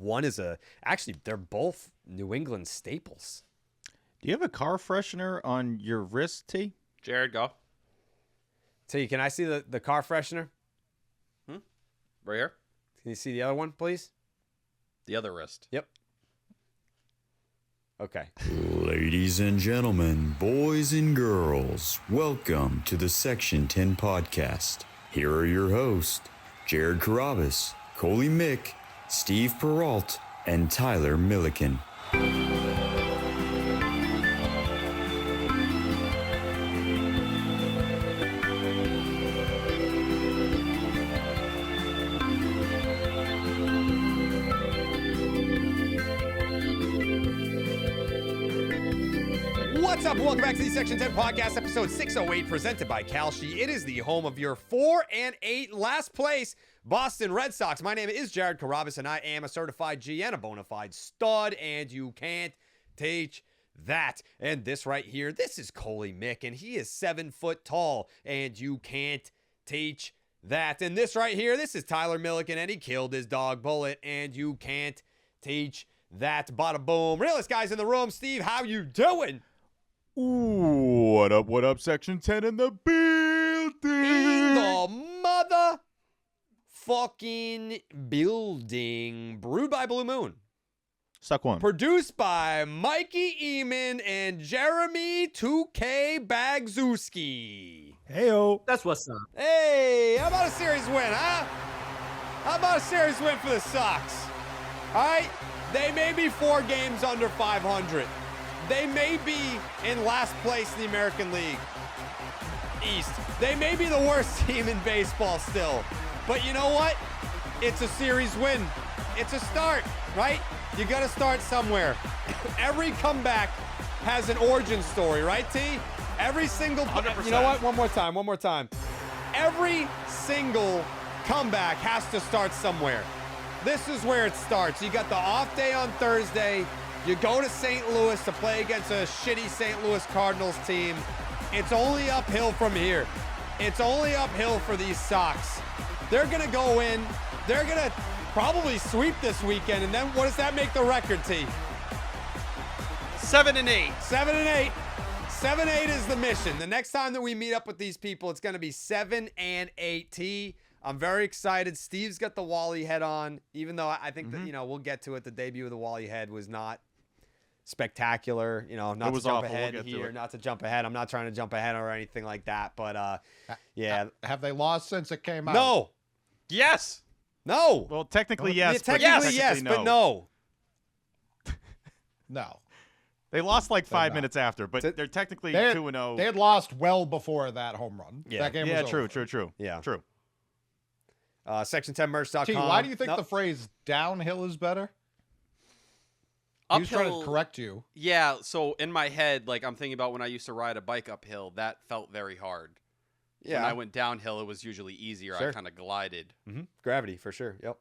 one is actually, they're both New England staples. Do you have a car freshener on your wrist, T? Jared, go. T, can I see the car freshener? Right here. Can you see the other one, please? The other wrist. Yep. Okay. Ladies and gentlemen, boys and girls, welcome to the Section 10 podcast. Here are your hosts, Jared Carabas, Coley Mick, Steve Peralt, and Tyler Milliken. What's up? Welcome back to the Section 10 podcast, episode 608, presented by Kalshi. It is the home of your 4-8 last place Boston Red Sox. My name is Jared Carabas, and I am a certified G and a bona fide stud, and you can't teach that. And this right here, this is Coley Mick, and he is 7 foot tall, and you can't teach that. And this right here, this is Tyler Milliken, and he killed his dog Bullet, and you can't teach that. Bada boom. Realest guys in the room. Steve, how you doing? Ooh, what up, Section 10 in the building? In the motherfucking building. Brewed by Blue Moon. Suck one. Produced by Mikey Eamon and Jeremy 2K Bagzewski. Heyo. That's what's up. Hey, how about a series win, huh? How about a series win for the Sox? All right, they may be 4 games under 500. They may be in last place in the American League East. They may be the worst team in baseball still. But you know what? It's a series win. It's a start, right? You got to start somewhere. Every comeback has an origin story, right, T? Every single... 100%. You know what? One more time. Every single comeback has to start somewhere. This is where it starts. You got the off day on Thursday. You go to St. Louis to play against a shitty St. Louis Cardinals team. It's only uphill from here. It's only uphill for these Sox. They're going to go in. They're going to probably sweep this weekend. And then what does that make the record, T? 7-8. 7-8. 7-8 is the mission. The next time that we meet up with these people, it's going to be 7-8. T, I'm very excited. Steve's got the Wally head on, even though I think that, we'll get to it. The debut of the Wally head was not spectacular, not to jump ahead here, not to jump ahead. I'm not trying to jump ahead or anything like that, but yeah. Have they lost since it came out? No. Yes. No. Well, technically, yes. Technically, yes, no. but no. No. They lost like 5 not. minutes after, but they're technically They had- 2-0. They had lost well before that home run. Yeah. That game Yeah, was true. over. Yeah. True. Section10merch.com. T, why do you think No. the phrase downhill is better? He was trying to correct you. Yeah, so in my head, like I'm thinking about when I used to ride a bike uphill, that felt very hard. Yeah. When I went downhill, it was usually easier. Sure. I kind of glided. Gravity, for sure. Yep.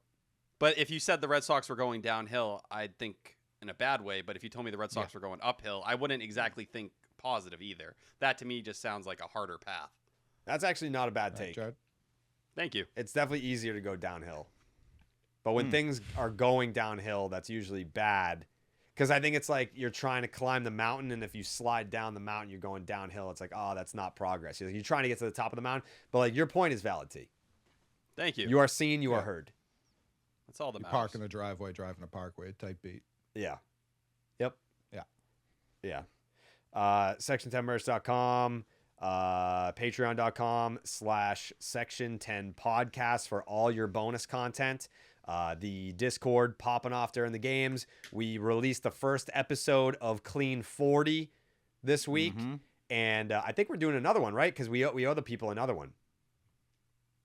But if you said the Red Sox were going downhill, I'd think in a bad way. But if you told me the Red Sox were going uphill, I wouldn't exactly think positive either. That to me just sounds like a harder path. That's actually not a bad Right, take. Jared? Thank you. It's definitely easier to go downhill. But when things are going downhill, that's usually bad. Because I think it's like you're trying to climb the mountain, and if you slide down the mountain, you're going downhill. It's like, oh, that's not progress. You're trying to get to the top of the mountain. But like your point is valid, T. Thank you. You are seen, you are heard. That's all that You matters. park in the driveway, driving a parkway type beat. Yeah. Yep. Yeah. Yeah. Section10merch.com. Patreon.com/Section10 podcast for all your bonus content. The Discord popping off during the games. We released the first episode of Clean 40 this week, and I think we're doing another one, right? Because we owe the people another one.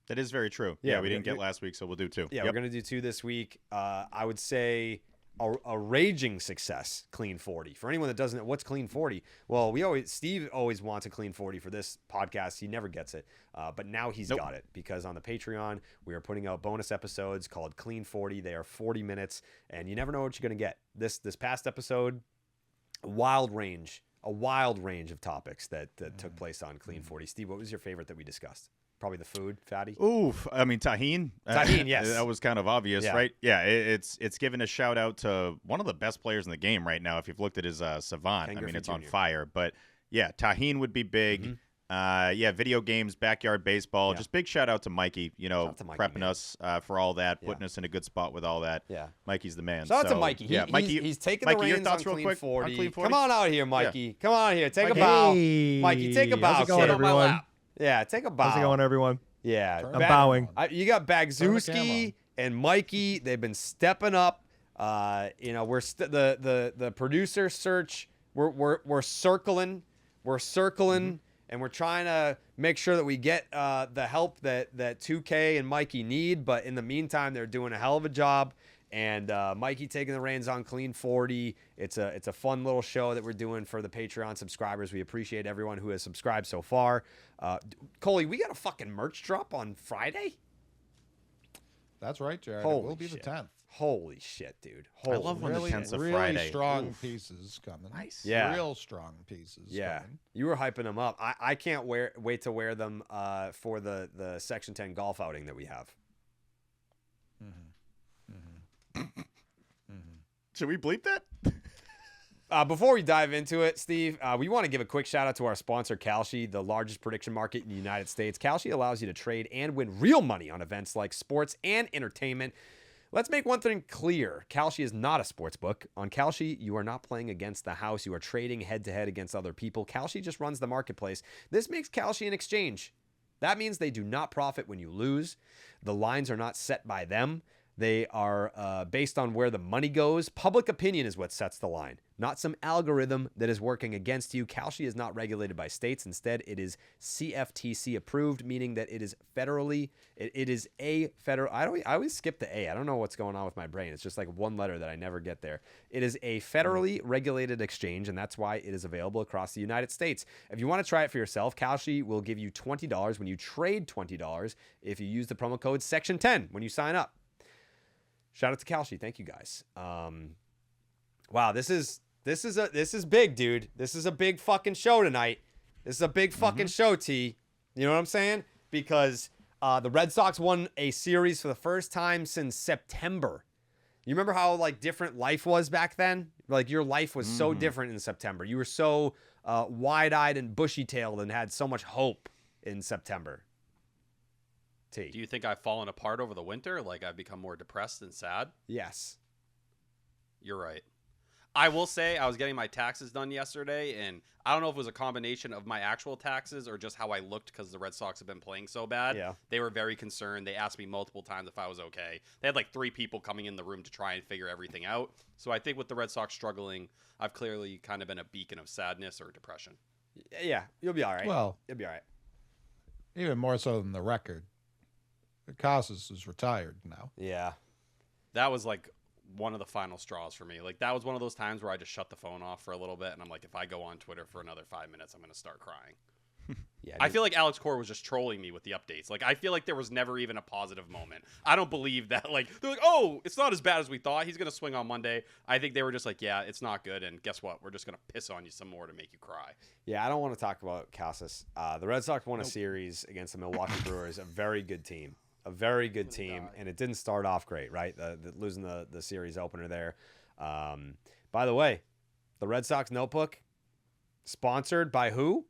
That is very true. Yeah, Yeah, we didn't get last week, so we'll do 2. Yeah, we're gonna do 2 this week. I would say a raging success, Clean 40. For anyone that doesn't know, what's Clean 40? Well, Steve always wants a Clean 40 for this podcast. He never gets it. But now he's got it, because on the Patreon, we are putting out bonus episodes called Clean 40. They are 40 minutes, and you never know what you're going to get. This past episode, a wild range of topics that took place on Clean 40. Steve, what was your favorite that we discussed? Probably the food, fatty. Oof. I mean, Tahine. Tahine, yes. That was kind of obvious, Yeah. right? Yeah, it's giving a shout out to one of the best players in the game right now. If you've looked at his Savant, Ken I mean, Griffey it's on Jr. fire. But yeah, Tahine would be big. Yeah, video games, backyard baseball. Yeah. Just big shout out to Mikey, Shout out to Mikey, prepping man. us for all that, Yeah. putting us in a good spot with all that. Yeah. Mikey's the man. Shout out to So, Mikey. Yeah, Mikey. He's taking Mikey, the your reins thoughts on real Clean quick 40. on Clean 40? Come on out here, Mikey. Come on here. Take Mikey. a bow. Hey. Mikey, take a bow. How's it going, kid. on my everyone? lap. Yeah, take a bow. How's it going, everyone? Yeah. Turn I'm the bowing. camera on. You got Turn the Bagzewski and Mikey. They've been stepping up. We're the producer search. We're circling. We're circling, and we're trying to make sure that we get the help that 2K and Mikey need. But in the meantime, they're doing a hell of a job. And Mikey taking the reins on Clean 40. It's a fun little show that we're doing for the Patreon subscribers. We appreciate everyone who has subscribed so far. Coley, we got a fucking merch drop on Friday? That's right, Jared. Holy It will be shit. the 10th. Holy shit, dude. I love when the Really, 10th's a really Friday. strong Oof. pieces coming. Nice. Yeah. Real strong pieces Yeah, coming. you were hyping them up. I can't wait to wear them for the Section 10 golf outing that we have. Should we bleep that? Before we dive into it, Steve, we want to give a quick shout out to our sponsor, Kalshi, the largest prediction market in the United States. Kalshi allows you to trade and win real money on events like sports and entertainment. Let's make one thing clear. Kalshi is not a sports book. On Kalshi, you are not playing against the house. You are trading head-to-head against other people. Kalshi just runs the marketplace. This makes Kalshi an exchange. That means they do not profit when you lose. The lines are not set by them. They are based on where the money goes. Public opinion is what sets the line, not some algorithm that is working against you. Kalshi is not regulated by states. Instead, it is CFTC approved, meaning that it is federally. It is a federal. I always skip the A. I don't know what's going on with my brain. It's just like one letter that I never get there. It is a federally regulated exchange, and that's why it is available across the United States. If you want to try it for yourself, Kalshi will give you $20 when you trade $20 if you use the promo code Section 10 when you sign up. Shout out to Kalshi. Thank you guys. Wow, this is big, dude. This is a big fucking show tonight. This is a big fucking show, T. You know what I'm saying? Because the Red Sox won a series for the first time since September. You remember how like different life was back then? Like your life was so different in September. You were so wide-eyed and bushy-tailed and had so much hope in September. T. Do you think I've fallen apart over the winter? Like I've become more depressed and sad? Yes. You're right. I will say I was getting my taxes done yesterday, and I don't know if it was a combination of my actual taxes or just how I looked because the Red Sox have been playing so bad. Yeah. They were very concerned. They asked me multiple times if I was okay. They had like 3 people coming in the room to try and figure everything out. So I think with the Red Sox struggling, I've clearly kind of been a beacon of sadness or depression. Yeah, you'll be all right. Well, You'll be all right. even more so than the record. Casas is retired now. Yeah. That was like one of the final straws for me. Like that was one of those times where I just shut the phone off for a little bit, and I'm like, if I go on Twitter for another 5 minutes, I'm going to start crying. Yeah. I feel like Alex Core was just trolling me with the updates. Like I feel like there was never even a positive moment. I don't believe that. Like they're like, oh, it's not as bad as we thought. He's going to swing on Monday. I think they were just like, yeah, it's not good. And guess what? We're just going to piss on you some more to make you cry. Yeah, I don't want to talk about Casas. The Red Sox won a series against the Milwaukee Brewers, a very good team. A very good team, and it didn't start off great, right? Losing the series opener there. By the way, the Red Sox Notebook, sponsored by who?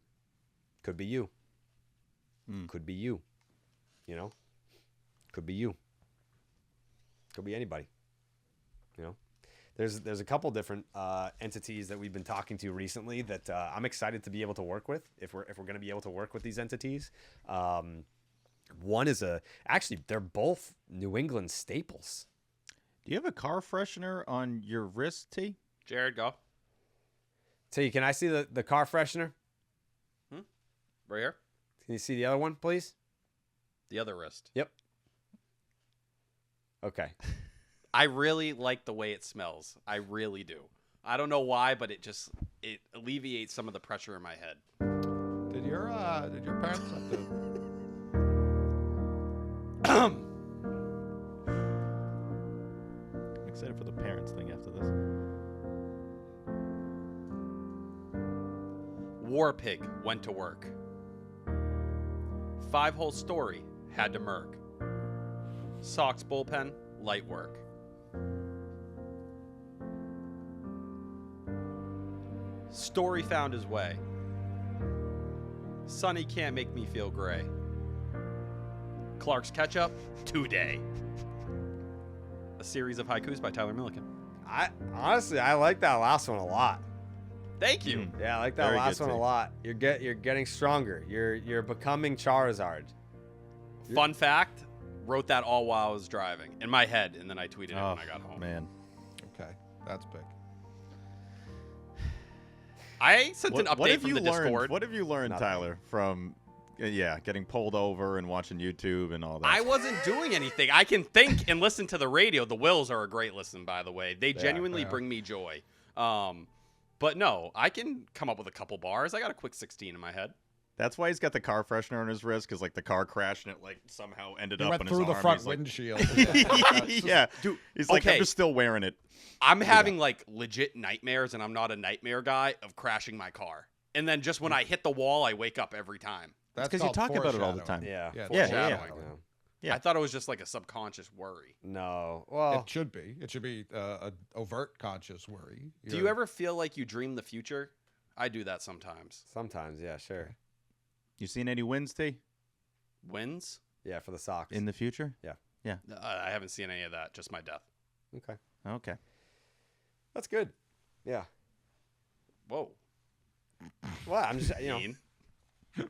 Could be you. Could be you. You know? Could be you. Could be anybody. You know? There's a couple different entities that we've been talking to recently that I'm excited to be able to work with if we're going to be able to work with these entities. One is actually they're both New England staples. Do you have a car freshener on your wrist, T? Jared, go. T, can I see the car freshener? Right here. Can you see the other one, please? The other wrist. Yep. Okay. I really like the way it smells. I really do. I don't know why, but it alleviates some of the pressure in my head. Did your parents have to? I'm excited for the parents thing after this. War Pig went to work. 5-hole Story had to murk. Sox bullpen, light work. Story found his way. Sonny can't make me feel gray. Clark's Ketchup, today. A series of haikus by Tyler Milliken. I honestly like that last one a lot. Thank you. Yeah, I like that Very last good, one a T. lot. You're getting stronger. You're becoming Charizard. Fun fact, wrote that all while I was driving in my head, and then I tweeted it when I got home. Man. Okay, that's big. I sent an update from the Discord. What have you learned, Nothing. Tyler, from getting pulled over and watching YouTube and all that? I wasn't doing anything. I can think and listen to the radio. The Wills are a great listen, by the way. They genuinely bring me joy. But no, I can come up with a couple bars. I got a quick 16 in my head. That's why he's got the car freshener on his wrist, because like the car crashed and it like somehow ended He up went in his through the arm. front He's like- windshield. yeah, dude. He's like, okay. I'm just still wearing it. I'm having like legit nightmares, and I'm not a nightmare guy, of crashing my car. And then just when I hit the wall, I wake up every time. That's 'cause you called talk about it all the foreshadowing. time. Yeah. Yeah, Yeah, Foreshadowing. Yeah. I thought it was just like a subconscious worry. No. Well, It should be. It should be an overt conscious worry. Do you ever feel like you dream the future? I do that sometimes. sometimes, yeah, sure. You seen any wins, T, Wins? Yeah, for the Sox. in the future? I haven't seen any of that. Just my death. Okay. Okay. That's good. Yeah. Whoa. Well, I'm just Mean.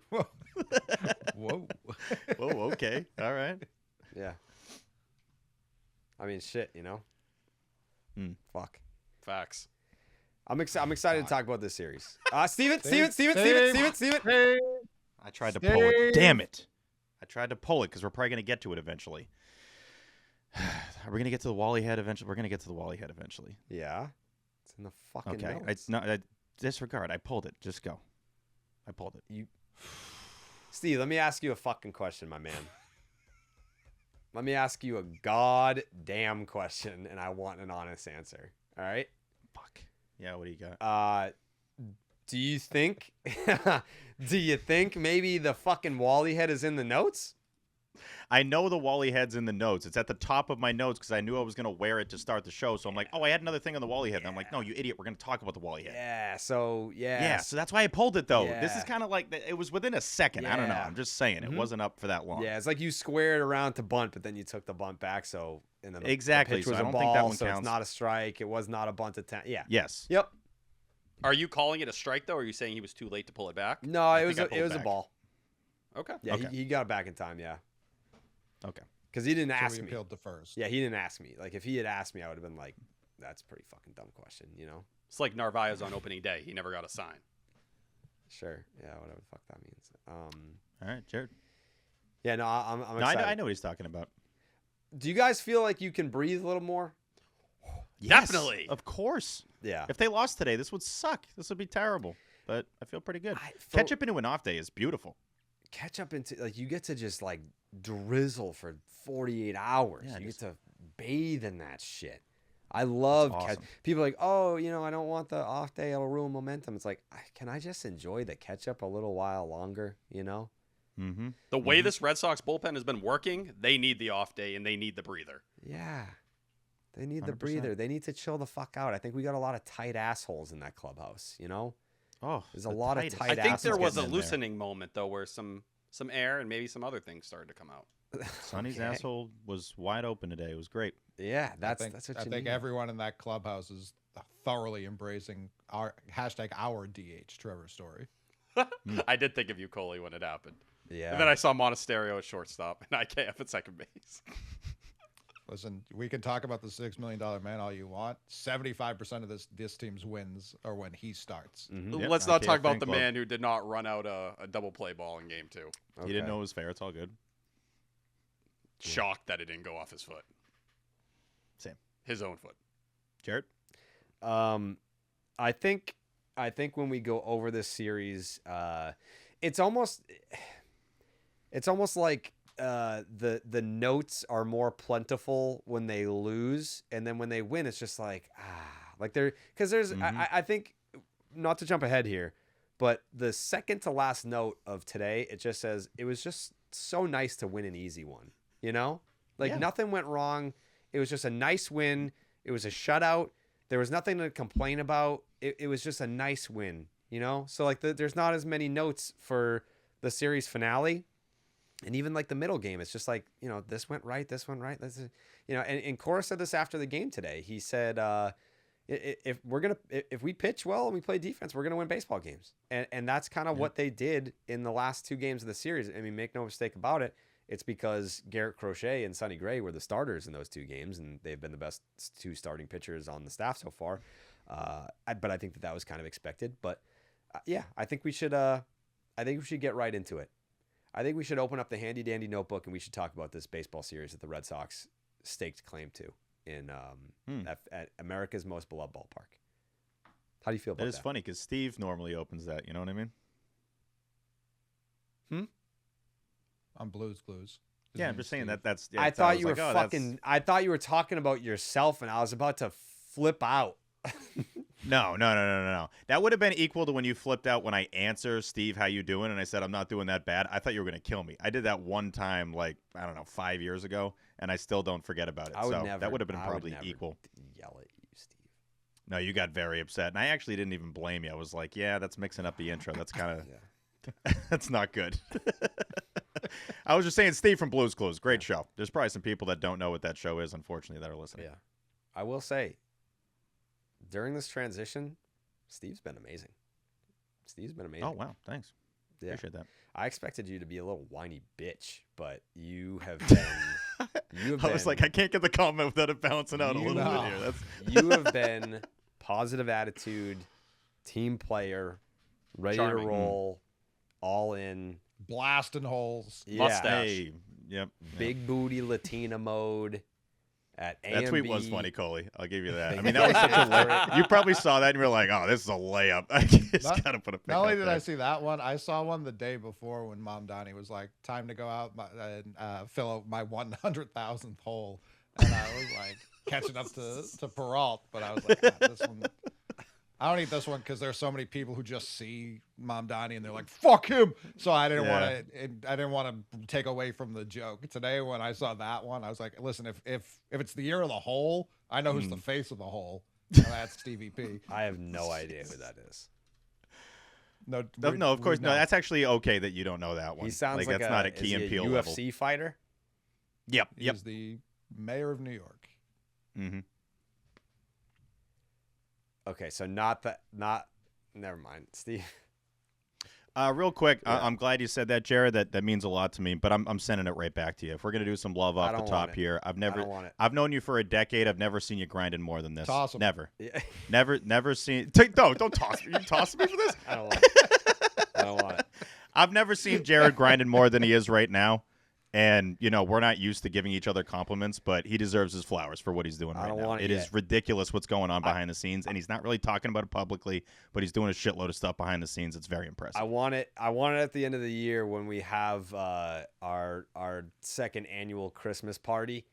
Whoa. Oh, okay. All right. yeah. I mean, shit, Fuck. Facts. I'm excited to talk about this series. Steven. I tried to pull it. Damn it. I tried to pull it because we're probably going to get to it eventually. Are we going to get to the Wally head eventually? We're going to get to the Wally head eventually. Yeah. It's in the fucking Okay. notes. It's not. Disregard. I pulled it. Just go. I pulled it. Steve, let me ask you a fucking question, my man. Let me ask you a goddamn question, and I want an honest answer. All right? Fuck. Yeah, what do you got? Do you think maybe the fucking Wally head is in the notes? I know the Wally head's in the notes. It's at the top of my notes because I knew I was going to wear it to start the show. So I'm like, oh, I had another thing on the Wally head. And I'm like, no, you idiot. We're going to talk about the Wally head. Yeah, so Yeah, so that's why I pulled it, though. This Yeah. is kind of like, it was within a second. I don't know. Yeah. I'm just saying. It wasn't up for that long. Yeah, it's like you squared around to bunt, but then you took the bunt back. So and then Exactly, the pitch so was I a don't ball, think that one so counts. it's not a strike. It was not a bunt attempt. Yeah. Yes. Yep. Are you calling it a strike, though, or are you saying he was too late to pull it back? No, I it was think I it was pulled a back. ball. Okay. Yeah, Okay. he got it back in time. Yeah, Okay. because he didn't So ask we me. appealed to first. Yeah, he didn't ask me. Like if he had asked me, I would have been like, "That's a pretty fucking dumb question," It's like Narvaez on opening day. He never got a sign. Sure. Yeah, whatever the fuck that means. All right, Jared. Yeah, no, I'm No, excited. I know what he's talking about. Do you guys feel like you can breathe a little more? Yes, Definitely. Of course. Yeah. If they lost today, this would suck. This would be terrible. But I feel pretty good. For- Ketchup into an off day is beautiful. Catch up into like you get to just like drizzle for 48 hours. Yeah, you just- get to bathe in that shit. I love That's awesome. people are like, oh, I don't want the off day. It'll ruin momentum. It's like, can I just enjoy the ketchup a little while longer? Mm-hmm. The way this Red Sox bullpen has been working, they need the off day and they need the breather. Yeah. They need the 100%. breather. They need to chill the fuck out. I think we got a lot of tight assholes in that clubhouse, Oh, There's a lot of tightest. tight I think assholes there was a getting in there. loosening moment, though, where some air and maybe some other things started to come out. Sonny's Okay. asshole was wide open today. It was great. Yeah, that's I what you think need. everyone in that clubhouse is thoroughly embracing our DH Trevor Story. I did think of you, Coley, when it happened. Yeah. And then I saw Monasterio at shortstop and IKF at second base. Listen, we can talk about the $6 million man all you want. 75% of this team's wins are when he starts. Mhm. Yep, Let's not IKF talk about fan the club. man who did not run out a double play ball in game 2. He didn't Okay. know it was fair. It's all good. Shocked that it didn't go off his foot. Same. His own foot. Jared? I think when we go over this series, it's almost like the notes are more plentiful when they lose, and then when they win, it's just like like they're because there's I think, not to jump ahead here, but the second to last note of today, it just says it was just so nice to win an easy one, you know? Like Yeah. nothing went wrong. It was just a nice win. It was a shutout. There was nothing to complain about. It was just a nice win, you know? So like there's not as many notes for the series finale. And even like the middle game, it's just like, you know, this went right. This, you know, and Cora said this after the game today. He said, if we pitch well and we play defense, we're going to win baseball games. And that's kind of what they did in the last 2 games of the series. I mean, make no mistake about it. It's because Garrett Crochet and Sonny Gray were the starters in those 2 games, and they've been the best 2 starting pitchers on the staff so far. But I think that was kind of expected. But yeah, I think we should get right into it. I think we should open up the handy dandy notebook and we should talk about this baseball series that the Red Sox staked claim to in at America's most beloved ballpark. How do you feel about that? That is funny because Steve normally opens that. You know what I mean? On Blues Clues. Yeah, I'm just saying that's. Yeah, I thought you were like, fucking. I thought you were talking about yourself, and I was about to flip out. No. That would have been equal to when you flipped out when I answer Steve, how you doing? And I said, I'm not doing that bad. I thought you were going to kill me. I did that one time, like, I don't know, 5 years ago, and I still don't forget about it. That would have been probably equal. Yell at you, Steve. No, you got very upset. And I actually didn't even blame you. I was like, yeah, that's mixing up the intro. That's kind of, that's not good. I was just saying, Steve from Blues Clues, great show. There's probably some people that don't know what that show is, unfortunately, that are listening. Yeah. I will say, during this transition, Steve's been amazing. Oh, wow. Thanks. Yeah. Appreciate that. I expected you to be a little whiny bitch, but you have been. I was like, I can't get the comment without it bouncing out a little know. bit here. That's You have been positive attitude, team player, ready Charming. to roll, all in. Blasting holes. Yeah. Mustache. Hey, yep. Big booty Latina mode at AMB. That tweet was funny, Coley. I'll give you that. I mean, that was such a layup. You probably saw that and you were like, oh, this is a layup. I just got to put a pic Not only up did there. I see that one, I saw one the day before when Mom Donnie was like, time to go out and fill out my 100,000th hole. And I was like, catching up to Peralt. But I was like, this one. I don't eat this one because there's so many people who just see Mom Donnie and they're like, "Fuck him." So I didn't want to. I didn't want to take away from the joke. Today, when I saw that one, I was like, "Listen, if it's the year of the hole, I know who's the face of the hole. And that's Stevie P." I have no idea who that is. No, No, of course, no. That's actually okay that you don't know that one. He sounds like that's not a Key and Peele UFC level. fighter. Yep. He's the mayor of New York. Mm-hmm. Okay, so never mind, Steve. Real quick, Yeah. I'm glad you said that, Jared. That means a lot to me. But I'm sending it right back to you. If we're gonna do some love off the top here, I don't want it. I've known you for a decade. I've never seen you grinding more than this. Toss 'em. Never, Yeah. never seen. Don't toss me. You toss me for this? I don't want it. I don't want it. I've never seen Jared grinding more than he is right now. And, you know, we're not used to giving each other compliments, but he deserves his flowers for what he's doing I right don't now. want it It is yet. ridiculous what's going on behind the scenes, and he's not really talking about it publicly, but he's doing a shitload of stuff behind the scenes. It's very impressive. I want it at the end of the year when we have our second annual Christmas party,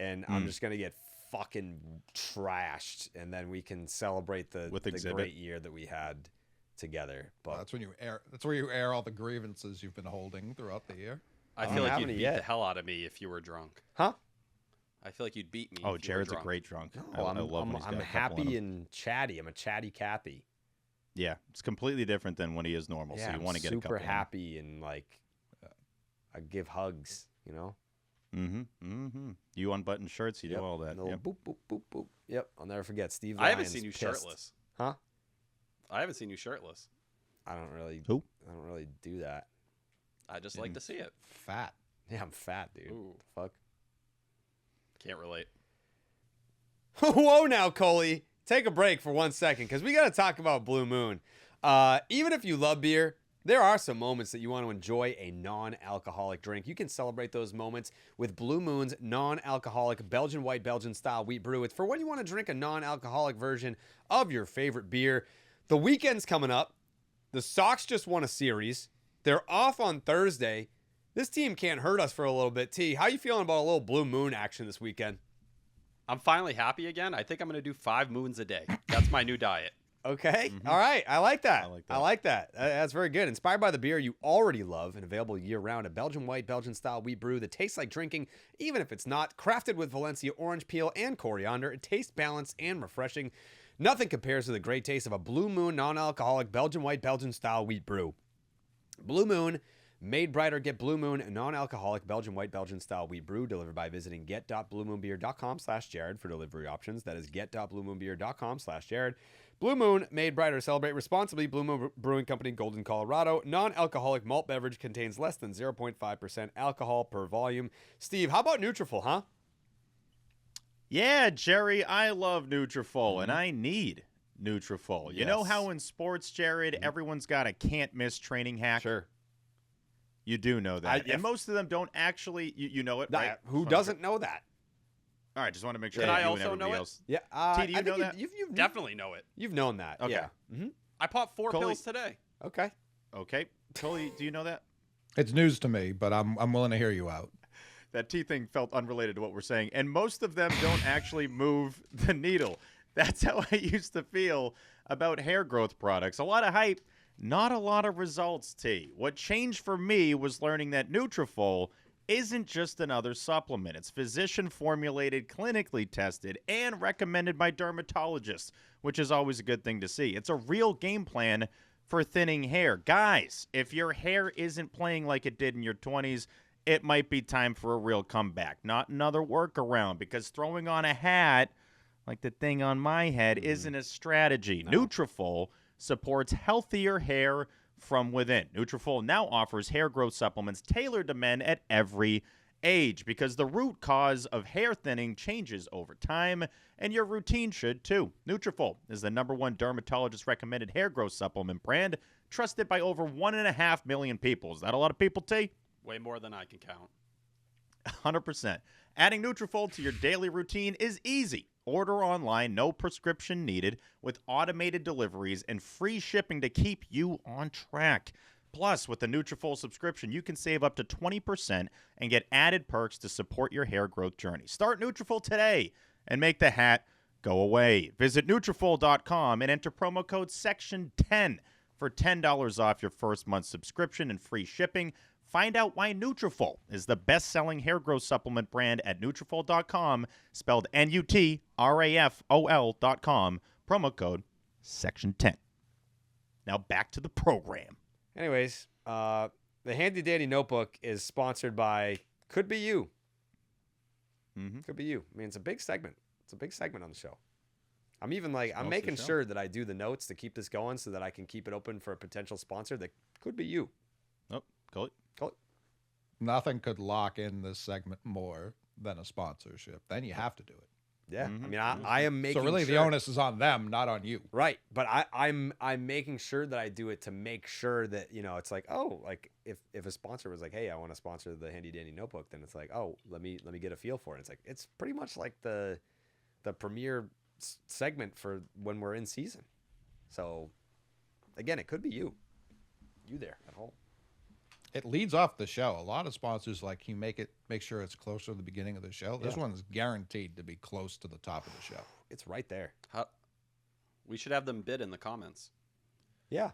and I'm just gonna get fucking trashed, and then we can celebrate the Exhibit. great year that we had together. But That's when you air. That's where you air all the grievances you've been holding throughout the year. I I'm feel like having you'd it beat yet. the hell out of me if you were drunk. huh? I feel like you'd beat me. Oh, if you were Jared's a drunk. great drunk. Oh, I love when he's got I'm a couple in happy him. and chatty. I'm a chatty Cathy. Yeah, it's completely different than when he is normal. Yeah, so you I'm want to get a couple. super happy and like I give hugs. You know, You unbutton shirts. You do all that. And a little Yep. boop boop boop boop. Yep, I'll never forget. Steve. I haven't Lyons seen you pissed. shirtless. Huh? I haven't seen you shirtless. I don't really. Who? I don't really do that. I just like to see it. Fat. Yeah, I'm fat, dude. Ooh. The fuck. Can't relate. Whoa, now, Coley. Take a break for 1 second because we got to talk about Blue Moon. Even if you love beer, there are some moments that you want to enjoy a non-alcoholic drink. You can celebrate those moments with Blue Moon's non-alcoholic Belgian white Belgian-style wheat brew. It's for when you want to drink a non-alcoholic version of your favorite beer. The weekend's coming up. The Sox just won a series. They're off on Thursday. This team can't hurt us for a little bit. T, how you feeling about a little Blue Moon action this weekend? I'm finally happy again. I think I'm going to do 5 moons a day. That's my new diet. Okay. Mhm. All right. I like that. I like I that. like that. That's very good. Inspired by the beer you already love and available year-round, a Belgian white, Belgian-style wheat brew that tastes like drinking, even if it's not. Crafted with Valencia orange peel and coriander, it tastes balanced and refreshing. Nothing compares to the great taste of a Blue Moon non-alcoholic Belgian white, Belgian-style wheat brew. Blue Moon, made brighter. Get Blue Moon non-alcoholic Belgian white, Belgian-style wheat brew delivered by visiting get.bluemoonbeer.com/Jared for delivery options. That is get.bluemoonbeer.com/Jared. Blue Moon, made brighter. Celebrate responsibly. Blue Moon Brewing Company, Golden, Colorado. Non-alcoholic malt beverage, contains less than 0.5% alcohol per volume. Steve, how about Nutrafol, huh? Yeah, Jerry, I love Nutrafol, and I need Nutrafol. You know Yes. how in sports, Jared, everyone's got a can't-miss training hack? Sure. You do know that. If- And most of them don't actually, you know it, right? Who doesn't know that? All right, just want to make sure Can that I you and also know everybody it? else. Yeah. T, do you I think know that? You've Definitely know it. You've known that. Okay. Yeah. Mm-hmm. I popped 4 Coley- pills today. Okay. Okay. Coley, do you know that? It's news to me, but I'm willing to hear you out. That T thing felt unrelated to what we're saying, and most of them don't actually move the needle. That's how I used to feel about hair growth products. A lot of hype, not a lot of results, T. What changed for me was learning that Nutrafol isn't just another supplement. It's physician-formulated, clinically tested, and recommended by dermatologists, which is always a good thing to see. It's a real game plan for thinning hair. Guys, if your hair isn't playing like it did in your 20s, it might be time for a real comeback, not another workaround, because throwing on a hat like the thing on my head isn't a strategy. Nutrafol supports healthier hair from within. Nutrafol now offers hair growth supplements tailored to men at every age, because the root cause of hair thinning changes over time, and your routine should too. Nutrafol is the #1 dermatologist recommended hair growth supplement brand, trusted by over 1.5 million people. Is that a lot of people, T? Way more than I can count. 100%. Adding Nutrafol to your daily routine is easy. Order online, no prescription needed, with automated deliveries and free shipping to keep you on track. Plus, with the Nutrafol subscription, you can save up to 20% and get added perks to support your hair growth journey. Start Nutrafol today and make the hat go away. Visit Nutrafol.com and enter promo code SECTION10 for $10 off your first month subscription and free shipping. Find out why Nutrafol is the best-selling hair growth supplement brand at Nutrafol.com, spelled Nutrafol.com, promo code SECTION10. Now back to the program. Anyways, the Handy Dandy Notebook is sponsored by Could Be You. Mm-hmm. Could Be You. I mean, it's a big segment. It's a big segment on the show. I'm even like, I'm Most of making the show. sure that I do the notes to keep this going so that I can keep it open for a potential sponsor that could be you. Oh, Coley. Nothing could lock in this segment more than a sponsorship. Then you have to do it. Yeah. Mhm. I mean, I am making So really, the sure- onus is on them, not on you. Right, but I'm making sure that I do it to make sure that, you know, it's like, oh, like if a sponsor was like, hey, I want to sponsor the Handy Dandy Notebook, then it's like, oh, let me get a feel for it. It's like, it's pretty much like the premiere segment for when we're in season. So again, it could be you there at home. It leads off the show. A lot of sponsors like you make sure it's closer to the beginning of the show. This Yeah. one's guaranteed to be close to the top of the show. It's right there. We should have them bid in the comments. Yeah.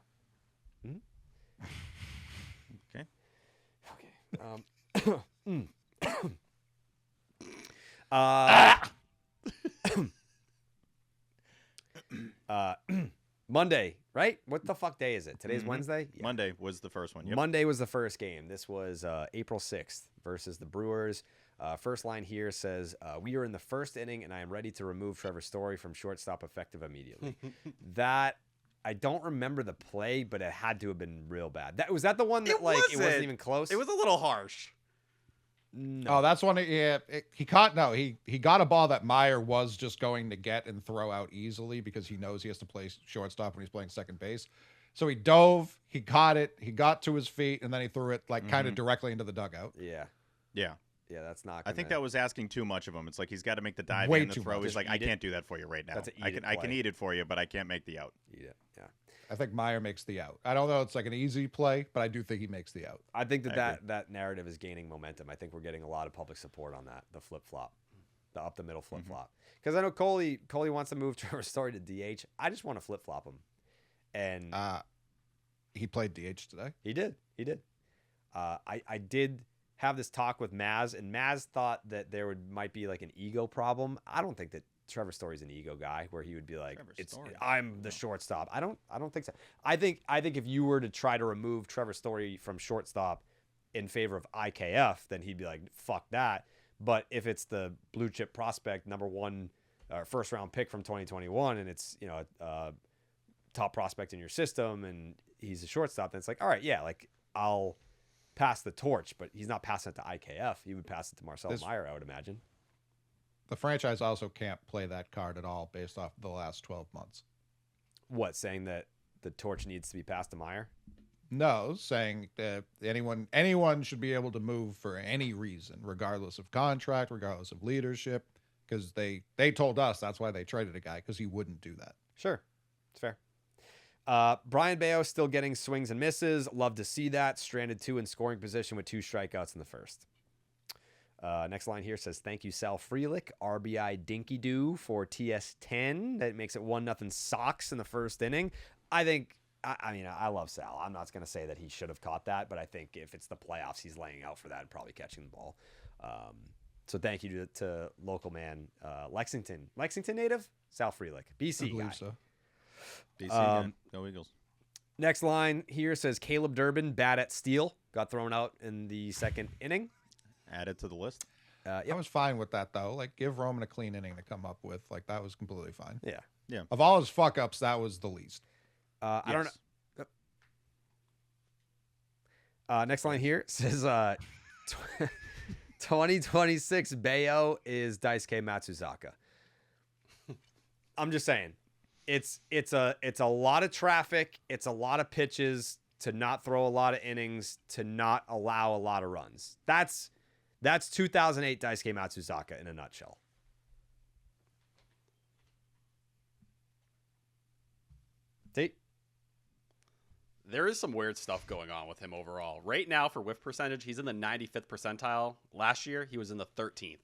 Okay. Okay. Monday, right? What the fuck day is it? Today's Mhm. Wednesday? Yeah. Monday was the first one. Yep. Monday was the first game. This was April 6th versus the Brewers. First line here says, we are in the first inning, and I am ready to remove Trevor Story from shortstop effective immediately. That, I don't remember the play, but it had to have been real bad. Was that the one that, It it wasn't wasn't. even close? It was a little harsh. No. Oh, that's one. He caught. No, he got a ball that Meyer was just going to get and throw out easily because he knows he has to play shortstop when he's playing second base. So he dove, he caught it, he got to his feet, and then he threw it like kind of directly into the dugout. Yeah. Yeah. Yeah, that's not I think gonna- that was asking too much of him. It's like he's got to make the dive Way and the too throw. much. He's Just like, I eat it. can't do that for you right now. That's an I eat can it I can play. eat it for you, but I can't make the out. Eat it. Yeah. I think Meyer makes the out. I don't know. It's like an easy play, but I do think he makes the out. I think I agree. that narrative is gaining momentum. I think we're getting a lot of public support on that, the flip-flop. the up the middle flip flop. Because I know Coley wants to move Trevor Story to DH. I just want to flip flop him. And he played DH today. He did. I did have this talk with Maz, and Maz thought that might be like an ego problem. I don't think that Trevor Story's an ego guy where he would be like, I'm the shortstop. I don't think so. I think if you were to try to remove Trevor Story from shortstop in favor of IKF, then he'd be like, fuck that. But if it's the blue chip prospect, number one, first round pick from 2021, and it's, a top prospect in your system, and he's a shortstop, then it's like, all right, yeah, like I'll pass the torch, but he's not passing it to IKF. He would pass it to Marcel Meyer, I would imagine. The franchise also can't play that card at all based off the last 12 months. What, saying that the torch needs to be passed to Meyer? No, saying that anyone should be able to move for any reason, regardless of contract, regardless of leadership, because they told us that's why they traded a guy, because he wouldn't do that. Sure. It's fair. Brian Bayo still getting swings and misses. Love to see that. Stranded 2 in scoring position with 2 strikeouts in the first. Next line here says, thank you, Sal Frelick. RBI Dinky Doo for TS10. That makes it 1-0 Sox in the first inning. I love Sal. I'm not going to say that he should have caught that, but I think if it's the playoffs, he's laying out for that and probably catching the ball. So thank you to local man, Lexington native, Sal Frelick, BC I believe guy. so. BC, go Eagles. Next line here says Caleb Durbin, bad at steal. Got thrown out in the second inning. Added to the list. I was fine with that, though. Like, give Roman a clean inning to come up with. Like, that was completely fine. Yeah. Of all his fuck-ups, that was the least. I don't know. Next line here says 2026 Bayo is Daisuke Matsuzaka. I'm just saying. It's a lot of traffic. It's a lot of pitches to not throw a lot of innings, to not allow a lot of runs. That's 2008 Daisuke Matsuzaka in a nutshell. See? There is some weird stuff going on with him overall. Right now, for whiff percentage, he's in the 95th percentile. Last year, he was in the 13th.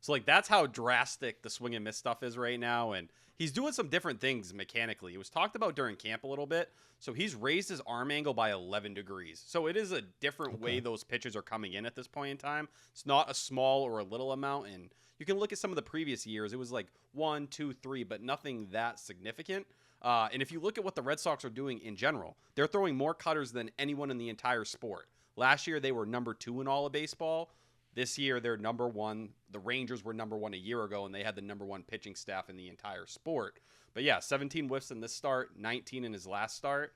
So, that's how drastic the swing and miss stuff is right now. And he's doing some different things mechanically. It was talked about during camp a little bit. So, he's raised his arm angle by 11 degrees. So, it is a different way those pitches are coming in at this point in time. It's not a small or a little amount. And you can look at some of the previous years. It was like 1, 2, 3, but nothing that significant. And if you look at what the Red Sox are doing in general, they're throwing more cutters than anyone in the entire sport. Last year, they were number 2 in all of baseball. This year, they're number 1. The Rangers were number 1 a year ago, and they had the number 1 pitching staff in the entire sport. But yeah, 17 whiffs in this start, 19 in his last start.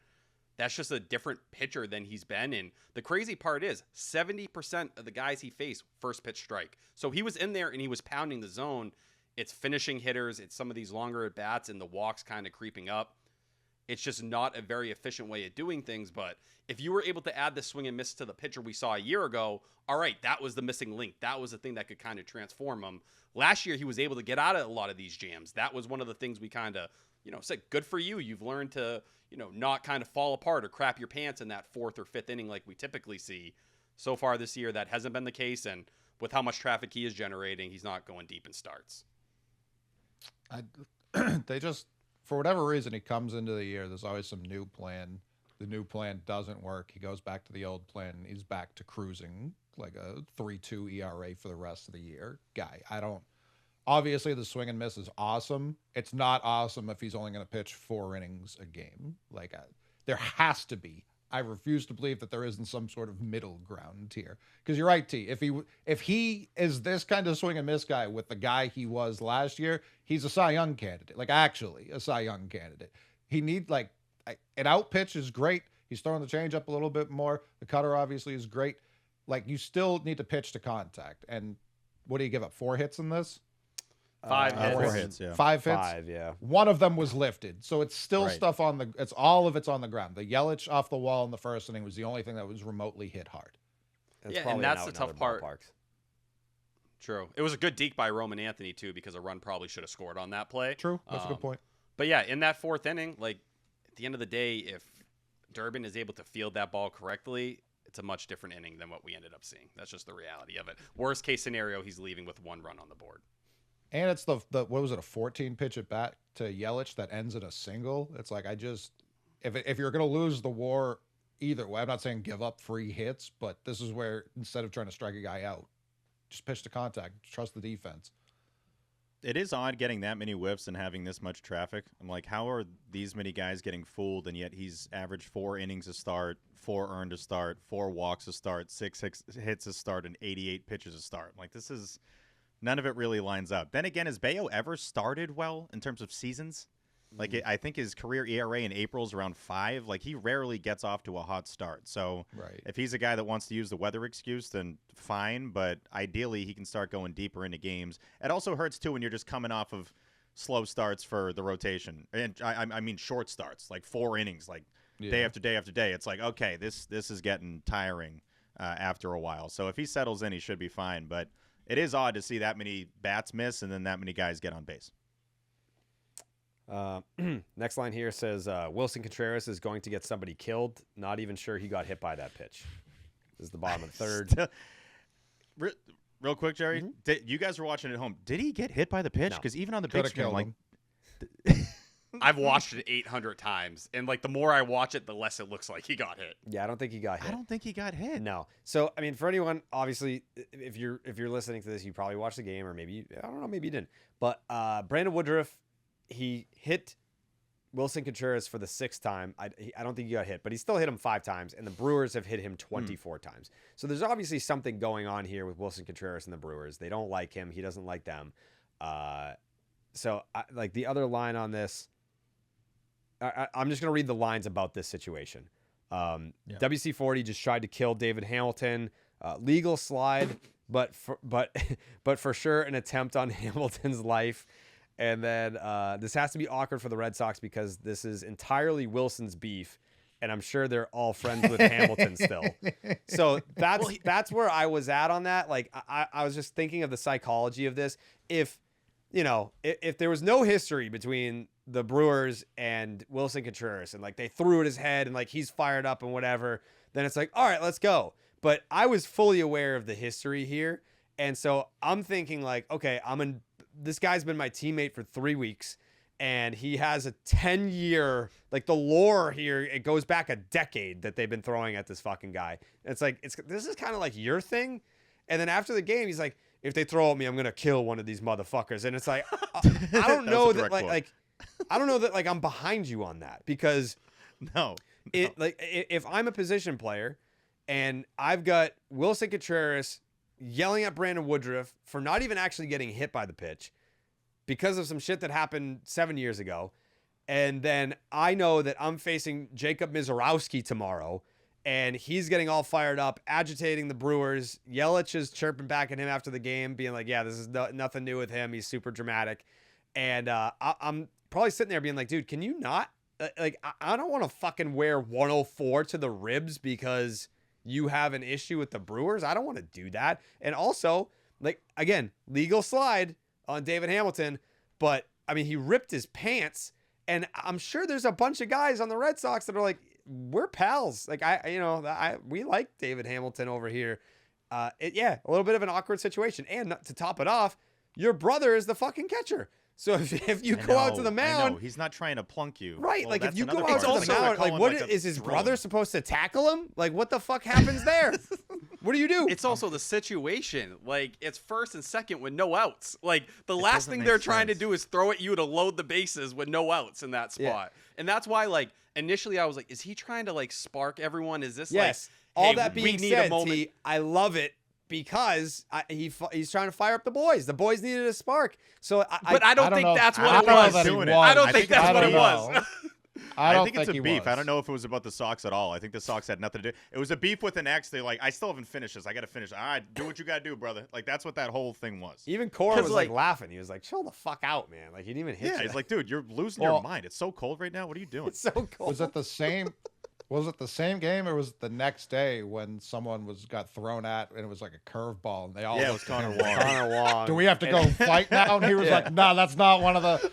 That's just a different pitcher than he's been. And the crazy part is 70% of the guys he faced, first pitch strike. So he was in there and he was pounding the zone. It's finishing hitters. It's some of these longer at bats and the walks kind of creeping up. It's just not a very efficient way of doing things. But if you were able to add the swing and miss to the pitcher we saw a year ago, all right, that was the missing link. That was the thing that could kind of transform him. Last year, he was able to get out of a lot of these jams. That was one of the things we kind of, said, good for you. You've learned to, not kind of fall apart or crap your pants in that 4th or 5th inning like we typically see. So far this year, that hasn't been the case. And with how much traffic he is generating, he's not going deep in starts. They just, for whatever reason, he comes into the year, there's always some new plan. The new plan doesn't work. He goes back to the old plan, and he's back to cruising like a 3.2 ERA for the rest of the year guy. Obviously, the swing and miss is awesome. It's not awesome if he's only going to pitch 4 innings a game. There has to be. I refuse to believe that there isn't some sort of middle ground here. Because you're right, T. If he is this kind of swing and miss guy with the guy he was last year, he's a Cy Young candidate. Actually, a Cy Young candidate. He need an out pitch is great. He's throwing the changeup a little bit more. The cutter obviously is great. You still need to pitch to contact. And what do you give up? 4 hits in this? 5 hits. 4 hits, yeah. 5 hits? 5, yeah. One of them was lifted. So it's still Right. stuff all of it's on the ground. The Yelich off the wall in the first inning was the only thing that was remotely hit hard. It's Yeah, and probably that's out the in tough other part. ballparks. True. It was a good deke by Roman Anthony, too, because a run probably should have scored on that play. True. That's a good point. But yeah, in that 4th inning, at the end of the day, if Durbin is able to field that ball correctly, it's a much different inning than what we ended up seeing. That's just the reality of it. Worst case scenario, he's leaving with 1 run on the board. And it's the what was it, a 14 pitch at bat to Yelich that ends in a single. It's like if you're gonna lose the war either way, I'm not saying give up free hits, but this is where instead of trying to strike a guy out, just pitch to contact, trust the defense. It is odd getting that many whiffs and having this much traffic. I'm like, how are these many guys getting fooled, and yet he's averaged 4 innings a start, 4 earned a start, 4 walks a start, 6 hits a start, and 88 pitches a start. I'm like, this is none of it really lines up. Then again, has Bayo ever started well in terms of seasons? Like, I think his career ERA in April is around 5. Like, he rarely gets off to a hot start. So if he's a guy that wants to use the weather excuse, then fine. But ideally, he can start going deeper into games. It also hurts, too, when you're just coming off of slow starts for the rotation. And I mean short starts, like 4 innings, like day after day after day. It's like, okay, this is getting tiring after a while. So if he settles in, he should be fine. But it is odd to see that many bats miss and then that many guys get on base. Next line here says Wilson Contreras is going to get somebody killed. Not even sure he got hit by that pitch. This is the bottom of the third. Real quick, Jerry, you guys were watching at home. Did he get hit by the pitch? Because even on the big screen, like, I've watched it 800 times, and like the more I watch it, the less it looks like he got hit. Yeah, I don't think he got hit. I don't think he got hit. No. So I mean, for anyone, obviously, if you're listening to this, you probably watched the game, or maybe I don't know, maybe you didn't. But Brandon Woodruff, he hit Wilson Contreras for the 6th time. I don't think he got hit, but he still hit him 5 times, and the Brewers have hit him 24 times. So there's obviously something going on here with Wilson Contreras and the Brewers. They don't like him. He doesn't like them. So like the other line on this, I'm just going to read the lines about this situation. WC-40 just tried to kill David Hamilton. Legal slide, but for sure an attempt on Hamilton's life. And then this has to be awkward for the Red Sox because this is entirely Wilson's beef, and I'm sure they're all friends with Hamilton still. So that's where I was at on that. Like I was just thinking of the psychology of this. If there was no history between the Brewers and Wilson Contreras, and like they threw at his head and like he's fired up and whatever, then it's like, all right, let's go. But I was fully aware of the history here, and so I'm thinking like, okay, this guy's been my teammate for 3 weeks, and he has a 10-year, like the lore here, it goes back a decade that they've been throwing at this fucking guy. And it's like, this is kind of like your thing. And then after the game, he's like, if they throw at me, I'm going to kill one of these motherfuckers. And it's like, I don't know that I don't know that like I'm behind you on that, because if I'm a position player and I've got Wilson Contreras yelling at Brandon Woodruff for not even actually getting hit by the pitch because of some shit that happened 7 years ago. And then I know that I'm facing Jacob Mizorowski tomorrow, and he's getting all fired up, agitating the Brewers. Yelich is chirping back at him after the game, being like, yeah, this is nothing new with him. He's super dramatic. And I'm probably sitting there being like, dude, can you not? Like, I don't want to fucking wear 104 to the ribs because you have an issue with the Brewers. I don't want to do that. And also, like, again, legal slide on David Hamilton, but I mean, he ripped his pants, and I'm sure there's a bunch of guys on the Red Sox that are like, we're pals. Like we like David Hamilton over here. A little bit of an awkward situation. And to top it off, your brother is the fucking catcher. So if you go out to the mound, he's not trying to plunk you. Right. Well, like if you go part. out to the mound, like what is his brother supposed to tackle him? Like what the fuck happens there? What do you do? It's also the situation. Like it's 1st and 2nd with no outs. Like the last thing they're trying to do is throw at you to load the bases with no outs in that spot. Yeah. And that's why like initially I was like, is he trying to like spark everyone? Is this yes. Like, all that being said, T, I love it. Because he's trying to fire up the boys. The boys needed a spark. So I don't think that's what it was. I don't think that's what it was. I think it's a beef. I don't know if it was about the Sox at all. I think the Sox had nothing to do. It was a beef with an ex. They like, I still haven't finished this. I got to finish. All right, do what you got to do, brother. Like that's what that whole thing was. Even Cora was like laughing. He was like, chill the fuck out, man. Like he didn't even hit you. Yeah, he's like, dude, you're losing your mind. It's so cold right now. What are you doing? It's so cold. Was it the same? Was it the same game, or was it the next day when someone got thrown at and it was like a curveball and they all it was Connor Wong. Connor Wong. Do we have to go fight now? And he was like, "No, that's not one of the."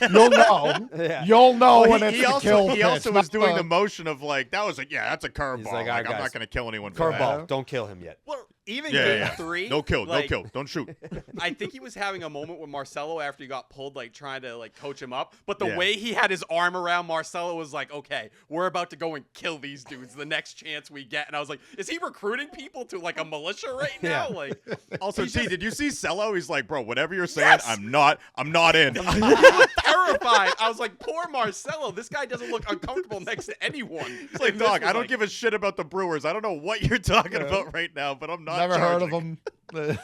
You'll know. Yeah. You'll know when it's the kill pitch. He also was doing the motion of like that was like, yeah, that's a curveball. Like, I'm not going to kill anyone. Curveball. Don't kill him yet. Well, even Yeah, game yeah. 3. No kill, like, no kill. Don't shoot. I think he was having a moment with Marcelo after he got pulled, like trying to like coach him up. But the Yeah. way he had his arm around Marcelo was like, okay, we're about to go and kill these dudes the next chance we get. And I was like, is he recruiting people to like a militia right now? Yeah. Like, Also, he's T, just did you see Cello? He's like, bro, whatever you're saying, Yes! I'm not in. terrified. I was like, poor Marcelo. This guy doesn't look uncomfortable next to anyone. He's like, dog, I don't give a shit about the Brewers. I don't know what you're talking about right now, but I'm not Never heard of charging. them.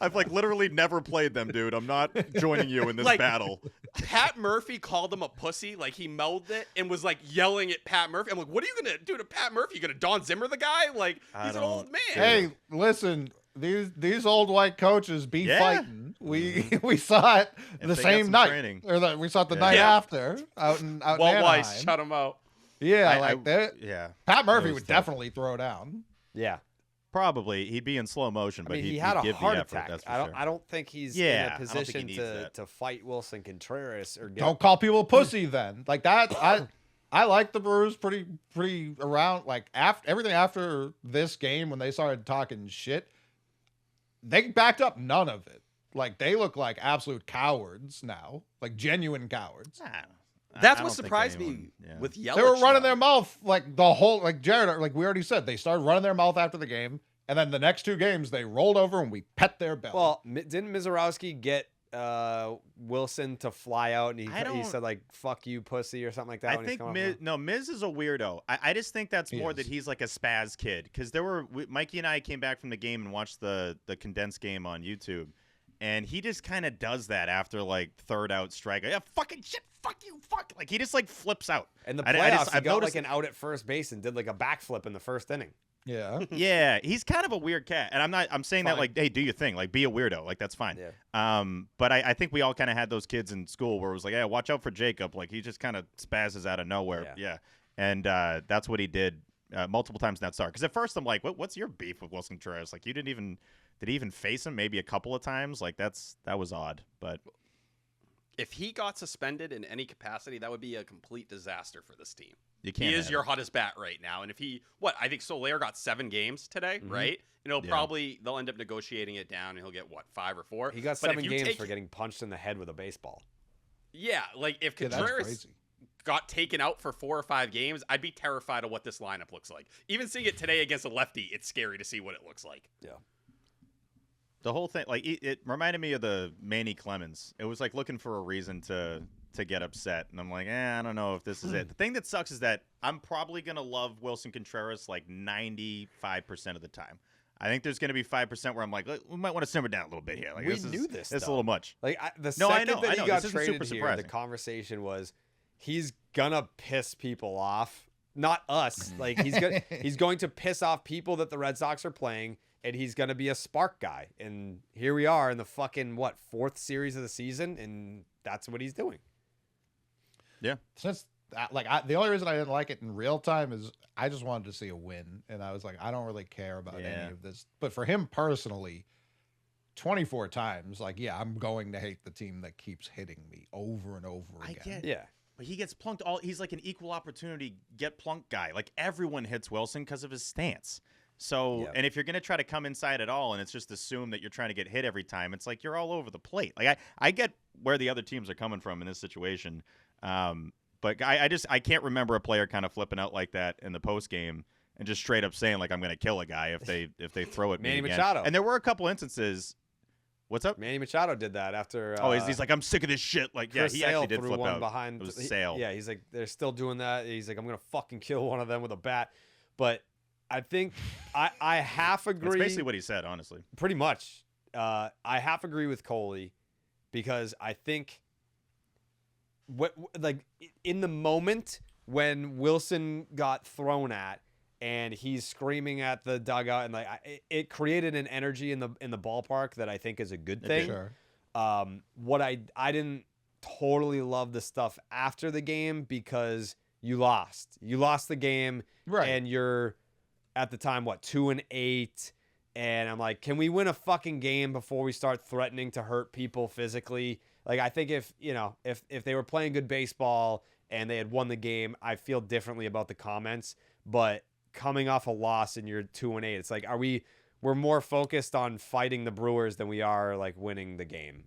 I've like literally never played them, dude. I'm not joining you in this Like- battle. Pat Murphy called him a pussy. Like, he mouthed it and was like yelling at Pat Murphy. I'm like, what are you going to do to Pat Murphy? You going to Don Zimmer the guy? Like, I he's an don't- old man. Hey, listen, these old white coaches be Yeah. fighting. We saw it If the they got same some night, training. or we saw it the Yeah. night Yeah. after out in Walt Anaheim. Weiss shut him out. Yeah, I- like that. Yeah, Pat Murphy It would was tough. definitely throw down. Yeah. probably. He'd be in slow motion, I but mean, he'd, he had he'd a give heart the effort, attack. that's for I don't. sure. I don't think he's Yeah, in I a don't think he position needs to that. fight Wilson Contreras or get. Don't call people pussy then. Like that. I like the Brewers pretty around. Like after everything after this game when they started talking shit, they backed up none of it. Like they look like absolute cowards now, like genuine cowards. That's I what don't think surprised anyone- me yeah. with Yelich. They were running though. their mouth like the whole like Jared, like we already said, they started running their mouth after the game, and then the next 2 games they rolled over and we pet their belly. Well, didn't Mizorowski get Wilson to fly out and he don't- said like "fuck you, pussy" or something like that? I when he's think coming Miz is a weirdo. I just think that's He more is. that he's like a spaz kid because Mikey and I came back from the game and watched the condensed game on YouTube, and he just kind of does that after like third out strike. Yeah, fucking shit, fuck you, fuck. Like he just like flips out. In the I playoffs, just- he I've got noticed- like an out at first base and did like a backflip in the first inning. yeah. Yeah, he's kind of a weird cat, and I'm saying that Fine. like, hey, do your thing, like be a weirdo, like that's fine. Yeah. But I think we all kind of had those kids in school where it was like, hey, watch out for Jacob, like he just kind of spazzes out of nowhere. Yeah. And that's what he did multiple times in that start. Because at first I'm like, what's your beef with Wilson Contreras? Like did he even face him maybe a couple of times? Like that was odd, but. If he got suspended in any capacity, that would be a complete disaster for this team. You can't. He is have your it. hottest bat right now. And if I think Soler got 7 games today, Mhm. right? And Yeah. they'll end up negotiating it down and he'll get 5 or 4. He got But if 7 you games take- for getting punched in the head with a baseball. Yeah, like if Yeah, that's Contreras crazy. got taken out for 4 or 5 games, I'd be terrified of what this lineup looks like. Even seeing it today against a lefty, it's scary to see what it looks like. Yeah. The whole thing, like it reminded me of the Manny Clemens. It was like looking for a reason to get upset, and I'm like, I don't know if this is it. The thing that sucks is that I'm probably gonna love Wilson Contreras like 95% of the time. I think there's gonna be 5% where I'm like, we might want to simmer down a little bit here. Like We this is, knew this, It's a though. little much. Like the No, I second know, that I he know. got This isn't traded super here, surprising. the conversation was he's gonna piss people off. Not us. Like he's going to piss off people that the Red Sox are playing, and he's gonna be a spark guy. And here we are in the fucking 4th series of the season, and that's what he's doing. Since the only reason I didn't like it in real time is I just wanted to see a win, and I was like, I don't really care about Yeah. any of this. But for him personally, 24 times, like, yeah, I'm going to hate the team that keeps hitting me over and over I again. get Yeah. But he gets plunked he's like an equal opportunity get plunked guy. Like everyone hits Wilson because of his stance. So, Yeah. and if you're going to try to come inside at all and it's just assume that you're trying to get hit every time, it's like you're all over the plate. Like I get where the other teams are coming from in this situation. But I can't remember a player kind of flipping out like that in the post game and just straight up saying like I'm going to kill a guy if they throw at me Manny again. Machado. And there were a couple instances. What's up? Manny Machado did that after. He's like I'm sick of this shit. Like Chris he Sale actually did threw flip one out. behind. It was he- Sale. Yeah, he's like they're still doing that. He's like I'm gonna fucking kill one of them with a bat. But I think I half agree. That's basically what he said, honestly. Pretty much. I half agree with Coley because I think in the moment when Wilson got thrown at and he's screaming at the dugout and it created an energy in the ballpark that I think is a good thing. Sure. What I didn't totally love the stuff after the game because you lost the game, Right. and you're at the time 2-8, and I'm like, can we win a fucking game before we start threatening to hurt people physically? Like I think if they were playing good baseball and they had won the game, I feel differently about the comments. But coming off a loss and you're 2-8, it's like, are we we're more focused on fighting the Brewers than we are like winning the game.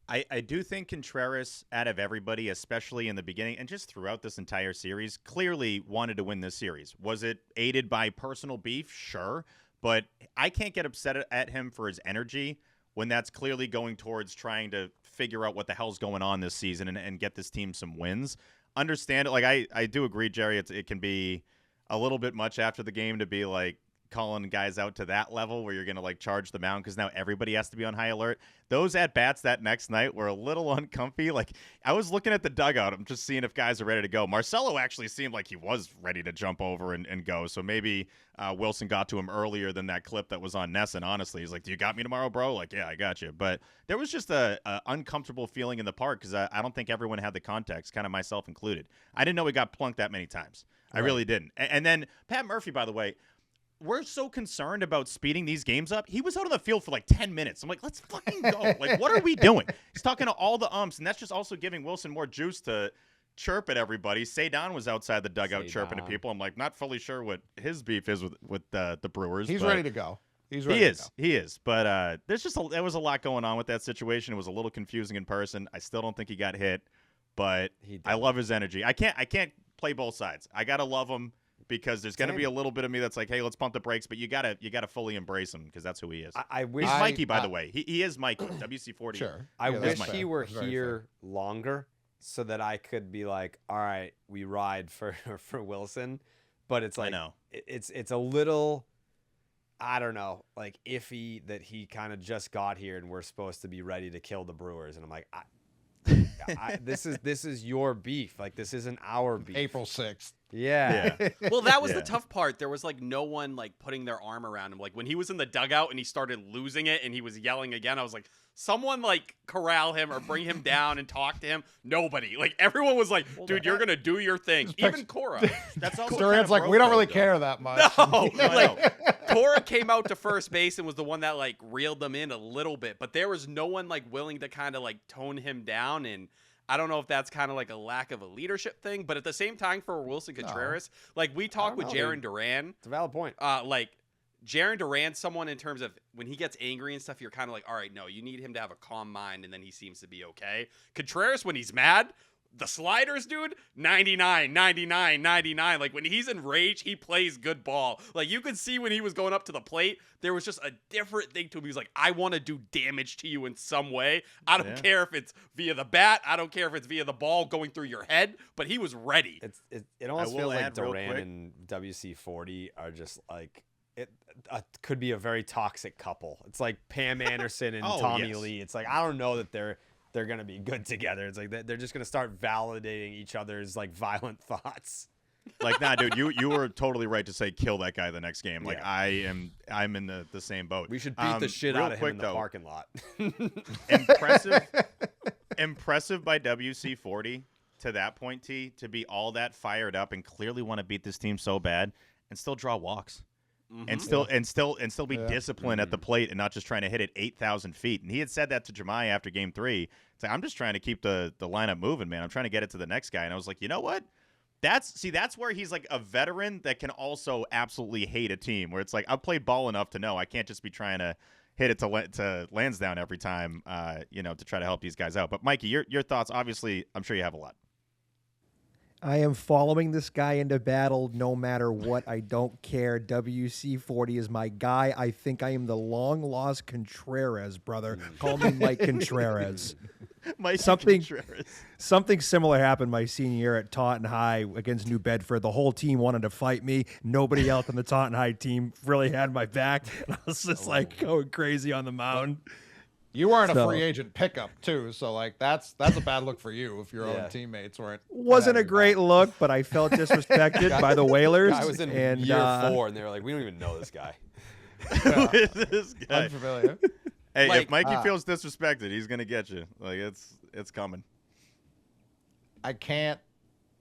I do think Contreras, out of everybody, especially in the beginning and just throughout this entire series, clearly wanted to win this series. Was it aided by personal beef? Sure. But I can't get upset at him for his energy when that's clearly going towards trying to figure out what the hell's going on this season and get this team some wins. Understand it. Like, I do agree, Jerry, it can be a little bit much after the game to be like, calling guys out to that level where you're going to like charge the mound because now everybody has to be on high alert. Those at-bats that next night were a little uncomfy. Like, I was looking at the dugout. I'm just seeing if guys are ready to go. Marcelo actually seemed like he was ready to jump over and go. So maybe Wilson got to him earlier than that clip that was on Nesson. Honestly, he's like, do you got me tomorrow, bro? Like, yeah, I got you. But there was just a uncomfortable feeling in the park because I don't think everyone had the context, kind of myself included. I didn't know he got plunked that many times. I really didn't. And then Pat Murphy, by the way, we're so concerned about speeding these games up. He was out on the field for like 10 minutes. I'm like, let's fucking go. Like, what are we doing? He's talking to all the umps, and that's just also giving Wilson more juice to chirp at everybody. Ceddanne was outside the dugout chirping at people. I'm like, not fully sure what his beef is with the Brewers. He's ready to go. He's ready to go. He is. But there was a lot going on with that situation. It was a little confusing in person. I still don't think he got hit, but I love his energy. I can't play both sides. I gotta love him. Because there's going to be a little bit of me that's like, hey, let's pump the brakes, but you gotta fully embrace him because that's who he is. I wish he's Mikey, by the way. He is Mikey. WC40. Sure. I wish he were here longer so that I could be like, all right, we ride for Wilson, but it's like, I know it's a little, I don't know, like iffy that he kind of just got here and we're supposed to be ready to kill the Brewers, and I'm like, this is your beef. Like, this isn't our beef. April 6th. Yeah. Well, that was the tough part. There was like no one like putting their arm around him. Like when he was in the dugout and he started losing it and he was yelling again, I was like, someone like corral him or bring him down and talk to him. Nobody. Like everyone was like, dude, you're gonna do your thing. Even Cora. That's also Durant's like, we don't really care that much. No, like Cora came out to first base and was the one that like reeled them in a little bit, but there was no one like willing to kind of like tone him down. And I don't know if that's kind of like a lack of a leadership thing, but at the same time for Wilson Contreras, like we talked with Jaron Duran. It's a valid point. Like Jaron Duran's someone in terms of when he gets angry and stuff, you're kind of like, all right, no, you need him to have a calm mind, and then he seems to be okay. Contreras, when he's mad, the sliders, dude, 99, 99, 99. Like when he's in rage, he plays good ball. Like you could see when he was going up to the plate, there was just a different thing to him. He was like, I want to do damage to you in some way. I don't care if it's via the bat. I don't care if it's via the ball going through your head, but he was ready. It almost feels like Duran and WC40 are just like, it could be a very toxic couple. It's like Pam Anderson and Tommy Lee. It's like, I don't know that they're going to be good together. It's like they're just going to start validating each other's like violent thoughts. Like, nah, dude, you were totally right to say kill that guy the next game. Like, I'm in the same boat. We should beat the shit out of him in the parking lot. Impressive by WC40 to that point, T, to be all that fired up and clearly want to beat this team so bad and still draw walks. And still be disciplined at the plate and not just trying to hit it 8,000 feet. And he had said that to Jemai after Game 3. It's like, I'm just trying to keep the lineup moving, man. I'm trying to get it to the next guy. And I was like, you know what? That's where he's like a veteran that can also absolutely hate a team. Where it's like, I've played ball enough to know I can't just be trying to hit it to Lansdowne every time, to try to help these guys out. But Mikey, your thoughts? Obviously, I'm sure you have a lot. I am following this guy into battle no matter what. I don't care. WC40 is my guy. I think I am the long-lost Contreras, brother. Call me Mike Contreras. Something similar happened my senior year at Taunton High against New Bedford. The whole team wanted to fight me. Nobody else on the Taunton High team really had my back. And I was just like going crazy on the mound. You weren't a free agent pickup too, so like that's a bad look for you if your own teammates weren't. Wasn't a great look, but I felt disrespected by the Whalers. I was in year 4, and they were like, "We don't even know this guy." Who is this guy? Unfamiliar. Hey, if Mikey feels disrespected, he's gonna get you. Like it's coming. I can't,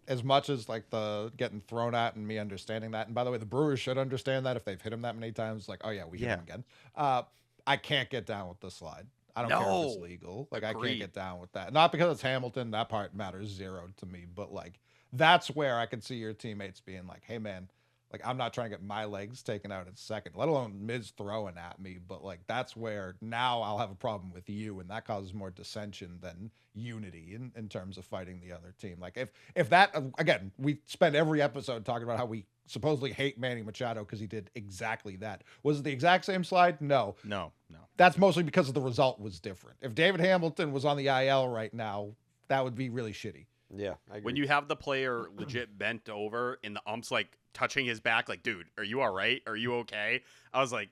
as much as like the getting thrown at and me understanding that. And by the way, the Brewers should understand that if they've hit him that many times. Like, oh yeah, we hit him again. I can't get down with the slide. I don't care if it's legal. Like, I can't get down with that. Not because it's Hamilton. That part matters zero to me. But, like, that's where I could see your teammates being like, hey, man, Like, I'm not trying to get my legs taken out at second, let alone Miz throwing at me. But like, that's where now I'll have a problem with you, and that causes more dissension than unity in terms of fighting the other team. Like, if that, again, we spend every episode talking about how we supposedly hate Manny Machado because he did exactly that. Was it the exact same slide? No. That's mostly because the result was different. If David Hamilton was on the IL right now, that would be really shitty. Yeah, I agree. When you have the player legit bent over and the ump's like touching his back, like, dude, are you all right? Are you okay? I was like,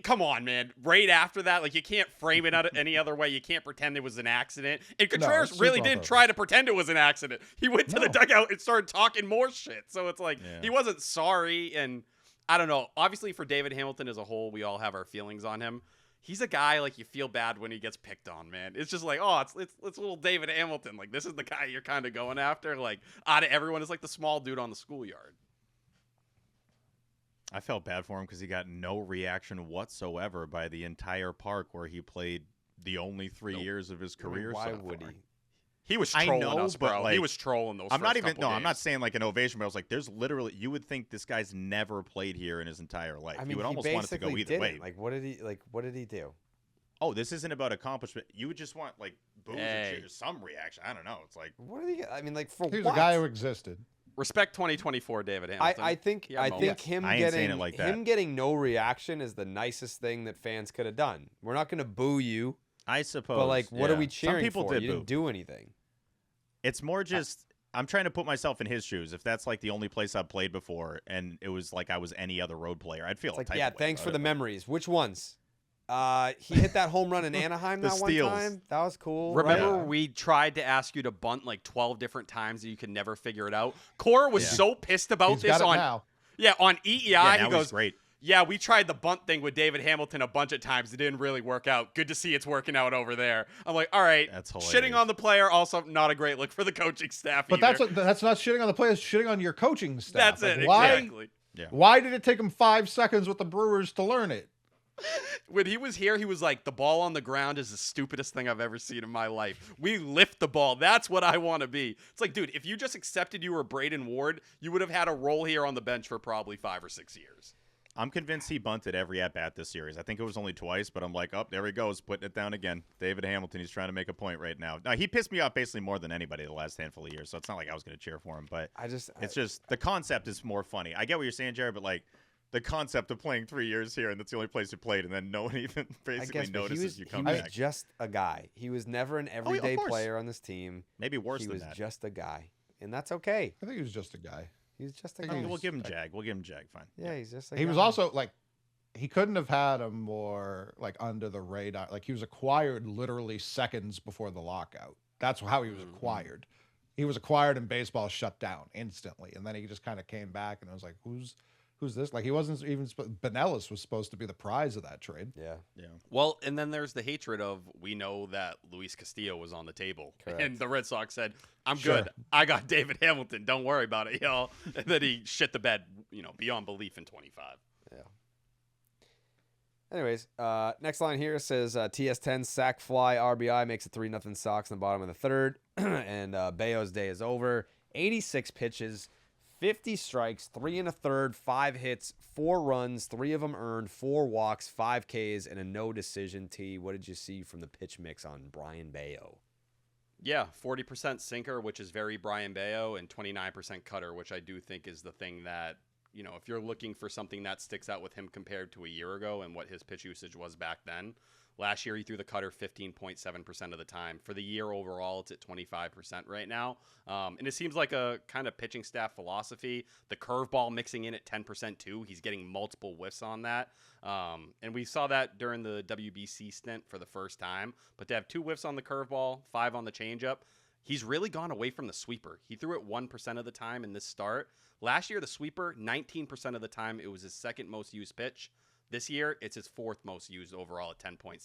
come on, man. Right after that, like, you can't frame it out any other way. You can't pretend it was an accident. And Contreras really didn't try to pretend it was an accident. He went to the dugout and started talking more shit. So it's like, he wasn't sorry. And I don't know. Obviously, for David Hamilton as a whole, we all have our feelings on him. He's a guy, like, you feel bad when he gets picked on, man. It's just like, oh, it's little David Hamilton. Like, this is the guy you're kind of going after. Like, out of everyone, is like the small dude on the schoolyard. I felt bad for him because he got no reaction whatsoever by the entire park where he played the only 3 years of his career. Why so would far. he? He was trolling us, but, bro. like, He was trolling those. I'm not even. couple No, games. I'm not saying like an ovation, but I was like, there's literally. You would think this guy's never played here in his entire life. I mean, you would almost want it to go basically either way. didn't. Like, what did he do? Oh, this isn't about accomplishment. You would just want like boos Hey. or cheers, some reaction. I don't know. It's like What did he? I mean, like, for He was what? a guy who existed. Respect 2024, David Hamilton. I think He had I moments. think him I ain't saying getting it like that. him getting no reaction is the nicest thing that fans could have done. We're not going to boo you, I suppose. but like, what are we Some cheering people for? did You boo. didn't do anything. It's more just I'm trying to put myself in his shoes. If that's like the only place I've played before, and it was like I was any other road player, I'd feel It's like, type yeah, of way thanks about for it, the but- memories. Which ones? He hit that home run in Anaheim The that steals. one time. That was cool. Remember, right? we tried to ask you to bunt like 12 different times and you could never figure it out. Cora was so pissed about He's this got it on now. on EEI. Yeah, now he goes, he's great. yeah, we tried the bunt thing with David Hamilton a bunch of times. It didn't really work out. Good to see it's working out over there. I'm like, all right, That's shitting hilarious. on the player, also not a great look for the coaching staff But either. that's not shitting on the players, shitting on your coaching staff. That's it, Like, why, exactly. Why did it take him 5 seconds with the Brewers to learn it? When he was here, he was like, the ball on the ground is the stupidest thing I've ever seen in my life. We lift the ball. That's what I want to be. It's like, dude, if you just accepted you were Braden Ward, you would have had a role here on the bench for probably 5 or 6 years. I'm convinced he bunted every at-bat this series. I think it was only twice, but I'm like, oh, there he goes, putting it down again. David Hamilton, he's trying to make a point right now. Now, he pissed me off basically more than anybody the last handful of years, so it's not like I was going to cheer for him, but it's just the concept is more funny. I get what you're saying, Jared, but like the concept of playing 3 years here and that's the only place you played, and then no one even basically notices you come he back. was just a guy. He was never an everyday course. player on this team. Maybe worse he than was that. just a guy, and that's okay. I think he was just a guy. He was just a I guy. think We'll give him Jag. We'll give him Jag. Fine. Yeah, he's just. He was also like, he couldn't have had a more like under the radar. Like, he was acquired literally seconds before the lockout. That's how he was acquired. He was acquired and baseball shut down instantly, and then he just kind of came back and it was like, who's this? Like, he wasn't even. Benelis was supposed to be the prize of that trade. Yeah. Well, and then there's the hatred of, we know that Luis Castillo was on the table. Correct. And the Red Sox said, I'm Sure. good. I got David Hamilton. Don't worry about it, y'all. And then he shit the bed, beyond belief in 25. Anyways, next line here says TS10 sack fly RBI makes it 3-0 Sox in the bottom of the third, and Bayo's day is over. 86 pitches, 50 strikes, 3 1/3, 5 hits, 4 runs, 3 of them earned, 4 walks, 5 Ks, and a no decision. T. What did you see from the pitch mix on Brian Bayo? Yeah, 40% sinker, which is very Brian Bayo, and 29% cutter, which I do think is the thing that, if you're looking for something that sticks out with him compared to a year ago and what his pitch usage was back then. Last year, he threw the cutter 15.7% of the time. For the year overall, it's at 25% right now. And it seems like a kind of pitching staff philosophy. The curveball mixing in at 10% too. He's getting multiple whiffs on that. And we saw that during the WBC stint for the first time. But to have 2 whiffs on the curveball, 5 on the changeup, he's really gone away from the sweeper. He threw it 1% of the time in this start. Last year, the sweeper, 19% of the time, it was his second most used pitch. This year, it's his 4th most used overall at 10.7%,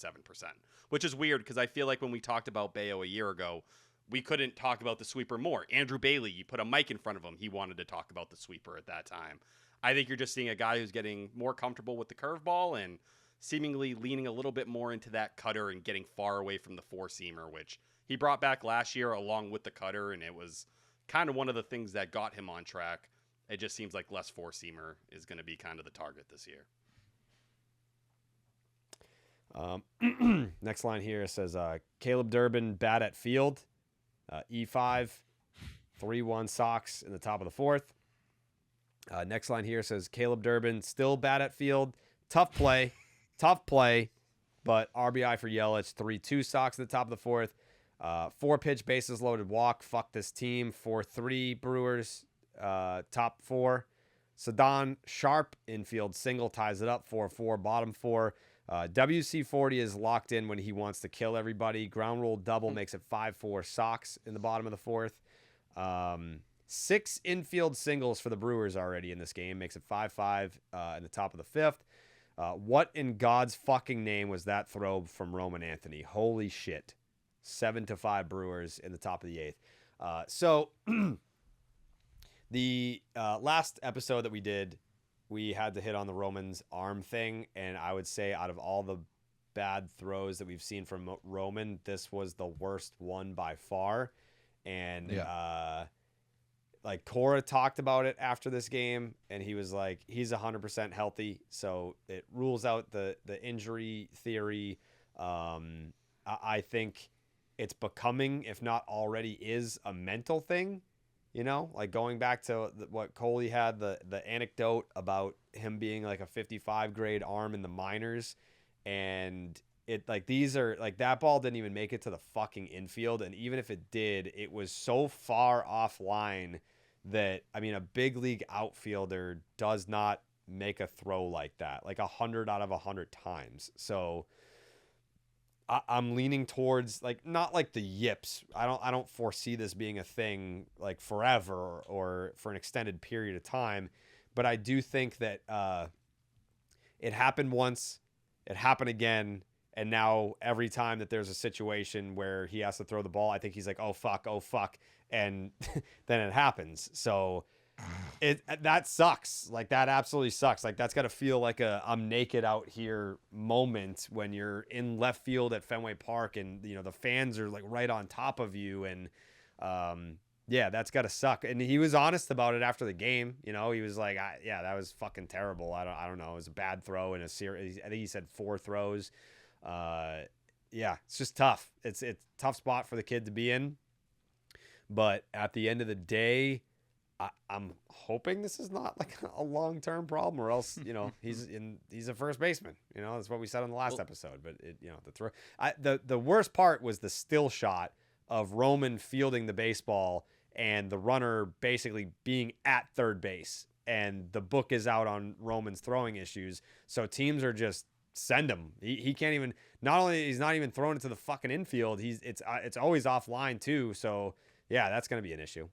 which is weird because I feel like when we talked about Bayo a year ago, we couldn't talk about the sweeper more. Andrew Bailey, you put a mic in front of him, he wanted to talk about the sweeper at that time. I think you're just seeing a guy who's getting more comfortable with the curveball and seemingly leaning a little bit more into that cutter and getting far away from the 4-seamer, which he brought back last year along with the cutter, and it was kind of one of the things that got him on track. It just seems like less four-seamer is going to be kind of the target this year. Next line here says Caleb Durbin bad at field, E5, 3-1 Sox in the top of the fourth. Next line here says Caleb Durbin still bad at field, tough play, but RBI for Yelich, 3-2 Sox in the top of the fourth. 4-pitch bases loaded walk, fuck this team, 4-3 Brewers, top four. Ceddanne sharp infield single ties it up, 4-4 bottom four. WC40 is locked in when he wants to kill everybody. Ground rule double makes it 5-4 Sox in the bottom of the fourth. 6 infield singles for the Brewers already in this game. Makes it 5-5 in the top of the fifth. What in God's fucking name was that throw from Roman Anthony? Holy shit. 7-5 Brewers in the top of the eighth. So the last episode that we did, we had to hit on the Roman's arm thing, and I would say out of all the bad throws that we've seen from Roman, this was the worst one by far. And like Cora talked about it after this game, and he was like, he's 100% healthy, so it rules out the injury theory. I think it's becoming, if not already is, a mental thing. You know, like going back to what Coley had, the anecdote about him being like a 55 grade arm in the minors. And it like these are like that ball didn't even make it to the fucking infield. And even if it did, it was so far offline that, I mean, a big league outfielder does not make a throw like that, like 100 out of 100 times. So I'm leaning towards like not like the yips. I don't foresee this being a thing like forever or for an extended period of time, but I do think that it happened once, it happened again, and now every time that there's a situation where he has to throw the ball, I think he's like, oh fuck, and then it happens. So that sucks. Like that absolutely sucks. Like that's got to feel like a I'm naked out here moment when you're in left field at Fenway Park and you know the fans are like right on top of you, and yeah, that's got to suck. And he was honest about it after the game. You know, he was like, yeah, that was fucking terrible. I don't know. It was a bad throw in a series. I think he said 4 throws. Yeah, it's just tough. It's a tough spot for the kid to be in. But at the end of the day, I'm hoping this is not like a long-term problem, or else, you know, he's a first baseman. You know, that's what we said on the last episode. But you know, the throw. The worst part was the still shot of Roman fielding the baseball and the runner basically being at third base, and the book is out on Roman's throwing issues. So teams are just send him. He can't even. Not only he's not even throwing it to the fucking infield. It's always offline too. So yeah, that's going to be an issue.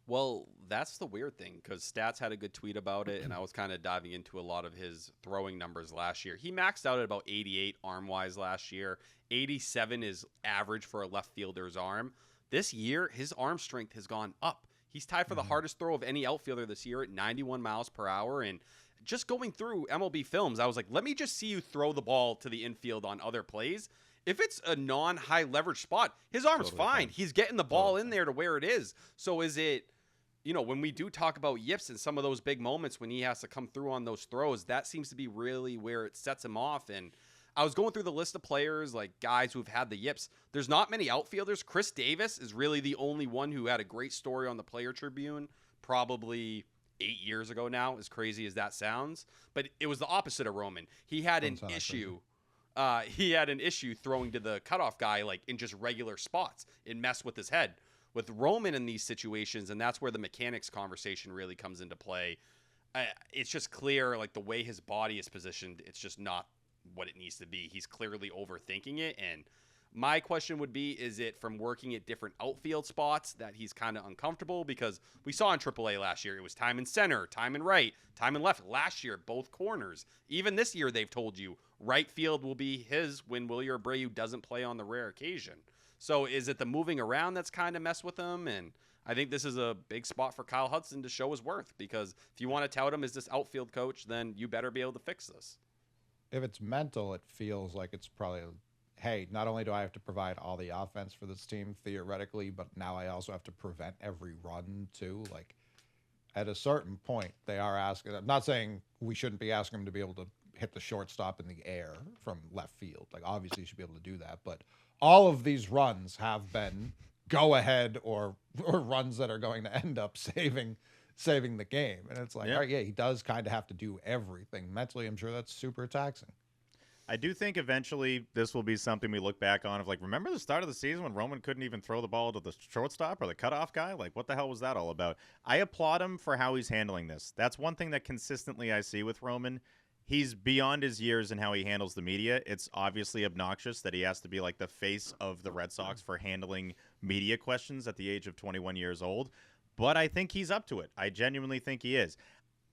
Well, that's the weird thing, because Stats had a good tweet about it, and I was kind of diving into a lot of his throwing numbers last year. He maxed out at about 88 arm-wise last year. 87 is average for a left fielder's arm. This year, his arm strength has gone up. He's tied for the hardest throw of any outfielder this year at 91 miles per hour, and just going through MLB films, I was like, let me just see you throw the ball to the infield on other plays. If it's a non-high leverage spot, his arm's fine. He's getting the ball in there to where it is. So is it... You know, when we do talk about yips and some of those big moments when he has to come through on those throws, that seems to be really where it sets him off. And I was going through the list of players, like guys who've had the yips. There's not many outfielders. Chris Davis is really the only one who had a great story on the Player Tribune probably 8 years ago now, as crazy as that sounds. But it was the opposite of Roman. He had an issue. He had an issue throwing to the cutoff guy like in just regular spots. It messed with his head. With Roman in these situations, and that's where the mechanics conversation really comes into play, it's just clear, like, the way his body is positioned, it's just not what it needs to be. He's clearly overthinking it, and my question would be, is it from working at different outfield spots that he's kind of uncomfortable? Because we saw in AAA last year, it was time in center, time in right, time in left. Last year, both corners. Even this year, they've told you right field will be his when Willie Abreu doesn't play on the rare occasion. So is it the moving around that's kind of messed with him? And I think this is a big spot for Kyle Hudson to show his worth, because if you want to tout him as this outfield coach, then you better be able to fix this. If it's mental, it feels like it's probably, hey, not only do I have to provide all the offense for this team theoretically, but now I also have to prevent every run too. Like at a certain point, they are asking. I'm not saying we shouldn't be asking him to be able to hit the shortstop in the air from left field. Like, obviously, you should be able to do that. But all of these runs have been go ahead or runs that are going to end up saving the game. And it's like, all right, yeah, he does kind of have to do everything. Mentally, I'm sure that's super taxing. I do think eventually this will be something we look back on of like, remember the start of the season when Roman couldn't even throw the ball to the shortstop or the cutoff guy? Like, what the hell was that all about? I applaud him for how he's handling this. That's one thing that consistently I see with Roman. He's beyond his years in how he handles the media. It's obviously obnoxious that he has to be like the face of the Red Sox for handling media questions at the age of 21 years old. But I think he's up to it. I genuinely think he is.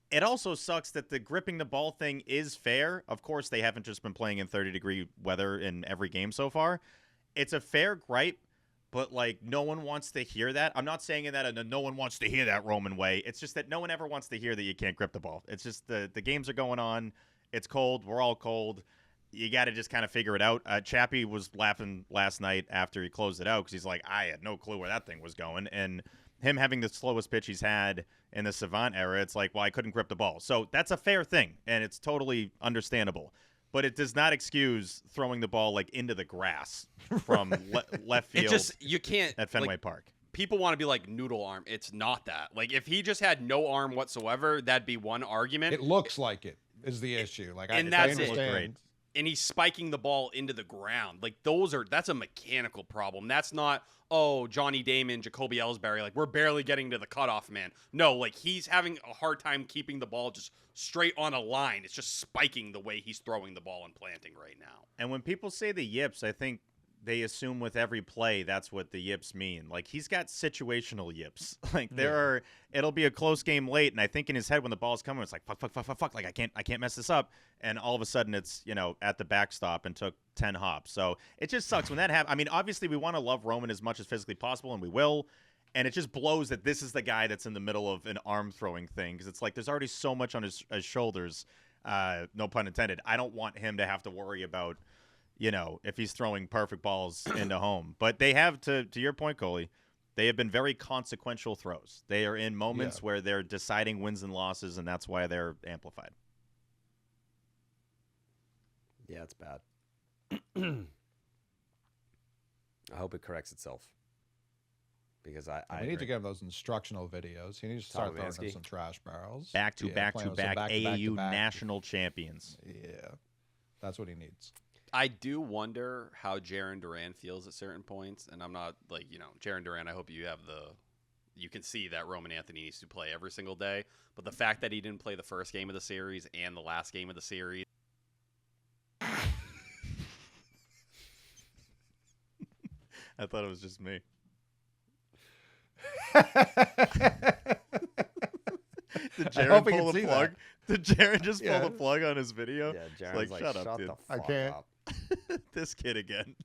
It also sucks that the gripping the ball thing is fair. Of course, they haven't just been playing in 30-degree weather in every game so far. It's a fair gripe, but, like, no one wants to hear that. I'm not saying that in a no one wants to hear that Roman way. It's just that no one ever wants to hear that you can't grip the ball. It's just the games are going on. It's cold. We're all cold. You got to just kind of figure it out. Chappie was laughing last night after he closed it out because he's like, I had no clue where that thing was going. And him having the slowest pitch he's had in the Savant era, it's like, well, I couldn't grip the ball. So that's a fair thing, and it's totally understandable. But it does not excuse throwing the ball, like, into the grass from left field you can't at Fenway like, Park. People want to be like noodle arm. It's not that. Like, if he just had no arm whatsoever, that'd be one argument. It looks like it is the issue. Like, and I that's it. understand. And he's spiking the ball into the ground. Like, that's a mechanical problem. That's not, Johnny Damon, Jacoby Ellsbury, like, we're barely getting to the cutoff man. No, like, he's having a hard time keeping the ball just straight on a line. It's just spiking the way he's throwing the ball and planting right now. And when people say the yips, I think they assume with every play that's what the yips mean. Like, he's got situational yips. Like, it'll be a close game late, and I think in his head when the ball's coming, it's like, fuck. Like, I can't mess this up. And all of a sudden it's, at the backstop and took 10 hops. So it just sucks when that happens. I mean, obviously we want to love Roman as much as physically possible, and we will. And it just blows that this is the guy that's in the middle of an arm throwing thing, because it's like there's already so much on his shoulders, no pun intended. I don't want him to have to worry about, if he's throwing perfect balls into home. But they have, to your point, Coley, they have been very consequential throws. They are in moments where they're deciding wins and losses, and that's why they're amplified. Yeah, it's bad. I hope it corrects itself. Because I we need agree. to give him those instructional videos. He needs to start throwing Lewinsky. them some trash barrels. Back to back AAU back-to-back. national champions. Yeah, that's what he needs. I do wonder how Jarren Duran feels at certain points, and I'm not like, Jarren Duran, I hope you can see that Roman Anthony needs to play every single day, but the fact that he didn't play the first game of the series and the last game of the series. I thought it was just me. Did Jarren pull the plug? Did Jarren just pull the plug on his video? Yeah, It's Jaren's like, shut up, dude. the fuck I can't. up. This kid again.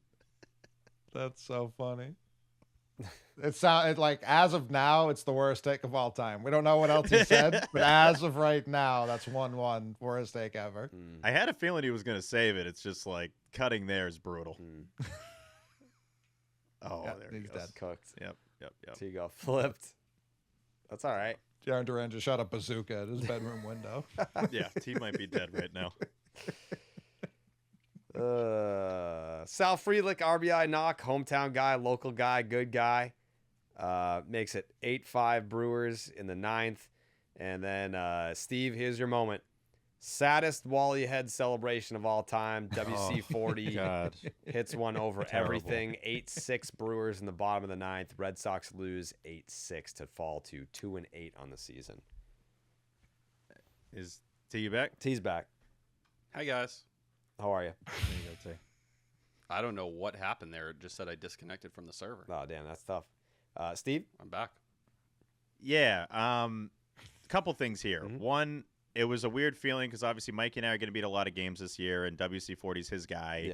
That's so funny. It's like, as of now, it's the worst take of all time. We don't know what else he said, but as of right now, that's 1-1 worst take ever. I had a feeling he was going to save it. It's just like cutting there is brutal. Oh, Yeah, there he he's goes. dead. Cooked. Yep. So you got flipped. That's all right. Jarren Duran just shot a bazooka at his bedroom window. Yeah, T might be dead right now. Sal Friedlich, RBI knock, hometown guy, local guy, good guy. Makes it 8-5 Brewers in the 9th. And then, Steve, here's your moment. Saddest Wally head celebration of all time. WC40 God. hits one over Terrible. everything. 8-6 Brewers in the bottom of the 9th. Red Sox lose 8-6 to fall to 2-8 on the season. Is T back? T's back. Hi, guys. How are you? There you go, T. I don't know what happened there. It just said I disconnected from the server. Oh, damn, that's tough. Steve? I'm back. Yeah. Couple things here. Mhm. One, it was a weird feeling because obviously Mikey and I are going to beat a lot of games this year, and WC40's his guy.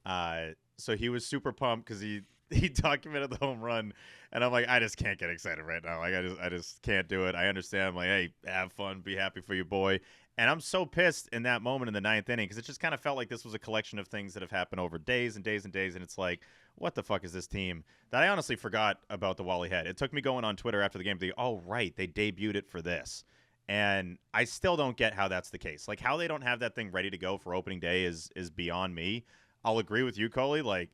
Yeah. So he was super pumped because he documented the home run, and I'm like, I just can't get excited right now. Like I just can't do it. I understand. I'm like, hey, have fun, be happy for your boy. And I'm so pissed in that moment in the 9th inning because it just kind of felt like this was a collection of things that have happened over days and days and days. And it's like, what the fuck is this team? That I honestly forgot about the Wally head. It took me going on Twitter after the game to think, oh, right, they debuted it for this. And I still don't get how that's the case. Like, how they don't have that thing ready to go for opening day is beyond me. I'll agree with you, Coley. Like,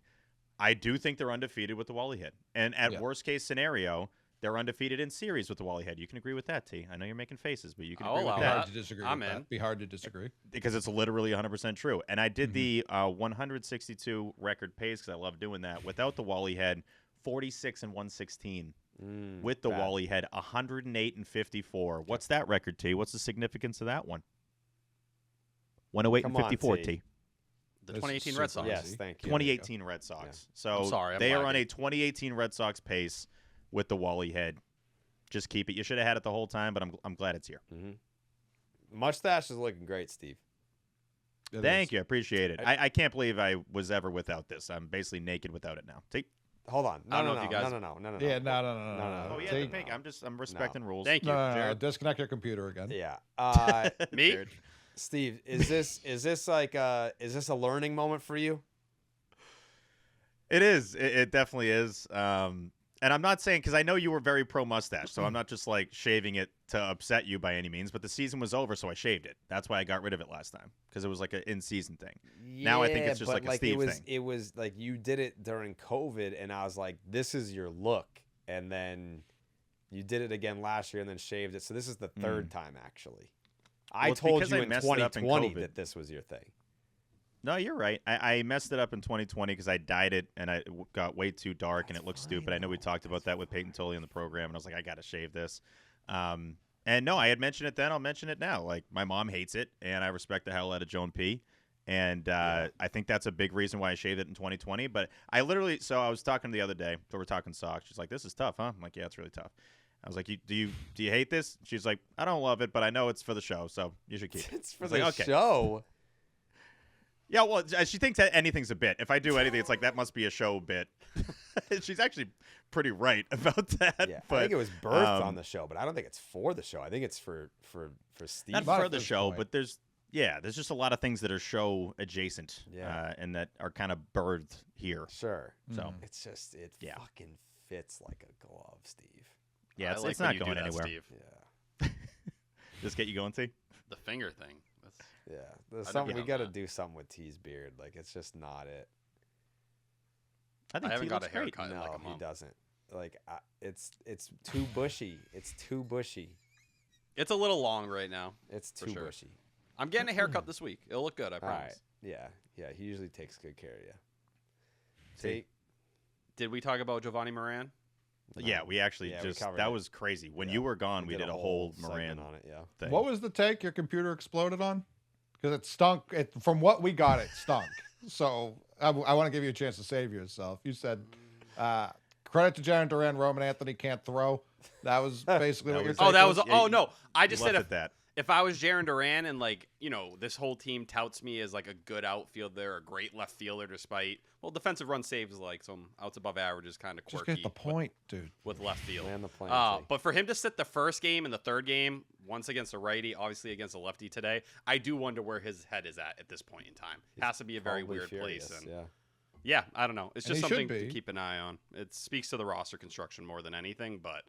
I do think they're undefeated with the Wally head. And at worst case scenario, they're undefeated in series with the Wally head. You can agree with that, T. I know you're making faces, but you can agree with Be that. hard to disagree with that. Be hard to disagree. Because it's literally 100% true. And I did the 162 record pace because I love doing that. Without the Wally head, 46 and 116. With the Wally head, 108 and 54. What's that record, T? What's the significance of that one? 108 and 54, T. The 2018 Red Sox. Yes, thank you. 2018 Red Sox. Yeah. So I'm sorry, they are on a 2018 Red Sox pace with the Wally head. Just keep it. You should have had it the whole time, but I'm glad it's here. Mustache is looking great, Steve. Thank you. I appreciate it. I can't believe I was ever without this. I'm basically naked without it now. See? Hold on. I don't know if you guys- No. Yeah, no. Oh, yeah, the pink. I'm respecting rules. Thank you, No, Jared. disconnect your computer again. Yeah. Me? Jared. Steve, is this like is this a learning moment for you? It is. It definitely is. And I'm not saying, because I know you were very pro mustache, so I'm not just like shaving it to upset you by any means, but the season was over, so I shaved it. That's why I got rid of it last time, because it was like an in-season thing. Now I think it's just like a Steve thing. It was like you did it during COVID, and I was like, this is your look. And then you did it again last year and then shaved it. So this is the third time, actually. I it's told because you I in messed it up in 2020 COVID. that this was your thing. No, you're right. I messed it up in 2020 because I dyed it and it got way too dark and it looked stupid. I know we talked about that with Peyton Tully in the program, and I was like, I got to shave this. And no, I had mentioned it then. I'll mention it now. Like, my mom hates it, and I respect the hell out of Joan P. And I think that's a big reason why I shaved it in 2020. But I literally, so I was talking the other day, so we're talking socks. She's like, this is tough, huh? I'm like, yeah, it's really tough. I was like, do you hate this? She's like, I don't love it, but I know it's for the show, so you should keep it. It's for I was the like, okay. show. Yeah, well, she thinks that anything's a bit. If I do anything, it's like, that must be a show bit. She's actually pretty right about that. Yeah, but, I think it was birthed on the show, but I don't think it's for the show. I think it's for Steve. not Not for at the this show, point. but there's just a lot of things that are show adjacent, and that are kind of birthed here. Sure. So It's just it fucking fits like a glove, Steve. yeah, I it's like when not you do going that, anywhere. Steve. Yeah. Just get you going, T. The finger thing. That's, Yeah. There's I something never we done got to that. do something with T's beard. Like it's just not it. I think I haven't T got looks a great. haircut in No, like a he month. doesn't. Like it's too bushy. It's too bushy. It's a little long right now. It's For too sure. bushy. I'm getting a haircut this week. It'll look good, I All promise. right. Yeah. He usually takes good care of you. See? Did we talk about Giovanni Moran? Yeah, we actually Yeah, we just covered that it. was crazy. When you were gone, we did a whole Moran segment on it. Yeah. thing. What was the take your computer exploded on? Because it stunk. From what we got, it stunk. So I want to give you a chance to save yourself. You said, credit to Jaron Duran, Roman Anthony can't throw. That was basically what your take Oh, that was. Yeah, Oh you- no, I You just left said it that. if I was Jaron Duran and like this whole team touts me as like a good outfielder, a great left fielder, despite defensive run saves like some outs above average is kind of Just quirky. get the point, dude. with left field. Land the plane, T. But for him to sit the first game and the third game, once against a righty, obviously against a lefty today, I do wonder where his head is at this point in time. It has to be a very Probably weird furious, place. And yeah. yeah, I don't know. It's And just he should something to be. keep an eye on. It speaks to the roster construction more than anything, but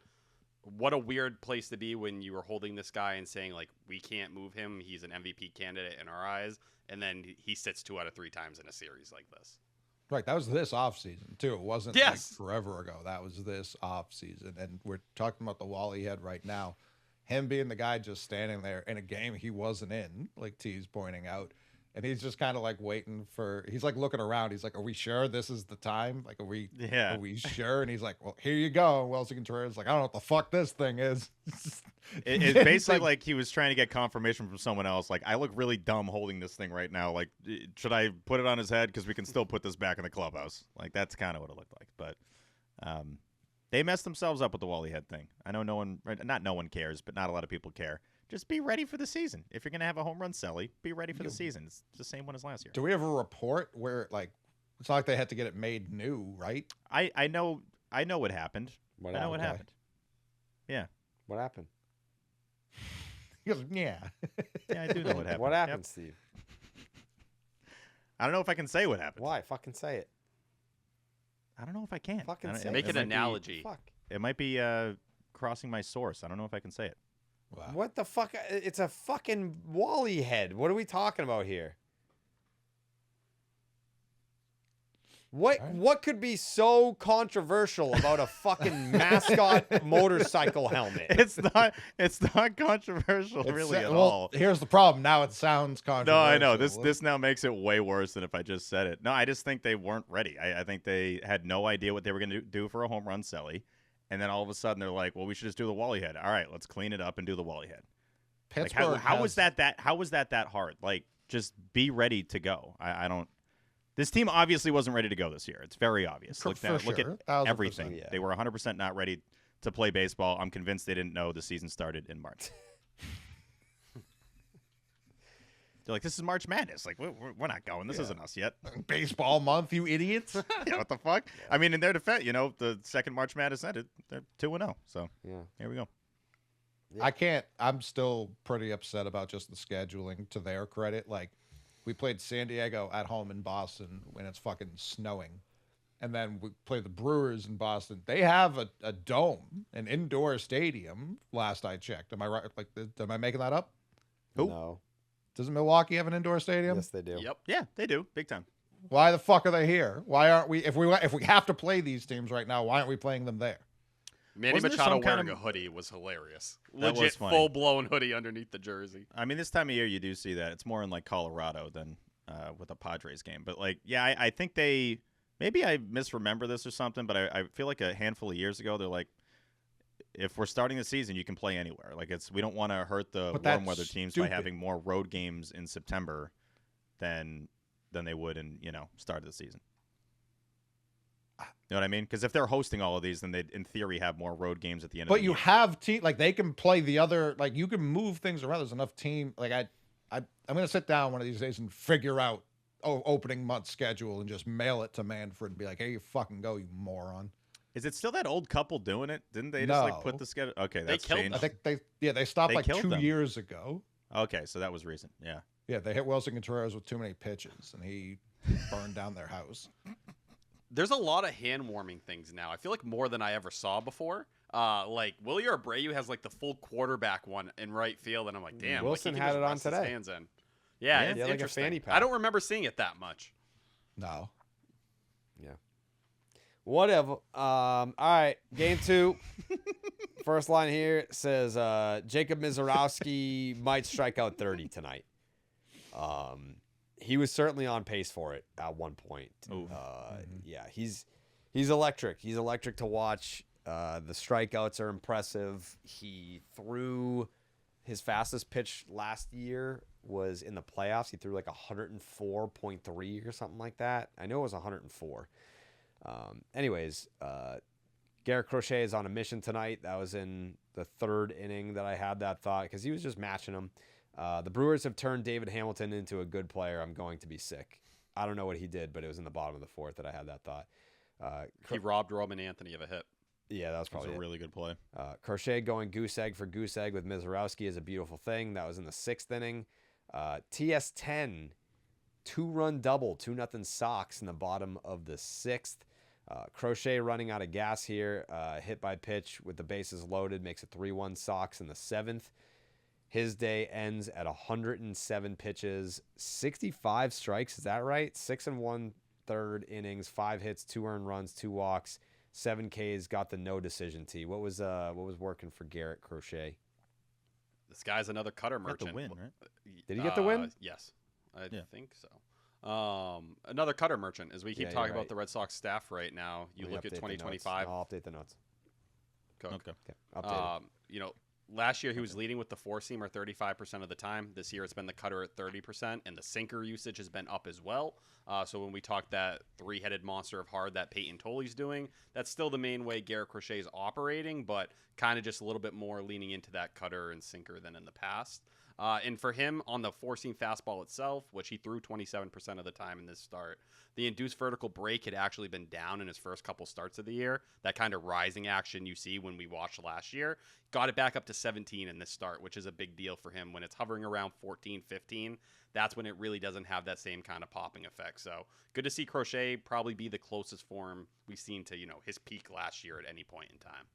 what a weird place to be when you were holding this guy and saying, like, we can't move him. He's an MVP candidate in our eyes. And then he sits 2 out of 3 times in a series like this. Right, that was this offseason, too. It wasn't Yes. like forever ago. That was this offseason. And we're talking about the Wally head right now. Him being the guy just standing there in a game he wasn't in, like T's pointing out. And he's just kind of like waiting for, he's like looking around. He's like, are we sure this is the time? Like, are we sure? And he's like, well, here you go. Wellesley Contreras like, I don't know what the fuck this thing is. It's basically like he was trying to get confirmation from someone else. Like, I look really dumb holding this thing right now. Like, should I put it on his head? Because we can still put this back in the clubhouse. Like, that's kind of what it looked like. But they messed themselves up with the Wally head thing. I know not no one cares, but not a lot of people care. Just be ready for the season. If you're going to have a home run celly, be ready for the season. It's the same one as last year. Do we have a report where, like, it's not like they had to get it made new, right? I know what happened. What I know what happened? happened. Yeah. What happened? He goes, yeah. Yeah, I do know what happened. What Yep. happened, Steve? I don't know if I can say what happened. Why? Fucking say it. I don't know if I can. Fucking I don't- say Make it an might be- analogy. Fuck. It might be crossing my source. I don't know if I can say it. Wow. What the fuck? It's a fucking Wally head. What are we talking about here? What could be so controversial about a fucking mascot motorcycle helmet? It's not controversial really at all. Here's the problem. Now it sounds No, controversial. I know. This now makes it way worse than if I just said it. No, I just think they weren't ready. I think they had no idea what they were going to do for a home run celly. And then all of a sudden they're like, well, we should just do the Wally head. All right, let's clean it up and do the Wally head. Like, Pittsburgh how has- was that hard? Like, just be ready to go. I don't. This team obviously wasn't ready to go this year. It's very obvious. For Look sure, at 1000%. everything. Yeah. They were 100% not ready to play baseball. I'm convinced they didn't know the season started in March. They're like, this is March Madness. Like, we're not going. This isn't us yet. baseball month, you idiots. Yeah, what the fuck? I mean, in their defense, the second March Madness ended, they're 2-0. So Yeah. here we go. I can't. I'm still pretty upset about just the scheduling. To their credit, like we played San Diego at home in Boston when it's fucking snowing, and then we played the Brewers in Boston. They have a dome, an indoor stadium. Last I checked, am I right? Like, am I making that up? Who? No. Doesn't Milwaukee have an indoor stadium? Yes, they do. Yep. Yeah, they do. Big time. Why the fuck are they here? Why aren't we? If we have to play these teams right now, why aren't we playing them there? Manny Wasn't there Machado some kind wearing of- a hoodie was hilarious. That was Legit funny. full-blown hoodie underneath the jersey. I mean, this time of year you do see that. It's more in like Colorado than with a Padres game. But like, yeah, I think maybe I misremember this or something, but I feel like a handful of years ago they're like, if we're starting the season, you can play anywhere. Like we don't want to hurt the But warm that's weather teams stupid. by having more road games in September than they would in start of the season. You know what I mean? Because if they're hosting all of these, then they'd in theory have more road games at the end of But the you year. have like they can play the other, like you can move things around. There's enough team. Like I'm gonna sit down one of these days and figure out opening month schedule and just mail it to Manfred and be like, "Hey, you fucking go, you moron." Is it still that old couple doing it? Didn't they just like No. put the schedule? Okay, that's killed changed. I think they stopped They like killed 2 them. years ago. Okay, so that was recent. Yeah. Yeah, they hit Wilson Contreras with too many pitches and he burned down their house. There's a lot of hand warming things now. I feel like more than I ever saw before. Like Willie Abreu has like the full quarterback one in right field, and I'm like, damn, Wilson like, he had can it on just rest his today. hands in. Yeah, Yeah, it's like a interesting. fanny pack. I don't remember seeing it that much. No. Whatever. All right. Game 2. First line here says Jacob Mizorowski might strike out 30 tonight. He was certainly on pace for it at one point. Ooh. Yeah, he's electric. He's electric to watch. The strikeouts are impressive. He threw his fastest pitch last year was in the playoffs. He threw like 104.3 or something like that. I know it was 104. Anyways, Garrett Crochet is on a mission tonight. That was in the 3rd inning that I had that thought because he was just matching them. The Brewers have turned David Hamilton into a good player. I'm going to be sick. I don't know what he did, but it was in the bottom of the 4th that I had that thought. He robbed Roman Anthony of a hit. Yeah, that was That was probably a it. really good play. Crochet going goose egg for goose egg with Mizorowski is a beautiful thing. That was in the 6th inning. TS10, 2-run double, 2-0 Sox in the bottom of the 6th. Crochet running out of gas here. Hit by pitch with the bases loaded makes it 3-1 Sox in the 7th. His day ends at 107 pitches, 65 strikes. Is that right? 6 1/3 innings, 5 hits, 2 earned runs, 2 walks, 7 Ks. Got the no decision tee. What was working for Garrett Crochet? This guy's another cutter Got merchant. the win, right? Did he get the win? Yes, I Yeah. think so. Another cutter merchant. As we keep Yeah, talking you're about right. the Red Sox staff right now, you Let me look at update the notes. 2025. I'll update the notes. Cook. Okay. Okay, updated. Last year he was leading with the 4-seamer 35% of the time. This year it's been the cutter at 30%, and the sinker usage has been up as well. So when we talk that 3-headed monster of hard that Peyton Tolley's doing, that's still the main way Garrett Crochet is operating, but kind of just a little bit more leaning into that cutter and sinker than in the past. And for him, on the four-seam fastball itself, which he threw 27% of the time in this start, the induced vertical break had actually been down in his first couple starts of the year. That kind of rising action you see when we watched last year. Got it back up to 17 in this start, which is a big deal for him. When it's hovering around 14, 15, that's when it really doesn't have that same kind of popping effect. So good to see Crochet probably be the closest form we've seen to, his peak last year at any point in time.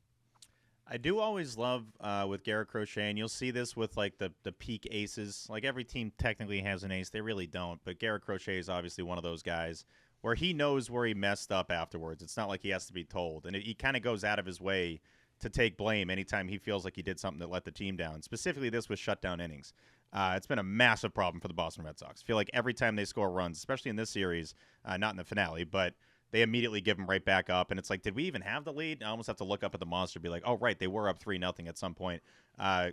I do always love with Garrett Crochet, and you'll see this with like the peak aces. Like every team technically has an ace, they really don't. But Garrett Crochet is obviously one of those guys where he knows where he messed up afterwards. It's not like he has to be told, and he kind of goes out of his way to take blame anytime he feels like he did something that let the team down. Specifically, this was shutdown innings. It's been a massive problem for the Boston Red Sox. I feel like every time they score runs, especially in this series, not in the finale, but they immediately give them right back up. And it's like, did we even have the lead? I almost have to look up at the monster and be like, oh, right, they were up 3-0 at some point.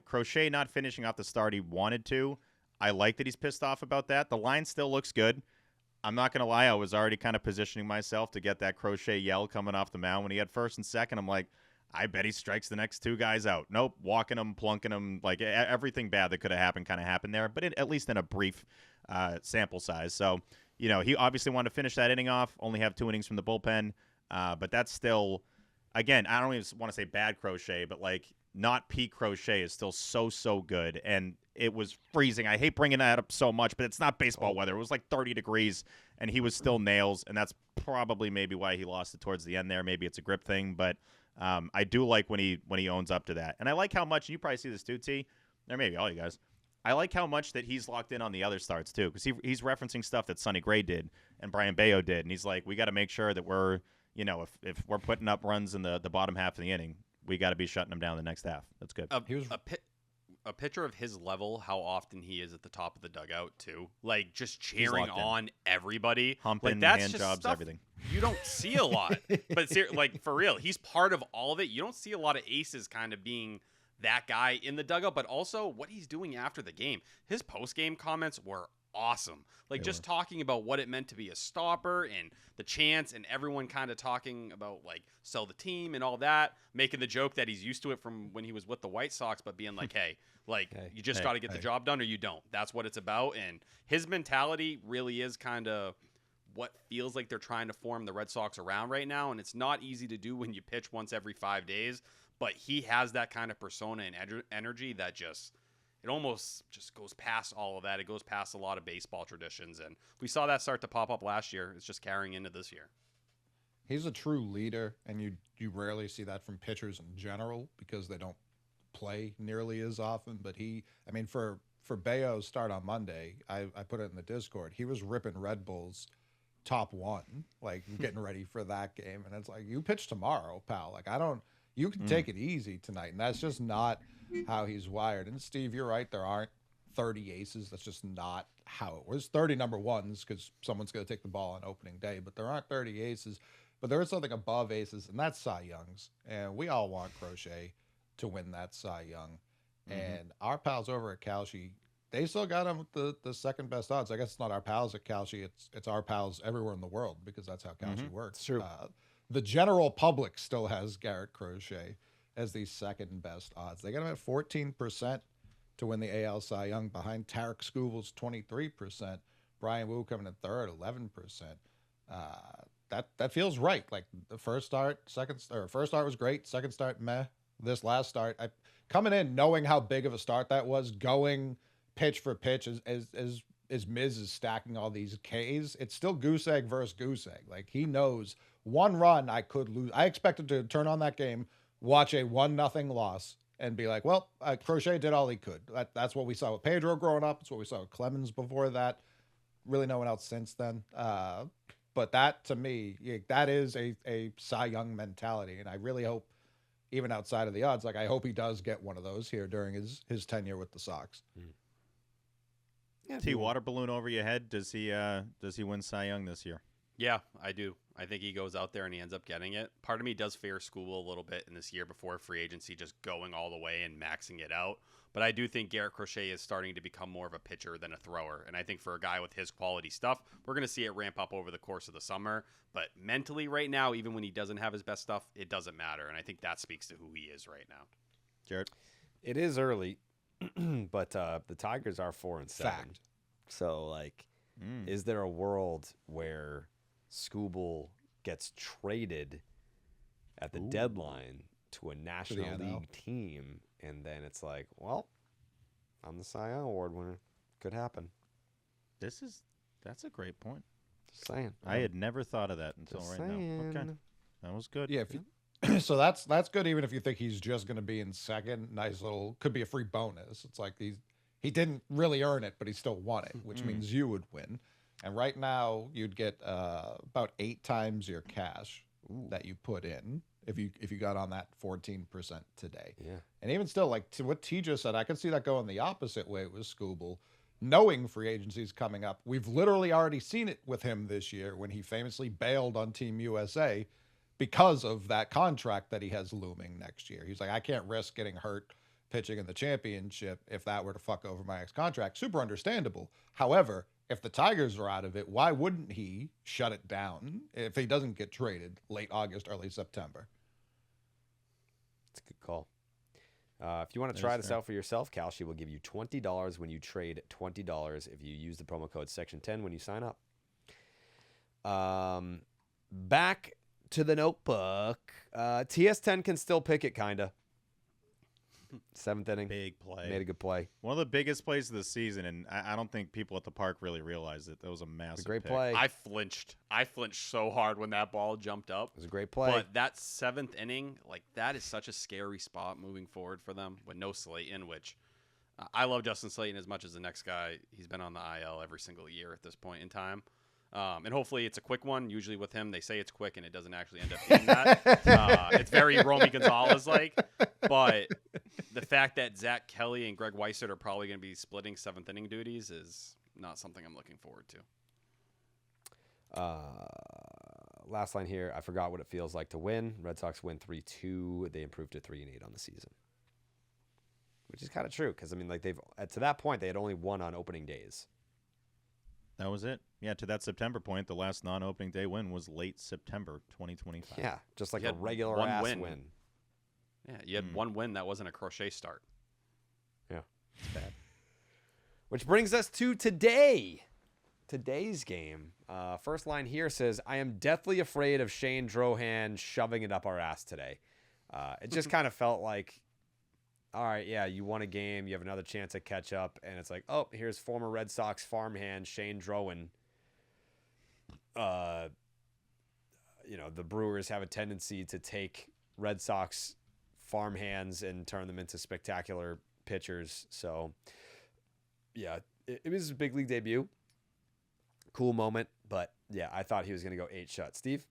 Crochet not finishing off the start he wanted to. I like that he's pissed off about that. The line still looks good. I'm not going to lie. I was already kind of positioning myself to get that Crochet yell coming off the mound when he had first and second. I'm like, I bet he strikes the next two guys out. Nope, walking them, plunking them, like everything bad that could have happened kind of happened there, but at least in a brief sample size. So, he obviously wanted to finish that inning off, only have 2 innings from the bullpen, but that's still, again, I don't even want to say bad Crochet, but like not peak Crochet is still so good, and it was freezing. I hate bringing that up so much, but it's not baseball weather. It was like 30 degrees, and he was still nails, and that's probably maybe why he lost it towards the end there. Maybe it's a grip thing, but I do like when he owns up to that. And I like how much, you probably see this too, T, or maybe all you guys, I like how much that he's locked in on the other starts too, because he's referencing stuff that Sonny Gray did and Brian Bayo did, and he's like, we got to make sure that we're, if we're putting up runs in the bottom half of the inning, we got to be shutting them down the next half. That's good. He was a pitcher of his level, how often he is at the top of the dugout too, like just cheering on everybody, humping, like that's hand just jobs, stuff everything. You don't see a lot, but like for real, he's part of all of it. You don't see a lot of aces kind of being that guy in the dugout, but also what he's doing after the game. His post-game comments were awesome. Like just talking about what it meant to be a stopper and the chants and everyone kind of talking about like sell the team and all that, making the joke that he's used to it from when he was with the White Sox, but being like, hey, you just got to get the job done or you don't. That's what it's about. And his mentality really is kind of what feels like they're trying to form the Red Sox around right now. And it's not easy to do when you pitch once every 5 days, but he has that kind of persona and energy that it almost just goes past all of that. It goes past a lot of baseball traditions. And we saw that start to pop up last year. It's just carrying into this year. He's a true leader, and you rarely see that from pitchers in general because they don't play nearly as often. But for Bayo's start on Monday, I put it in the Discord. He was ripping Red Bull's top one, like getting ready for that game. And it's like, you pitch tomorrow, pal. Like, you can take it easy tonight. And that's just not how he's wired. And Steve, you're right. There aren't 30 aces. That's just not how it was. 30 number ones because someone's going to take the ball on opening day, but there aren't 30 aces. But there is something above aces, and that's Cy Young's. And we all want Crochet to win that Cy Young. And our pals over at Kalshi, they still got him with the second best odds. I guess it's not our pals at Kalshi. It's our pals everywhere in the world because that's how Kalshi works. It's true. The general public still has Garrett Crochet as the second best odds. They got him at 14% to win the AL Cy Young behind Tarek Skubel's 23%. Brian Wu coming in third, 11%. That feels right. Like the first start was great. Second start, meh. This last start, coming in knowing how big of a start that was, going pitch for pitch as Miz is stacking all these Ks, it's still goose egg versus goose egg. Like he knows one run I could lose. I expected to turn on that game, watch a 1-0 loss, and be like, well, Crochet did all he could. That's what we saw with Pedro growing up. It's what we saw with Clemens before that. Really no one else since then. But that, to me, that is a Cy Young mentality. And I really hope, even outside of the odds, I hope he does get one of those here during his tenure with the Sox. Yeah, T, water balloon over your head. Does he win Cy Young this year? Yeah, I do. I think he goes out there and he ends up getting it. Part of me does fear Skubal a little bit in this year before free agency, just going all the way and maxing it out. But I do think Garrett Crochet is starting to become more of a pitcher than a thrower. And I think for a guy with his quality stuff, we're going to see it ramp up over the course of the summer. But mentally right now, even when he doesn't have his best stuff, it doesn't matter. And I think that speaks to who he is right now. Jared? It is early, but the Tigers are 4-7. Fact. So, like, is there a world where Scooble gets traded at the deadline to a National NL. League team, and then it's like, well, I'm the Cy Young Award winner. Could happen. That's a great point. Just saying. I had never thought of that until Just right now. Okay, saying. that was good. Yeah, if you, so that's good. Even if you think he's just going to be in second, nice little could be a free bonus. It's like he didn't really earn it, but he still won it, which means you would win. And right now, you'd get about 8 times your cash that you put in if you got on that 14% today. Yeah. And even still, like to what T just said, I could see that going the opposite way with Scooble. Knowing free agency is coming up, we've literally already seen it with him this year when he famously bailed on Team USA because of that contract that he has looming next year. He's like, I can't risk getting hurt pitching in the championship if that were to fuck over my ex-contract. Super understandable. However, if the Tigers are out of it, why wouldn't he shut it down if he doesn't get traded late August, early September? It's a good call. If you want to try this out for yourself, Kalshi will give you $20 when you trade $20 if you use the promo code Section10 when you sign up. Back to the notebook. TS10 can still pick it, kind of. 7th inning. Big play. Made a good play. One of the biggest plays of the season, and I don't think people at the park really realized it. That was a massive Great pick. play. I flinched. I flinched so hard when that ball jumped up. It was a great play. But that 7th inning, like that is such a scary spot moving forward for them with no Slayton, which I love Justin Slayton as much as the next guy. He's been on the IL every single year at this point in time. And hopefully it's a quick one. Usually with him, they say it's quick, and it doesn't actually end up being that. It's very Romy Gonzalez-like. But the fact that Zach Kelly and Greg Weissert are probably going to be splitting 7th inning duties is not something I'm looking forward to. Last line here. I forgot what it feels like to win. Red Sox win 3-2. They improved to 3-8 on the season, which is kind of true because I mean, like they've to that point they had only won on opening days. That was it. Yeah, to that September point, the last non-opening day win was late September 2025. Yeah, just like You a had regular one ass win. win. Yeah, you had one win that wasn't a Crochet start. Yeah, it's bad. Which brings us to today. Today's game. First line here says, I am deathly afraid of Shane Drohan shoving it up our ass today. It just kind of felt like, all right, yeah, you won a game. You have another chance at catch up. And it's like, oh, here's former Red Sox farmhand Shane Drohan. The Brewers have a tendency to take Red Sox farmhands and turn them into spectacular pitchers. So, yeah, it was his big league debut. Cool moment. But, yeah, I thought he was going to go 8 shut. Steve?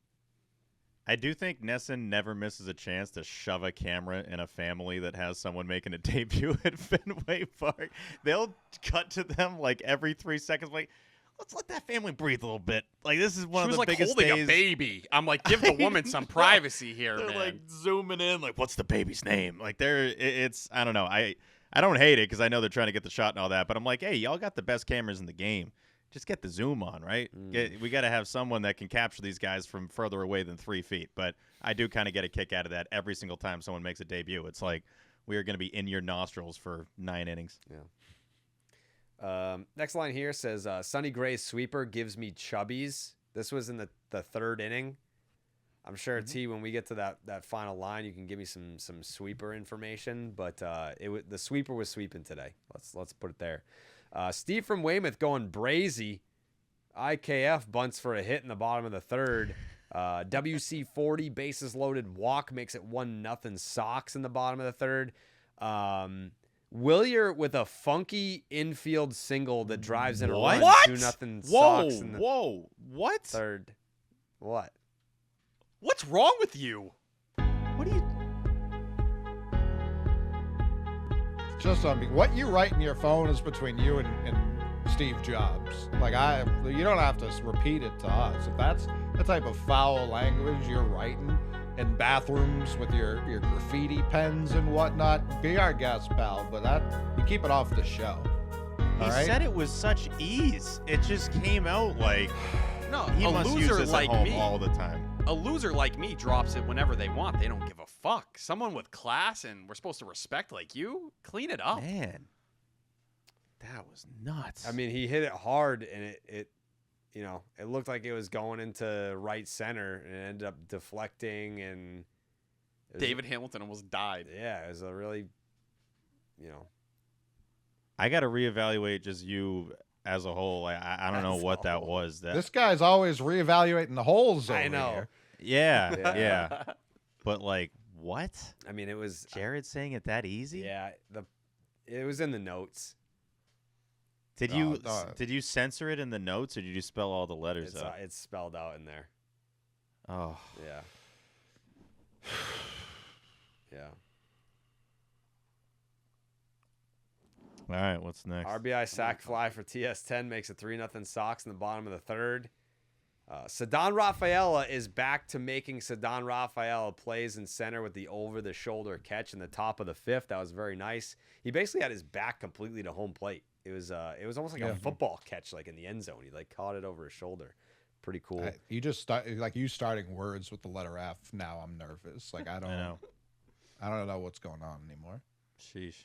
I do think Nesson never misses a chance to shove a camera in a family that has someone making a debut at Fenway Park. They'll cut to them like every 3 seconds. Like, let's let that family breathe a little bit. Like, this is one She of was the like biggest holding days. a baby. I'm like, give the woman some privacy here, They're man. like zooming in. Like, what's the baby's name? Like, it's I don't know. I don't hate it because I know they're trying to get the shot and all that. But I'm like, hey, y'all got the best cameras in the game. Just get the zoom on, right? We got to have someone that can capture these guys from further away than 3 feet. But I do kind of get a kick out of that every single time someone makes a debut. It's like we are going to be in your nostrils for 9 innings. Yeah. Next line here says, Sonny Gray's sweeper gives me chubbies. This was in the 3rd inning. I'm sure, T, when we get to that final line, you can give me some sweeper information. But the sweeper was sweeping today. Let's put it there. Steve from Weymouth going brazy. IKF bunts for a hit in the bottom of the 3rd. WC40 bases loaded walk makes it 1-0 Sox in the bottom of the 3rd. Willier with a funky infield single that drives in a run. What? 2-0 Whoa, Sox in the whoa, what? 3rd. What? What's wrong with you? What are you? Just on me. What you write in your phone is between you and Steve Jobs. Like you don't have to repeat it to us. If that's the type of foul language you're writing in bathrooms with your graffiti pens and whatnot, be our guest, pal. But you keep it off the show. He All right? said it with such ease. It just came out like No, he a must use loser this like at home me. all the time. A loser like me drops it whenever they want. They don't give a fuck. Someone with class and we're supposed to respect like you, clean it up. Man, That was nuts. I mean, he hit it hard, and it looked like it was going into right center, and it ended up deflecting, and David Hamilton almost died. Yeah, it was a really, I got to reevaluate just you as a whole. I don't know what that was. This guy's always reevaluating the holes over I know. here. Yeah. But like, what? I mean, it was Jared saying it that easy? Yeah, it was in the notes. Did you censor it in the notes, or did you spell all the letters out? It's spelled out in there. Oh. Yeah. Yeah. All right, what's next? RBI sack fly for TS10 makes it 3-0 Sox in the bottom of the third. Ceddanne Rafaela is back to making Ceddanne Rafaela plays in center with the over-the-shoulder catch in the top of the fifth. That was very nice. He basically had his back completely to home plate. It was almost like a football catch, like in the end zone. He like caught it over his shoulder. Pretty cool. You just starting words with the letter F. Now I'm nervous. Like I don't know what's going on anymore. Sheesh.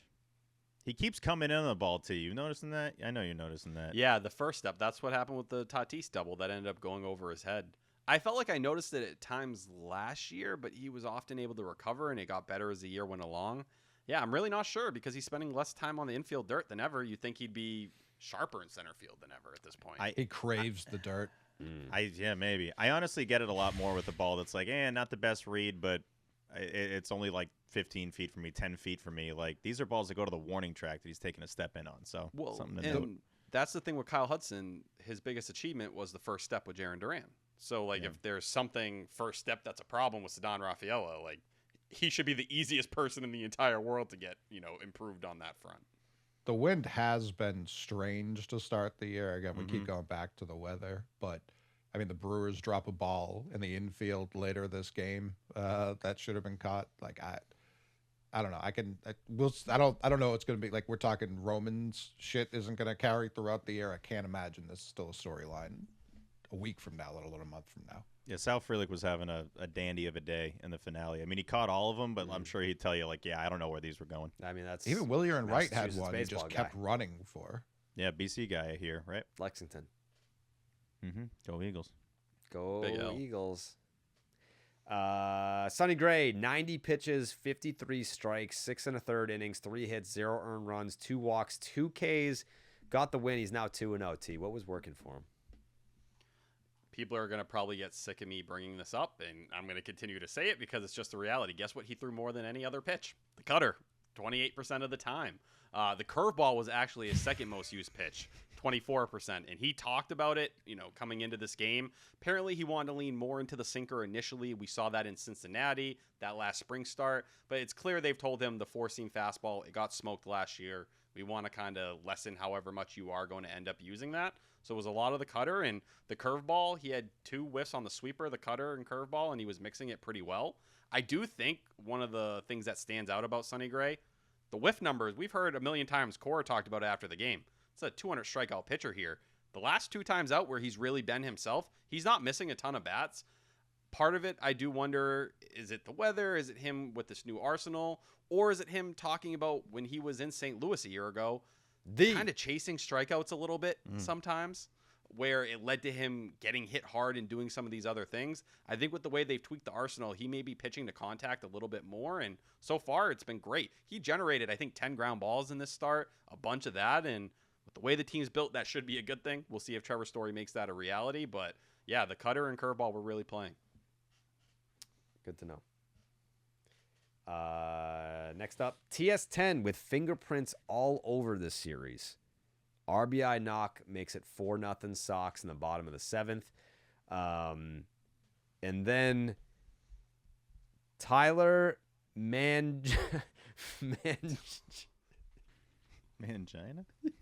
He keeps coming in on the ball too. You noticing that? I know you're noticing that. Yeah, the first step. That's what happened with the Tatis double that ended up going over his head. I felt like I noticed it at times last year, but he was often able to recover, and it got better as the year went along. Yeah, I'm really not sure because he's spending less time on the infield dirt than ever. You'd think he'd be sharper in center field than ever at this point. He craves the dirt. Yeah, maybe. I honestly get it a lot more with the ball that's like, not the best read, but it's only like 15 feet from me, 10 feet from me. Like, these are balls that go to the warning track that he's taking a step in on. So, something to do. That's the thing with Kyle Hudson. His biggest achievement was the first step with Jarren Duran. So, like, if there's something first step that's a problem with Ceddanne Rafaela, like, he should be the easiest person in the entire world to get, improved on that front. The wind has been strange to start the year. Again, we keep going back to the weather, but I mean, the Brewers drop a ball in the infield later this game that should have been caught. Like I don't know. I don't know. It's going to be like we're talking Roman's shit isn't going to carry throughout the year. I can't imagine this is still a storyline a week from now, let alone a month from now. Yeah, Sal Frelick was having a dandy of a day in the finale. I mean, he caught all of them, but I'm sure he'd tell you, like, I don't know where these were going. I mean, that's even Willier and Wright had one. He baseball just kept running for. Yeah, BC guy here, right? Lexington. Go Eagles. Go Big L. Eagles. Sonny Gray, 90 pitches, 53 strikes, 6 1/3 innings, 3 hits, 0 earned runs, 2 walks, 2 Ks. Got the win. He's now 2-0. T. What was working for him? People are going to probably get sick of me bringing this up, and I'm going to continue to say it because it's just the reality. Guess what he threw more than any other pitch? The cutter, 28% of the time. The curveball was actually his second most used pitch, 24%. And he talked about it, coming into this game. Apparently, he wanted to lean more into the sinker initially. We saw that in Cincinnati, that last spring start. But it's clear they've told him the four-seam fastball, it got smoked last year. We want to kind of lessen however much you are going to end up using that. So it was a lot of the cutter and the curveball. He had 2 whiffs on the sweeper, the cutter and curveball, and he was mixing it pretty well. I do think one of the things that stands out about Sonny Gray, the whiff numbers, we've heard a million times. Cora talked about it after the game. It's a 200 strikeout pitcher here. The last 2 times out where he's really been himself, he's not missing a ton of bats. Part of it, I do wonder, is it the weather? Is it him with this new arsenal? Or is it him talking about when he was in St. Louis a year ago, kind of chasing strikeouts a little bit sometimes, where it led to him getting hit hard and doing some of these other things. I think with the way they've tweaked the arsenal, he may be pitching to contact a little bit more, and so far it's been great. He generated, I think, 10 ground balls in this start, a bunch of that, and with the way the team's built, that should be a good thing. We'll see if Trevor Story makes that a reality, but yeah, the cutter and curveball were really playing. Good to know. Next up, TS10 with fingerprints all over this series. RBI knock makes it 4-0 Sox in the bottom of the 7th. And then Tyler Mangina?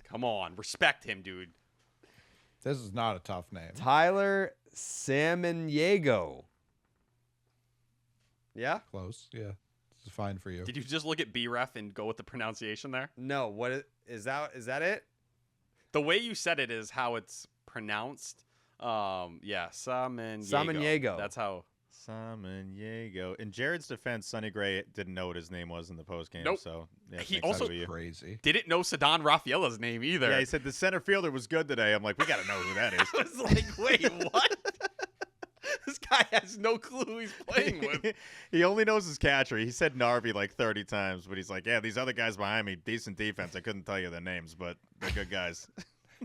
Come on, respect him, dude. This is not a tough name. Tyler Samaniego. Yeah? Close, yeah. This is fine for you. Did you just look at BREF and go with the pronunciation there? No, is that it? The way you said it is how it's pronounced. Yeah, Samaniego. Samaniego. That's how Samaniego. In Jared's defense, Sonny Gray didn't know what his name was in the postgame. Nope. So yeah, He thanks also- to you. Crazy. Didn't know Ceddanne Rafaela's name either. Yeah, he said the center fielder was good today. I'm like, we got to know who that is. I was like, wait, what? This guy has no clue who he's playing with. He only knows his catcher. He said Narvi like 30 times, but he's like, yeah, these other guys behind me, decent defense. I couldn't tell you their names, but they're good guys.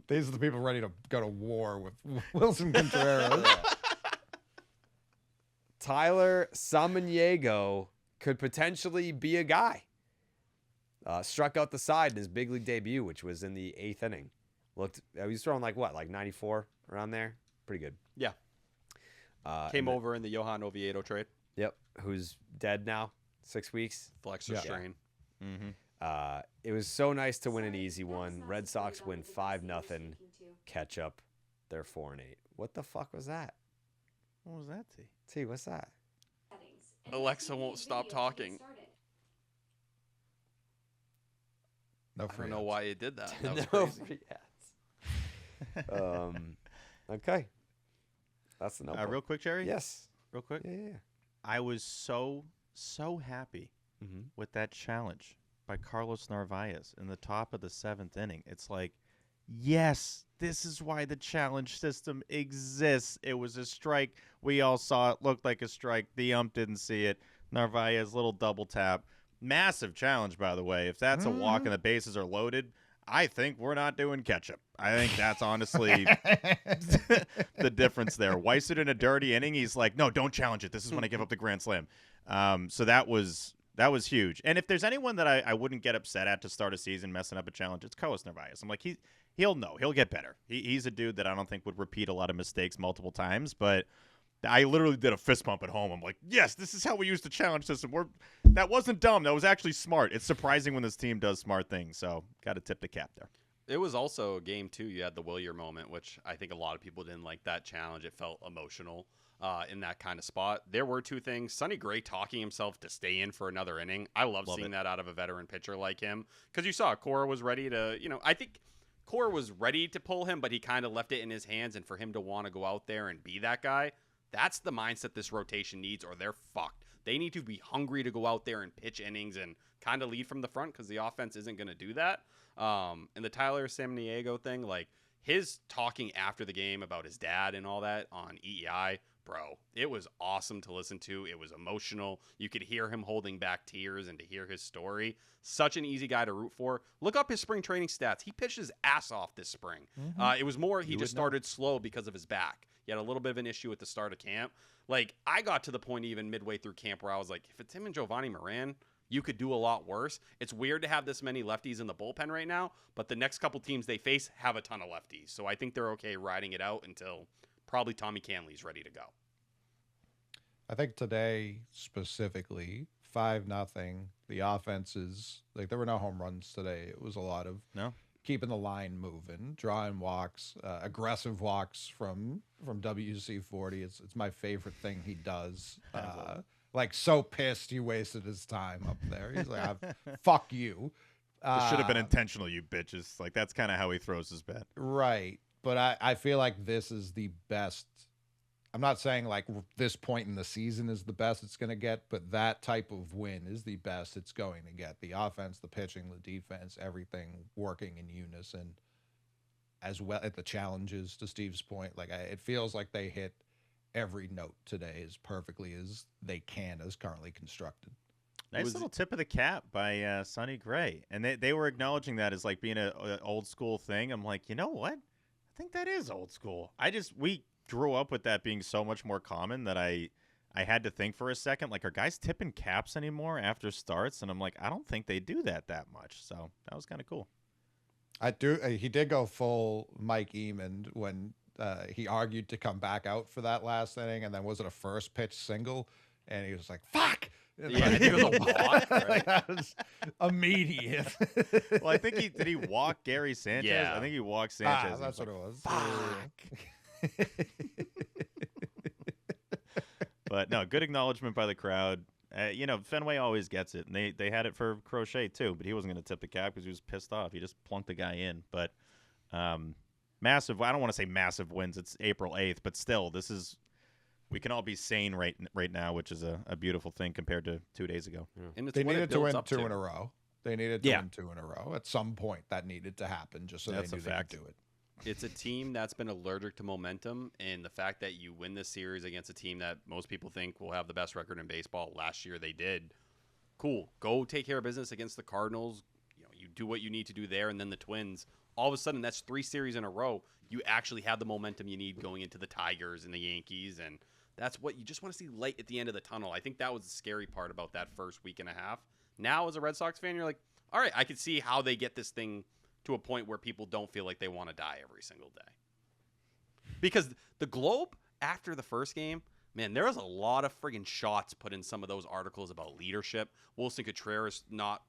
These are the people ready to go to war with Wilson Contreras. Tyler Samaniego could potentially be a guy. Struck out the side in his big league debut, which was in the 8th inning. He was throwing like 94 around there. Pretty good. Yeah. Came over in the Johan Oviedo trade. Yep. Who's dead now? 6 weeks. Flexor strain. Mm-hmm. It was so nice to win an easy one. Red Sox win 5-0. Ketchup. They're 4-8. What the fuck was that? What was that, T? T, what's that? Alexa won't stop talking. No I free don't know ads. why it did that. That was No crazy. free ads. Okay. That's the notebook. Real quick, Jerry? Yes. Real quick. Yeah. I was so happy Mm-hmm. with that challenge by Carlos Narvaez in the top of the 7th inning. It's like, yes, this is why the challenge system exists. It was a strike. We all saw it. Looked like a strike. The ump didn't see it. Narvaez, little double tap. Massive challenge, by the way. If that's a walk and the bases are loaded, I think we're not doing ketchup. I think that's honestly the difference there. Weissert in a dirty inning, he's like, no, don't challenge it. This is when I give up the grand slam. So that was huge. And if there's anyone that I wouldn't get upset at to start a season messing up a challenge, it's Carlos Narvaez. I'm like, he'll know. He'll get better. He's a dude that I don't think would repeat a lot of mistakes multiple times, but I literally did a fist pump at home. I'm like, yes, this is how we use the challenge system. That wasn't dumb. That was actually smart. It's surprising when this team does smart things, so got to tip the cap there. It was also a game, too. You had the Willier moment, which I think a lot of people didn't like that challenge. It felt emotional in that kind of spot. There were two things. Sonny Gray talking himself to stay in for another inning. I love seeing that out of a veteran pitcher like him. Because you saw Cora was ready to, I think Cora was ready to pull him, but he kind of left it in his hands. And for him to want to go out there and be that guy, that's the mindset this rotation needs, or they're fucked. They need to be hungry to go out there and pitch innings and kind of lead from the front because the offense isn't going to do that. And the Tyler Samaniego thing, like his talking after the game about his dad and all that on EEI, bro, it was awesome to listen to. It was emotional. You could hear him holding back tears and to hear his story. Such an easy guy to root for. Look up his spring training stats. He pitched his ass off this spring. It was more he just started slow because of his back. He had a little bit of an issue at the start of camp. Like, I got to the point even midway through camp where I was like, if it's him and Giovanni Moran, you could do a lot worse. It's weird to have this many lefties in the bullpen right now, but the next couple teams they face have a ton of lefties. So I think they're okay riding it out until probably Tommy Canley's ready to go. I think today specifically, 5-0. The offense is like there were no home runs today. It was a lot of keeping the line moving, drawing walks, aggressive walks from WC40. It's my favorite thing he does. Like so pissed he wasted his time up there. He's like, "Fuck you." This should have been intentional, you bitches. Like that's kind of how he throws his bat. Right, but I feel like this is the best. I'm not saying like this point in the season is the best it's going to get, but that type of win is the best it's going to get. The offense, the pitching, the defense, everything working in unison as well at the challenges, to Steve's point. Like it feels like they hit every note today as perfectly as they can as currently constructed. Nice little tip of the cap by Sonny Gray. And they were acknowledging that as like being an old school thing. I'm like, you know what? I think that is old school. We grew up with that being so much more common that I had to think for a second, like, are guys tipping caps anymore after starts? And I'm like, I don't think they do that much. So that was kind of cool. He did go full Mike Eamon when he argued to come back out for that last inning, and then was it a first pitch single? And he was like, "Fuck!" Yeah, I think it was a walk. Right? That was immediate. Well, I think did he walk Gary Sanchez? Yeah. I think he walked Sanchez. That's what it was. Fuck. But no, good acknowledgement by the crowd. Fenway always gets it, and they had it for Crochet too, but he wasn't going to tip the cap because he was pissed off. He just plunked the guy in. But massive. I don't want to say massive wins. It's April 8th, but still, this is We can all be sane right now, which is a beautiful thing compared to 2 days ago. And it's They what it needed to builds win up two in a row. They needed to Yeah. win 2 in a row. At some point, that needed to happen just so That's they a knew they fact. could do it. It's a team that's been allergic to momentum, and the fact that you win this series against a team that most people think will have the best record in baseball. Last year they did. Cool. Go take care of business against the Cardinals. You do what you need to do there, and then the Twins. All of a sudden, that's 3 series in a row. You actually have the momentum you need going into the Tigers and the Yankees, and that's what you just want to see light at the end of the tunnel. I think that was the scary part about that first week and a half. Now, as a Red Sox fan, you're like, all right, I can see how they get this thing to a point where people don't feel like they want to die every single day. Because the Globe, after the first game, man, there was a lot of friggin' shots put in some of those articles about leadership. Wilson Contreras not,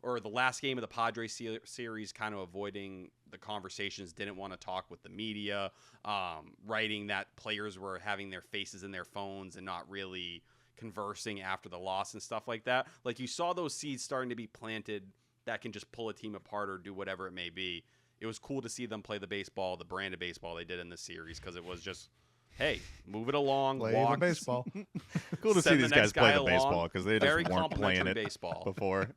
or the last game of the Padres series kind of avoiding the conversations, didn't want to talk with the media, writing that players were having their faces in their phones and not really conversing after the loss and stuff like that. Like, you saw those seeds starting to be planted that can just pull a team apart or do whatever it may be. It was cool to see them play the baseball, the brand of baseball they did in this series, because it was just, hey, move it along, Play walk, the baseball. Cool to see Send the these next guys play guy the along. baseball because they Very just weren't playing complimentary it baseball. before.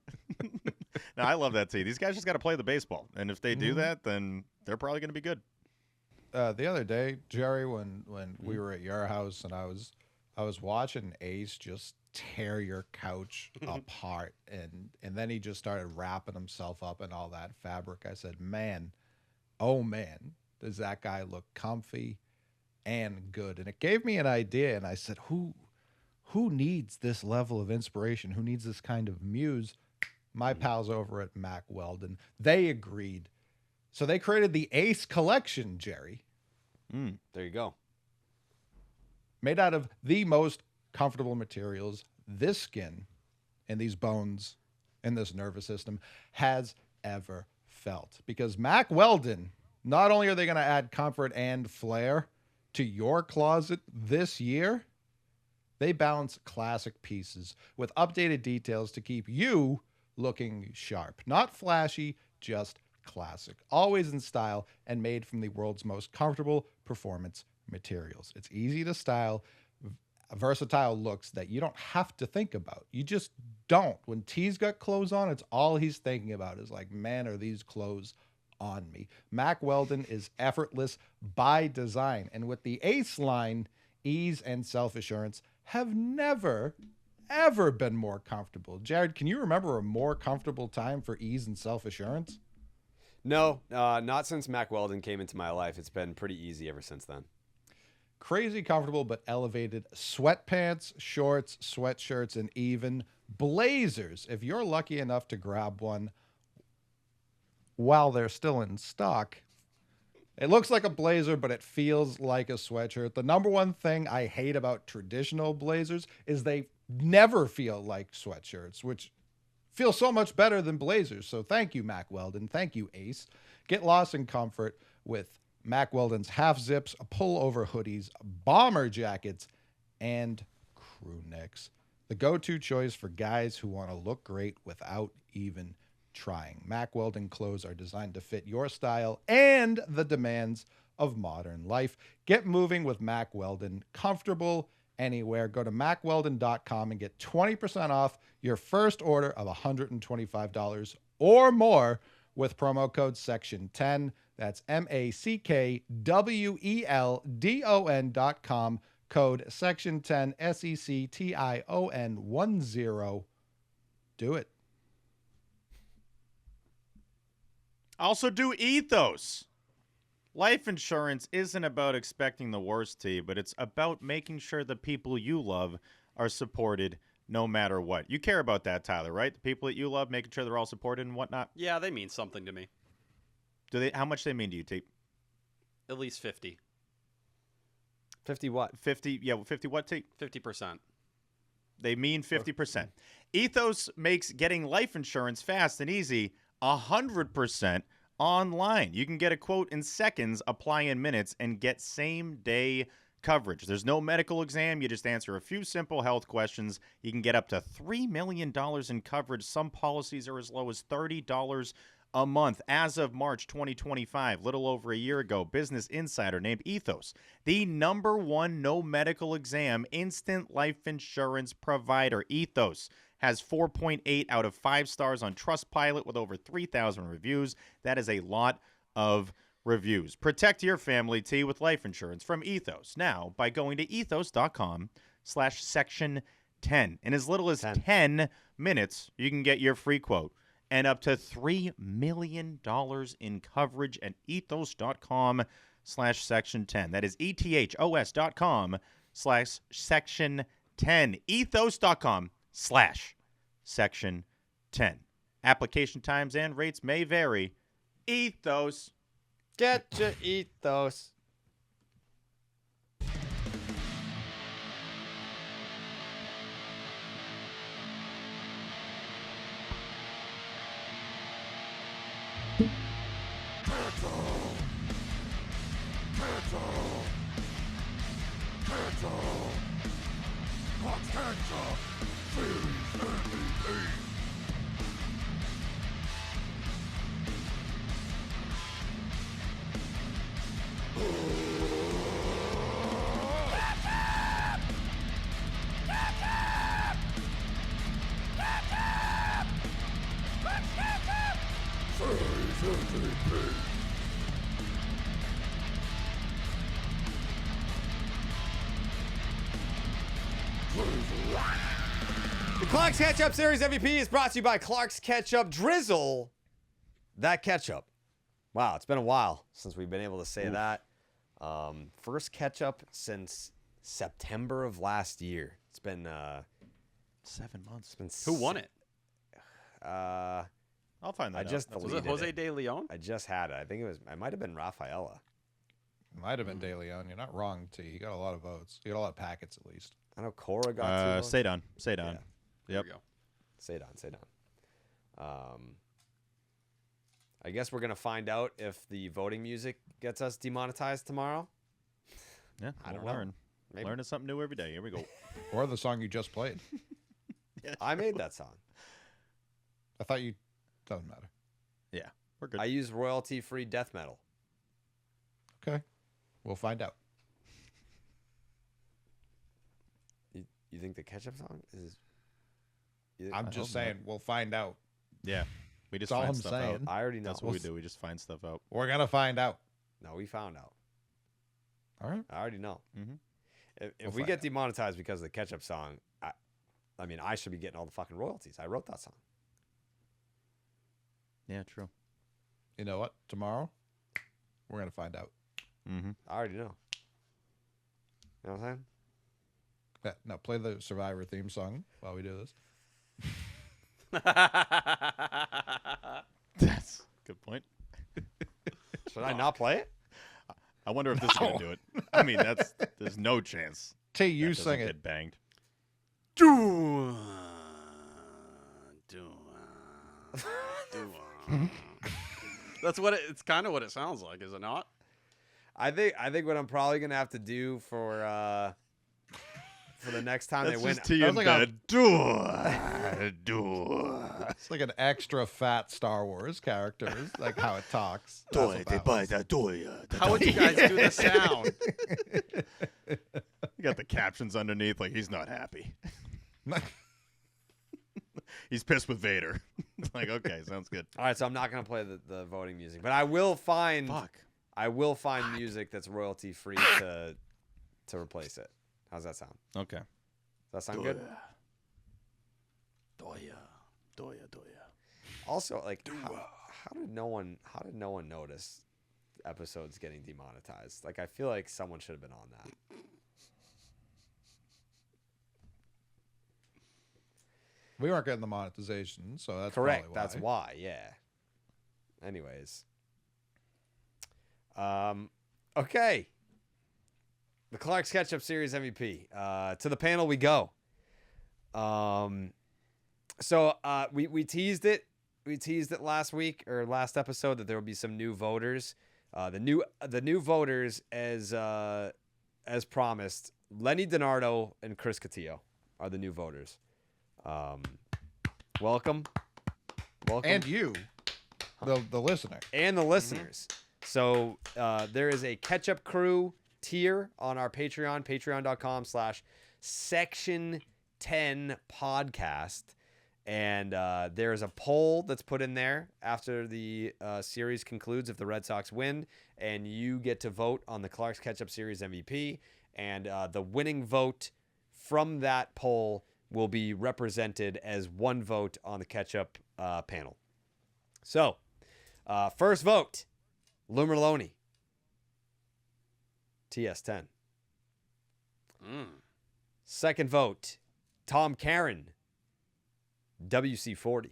No, I love that too. These guys just got to play the baseball, and if they do that, then they're probably going to be good. The other day, Jerry, when we were at your house and I was watching Ace just tear your couch apart, and then he just started wrapping himself up in all that fabric. I said, man, oh man, does that guy look comfy and good? And it gave me an idea, and I said, who needs this level of inspiration? Who needs this kind of muse? My pals over at Mack Weldon, they agreed. So they created the Ace collection, Jerry. There you go. Made out of the most comfortable materials this skin and these bones and this nervous system has ever felt. Because Mack Weldon, not only are they going to add comfort and flair to your closet this year, they balance classic pieces with updated details to keep you looking sharp. Not flashy, just classic. Always in style and made from the world's most comfortable performance materials. It's easy to style, versatile looks that you don't have to think about. You just don't. When T's got clothes on, it's all he's thinking about is like, man, are these clothes on me? Mack Weldon is effortless by design. And with the Ace line, ease and self-assurance have never, ever been more comfortable. Jared, can you remember a more comfortable time for ease and self-assurance? No, not since Mack Weldon came into my life. It's been pretty easy ever since then. Crazy comfortable but elevated sweatpants, shorts, sweatshirts, and even blazers. If you're lucky enough to grab one while they're still in stock, it looks like a blazer, but it feels like a sweatshirt. The number one thing I hate about traditional blazers is they never feel like sweatshirts, which feel so much better than blazers. So thank you, Mack Weldon. Thank you, Ace. Get lost in comfort with Mack Weldon's half zips, pullover hoodies, bomber jackets, and crew necks. The go-to choice for guys who want to look great without even trying. Mack Weldon clothes are designed to fit your style and the demands of modern life. Get moving with Mack Weldon. Comfortable anywhere. Go to MackWeldon.com and get 20% off your first order of $125 or more with promo code SECTION10. That's MackWeldon.com. Code SECTION10, SECTION10. Do it. Also, do ethos. Life insurance isn't about expecting the worst, T, but it's about making sure the people you love are supported no matter what. You care about that, Tyler, right? The people that you love, making sure they're all supported and whatnot. Yeah, they mean something to me. Do they? How much they mean to you, T? At least 50. 50 what? 50. Yeah, 50 what, T? 50%. They mean 50%. Ethos makes getting life insurance fast and easy. 100% online. You can get a quote in seconds, apply in minutes, and get same-day coverage. There's no medical exam. You just answer a few simple health questions. You can get up to $3 million in coverage. Some policies are as low as $30 a month. As of March 2025, little over a year ago, Business Insider named Ethos the #1 no medical exam instant life insurance provider. Ethos has 4.8 out of 5 stars on Trustpilot with over 3,000 reviews. That is a lot of reviews. Protect your family, T, with life insurance from Ethos now by going to ethos.com/section10. In as little as 10 minutes, you can get your free quote and up to $3 million in coverage at ethos.com/section10. That is ethos.com/section10. ethos.com/section10. Application times and rates may vary. Ethos. Get your ethos. The Clark's Ketchup Series MVP is brought to you by Clark's Ketchup. Drizzle that ketchup. Wow, it's been a while since we've been able to say that. First ketchup since September of last year. It's been 7 months. Who won it? I'll find that out. just That's Was deleted it Jose De Leon? I just had it. I think it might have been Rafaela. Might have been De Leon. You're not wrong, T. You got a lot of votes. You got a lot of packets, at least. I know Cora got 2 votes. Ceddanne. Yeah. There Yep. we go. Ceddanne. I guess we're gonna find out if the voting music gets us demonetized tomorrow. Yeah, I don't we'll know. learn. Maybe. Learning something new every day. Here we go. Or the song you just played. I made that song. I thought you... Doesn't matter. Yeah, we're good. I use royalty-free death metal. Okay. We'll find out. You think the ketchup song is? I'm just saying, we'll find out. Yeah, we just That's all find I'm stuff saying. out. I already know. That's what we do. We just find stuff out. We're going to find out. No, we found out. All right. I already know. Mm-hmm. If We'll we find get out. demonetized because of the ketchup song, I mean, I should be getting all the fucking royalties. I wrote that song. Yeah, true. You know what? Tomorrow, we're going to find out. Mm-hmm. I already know. You know what I'm saying? Yeah, now, play the Survivor theme song while we do this. That's a good point. Should I not play it? I wonder if this is gonna do it. I mean, there's no chance. T, you that doesn't sing it. get banged. That's what it's kind of what it sounds like, is it not? I think what I'm probably gonna have to do for the next time That's they win. just T That in was like a- bed. It's like an extra fat Star Wars character. It's like how it talks. That's what that was. How would you guys do the sound? You got the captions underneath, like he's not happy. He's pissed with Vader. Like, okay, sounds good. All right, so I'm not gonna play the voting music, but I will find Fuck. music that's royalty free to replace it. How's that sound? Okay. Does that sound good? Doya. Also, like, how did no one notice episodes getting demonetized? Like, I feel like someone should have been on that. We weren't getting the monetization, so that's Correct. probably why. That's why. Yeah. Anyways. Okay. The Clark's Ketchup Series MVP. To the panel we go. So we teased it. We teased it last week or last episode that there would be some new voters. The new voters as promised. Lenny DiNardo and Chris Cotillo are the new voters. Welcome. And you. The listener. and the listeners. So there is a Ketchup Crew tier on our Patreon, patreon.com/section10 podcast. And there is a poll that's put in there after the series concludes if the Red Sox win. And you get to vote on the Clark's Ketchup Series MVP. And the winning vote from that poll will be represented as one vote on the Ketchup panel. So, first vote, Lou Merlone, TS10. Second vote, Tom Caron, WC40.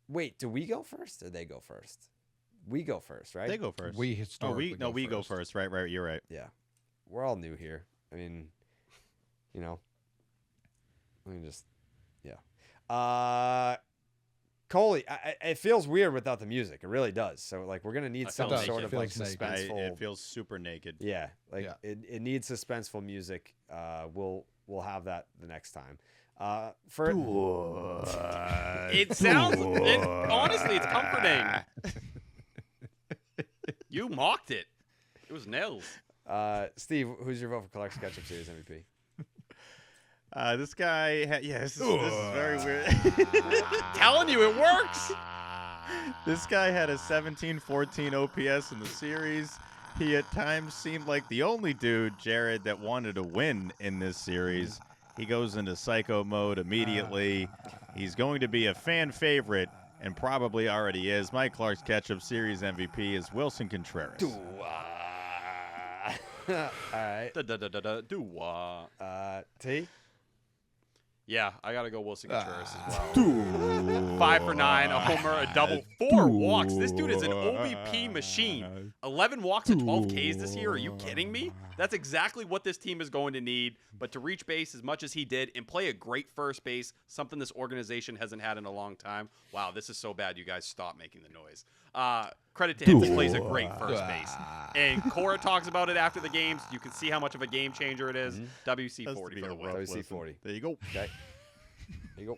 Wait, do we go first or they go first? We go first, right? They go first. We historically we go first. Right. You're right. Yeah. We're all new here. I mean, let me just, yeah. Coley, it feels weird without the music. It really does. So, like, we're going to need some naked. sort of, like, Feels naked. suspenseful. It feels super naked. Yeah. Like, Yeah. It needs suspenseful music. We'll have that the next time. It sounds. Honestly, it's comforting. You mocked it. It was nails. Steve, who's your vote for Clark's Ketchup Series MVP? This guy, this is very weird. Telling you, it works. This guy had a 17-14 OPS in the series. He at times seemed like the only dude, Jared, that wanted to win in this series. He goes into psycho mode immediately. He's going to be a fan favorite, and probably already is. My Clark's Ketchup Series MVP is Wilson Contreras. All right. T? Yeah, I gotta go Wilson Contreras as well. 5 for 9, a homer, a double, 4 walks. This dude is an OBP machine. 11 walks and 12 Ks this year. Are you kidding me? That's exactly what this team is going to need. But to reach base as much as he did and play a great first base, something this organization hasn't had in a long time. Wow, this is so bad. You guys stop making the noise. Credit to him. He plays a great first base. And Cora talks about it after the games. You can see how much of a game changer it is. WC40 for the win. WC40. There you go. Okay. There you go.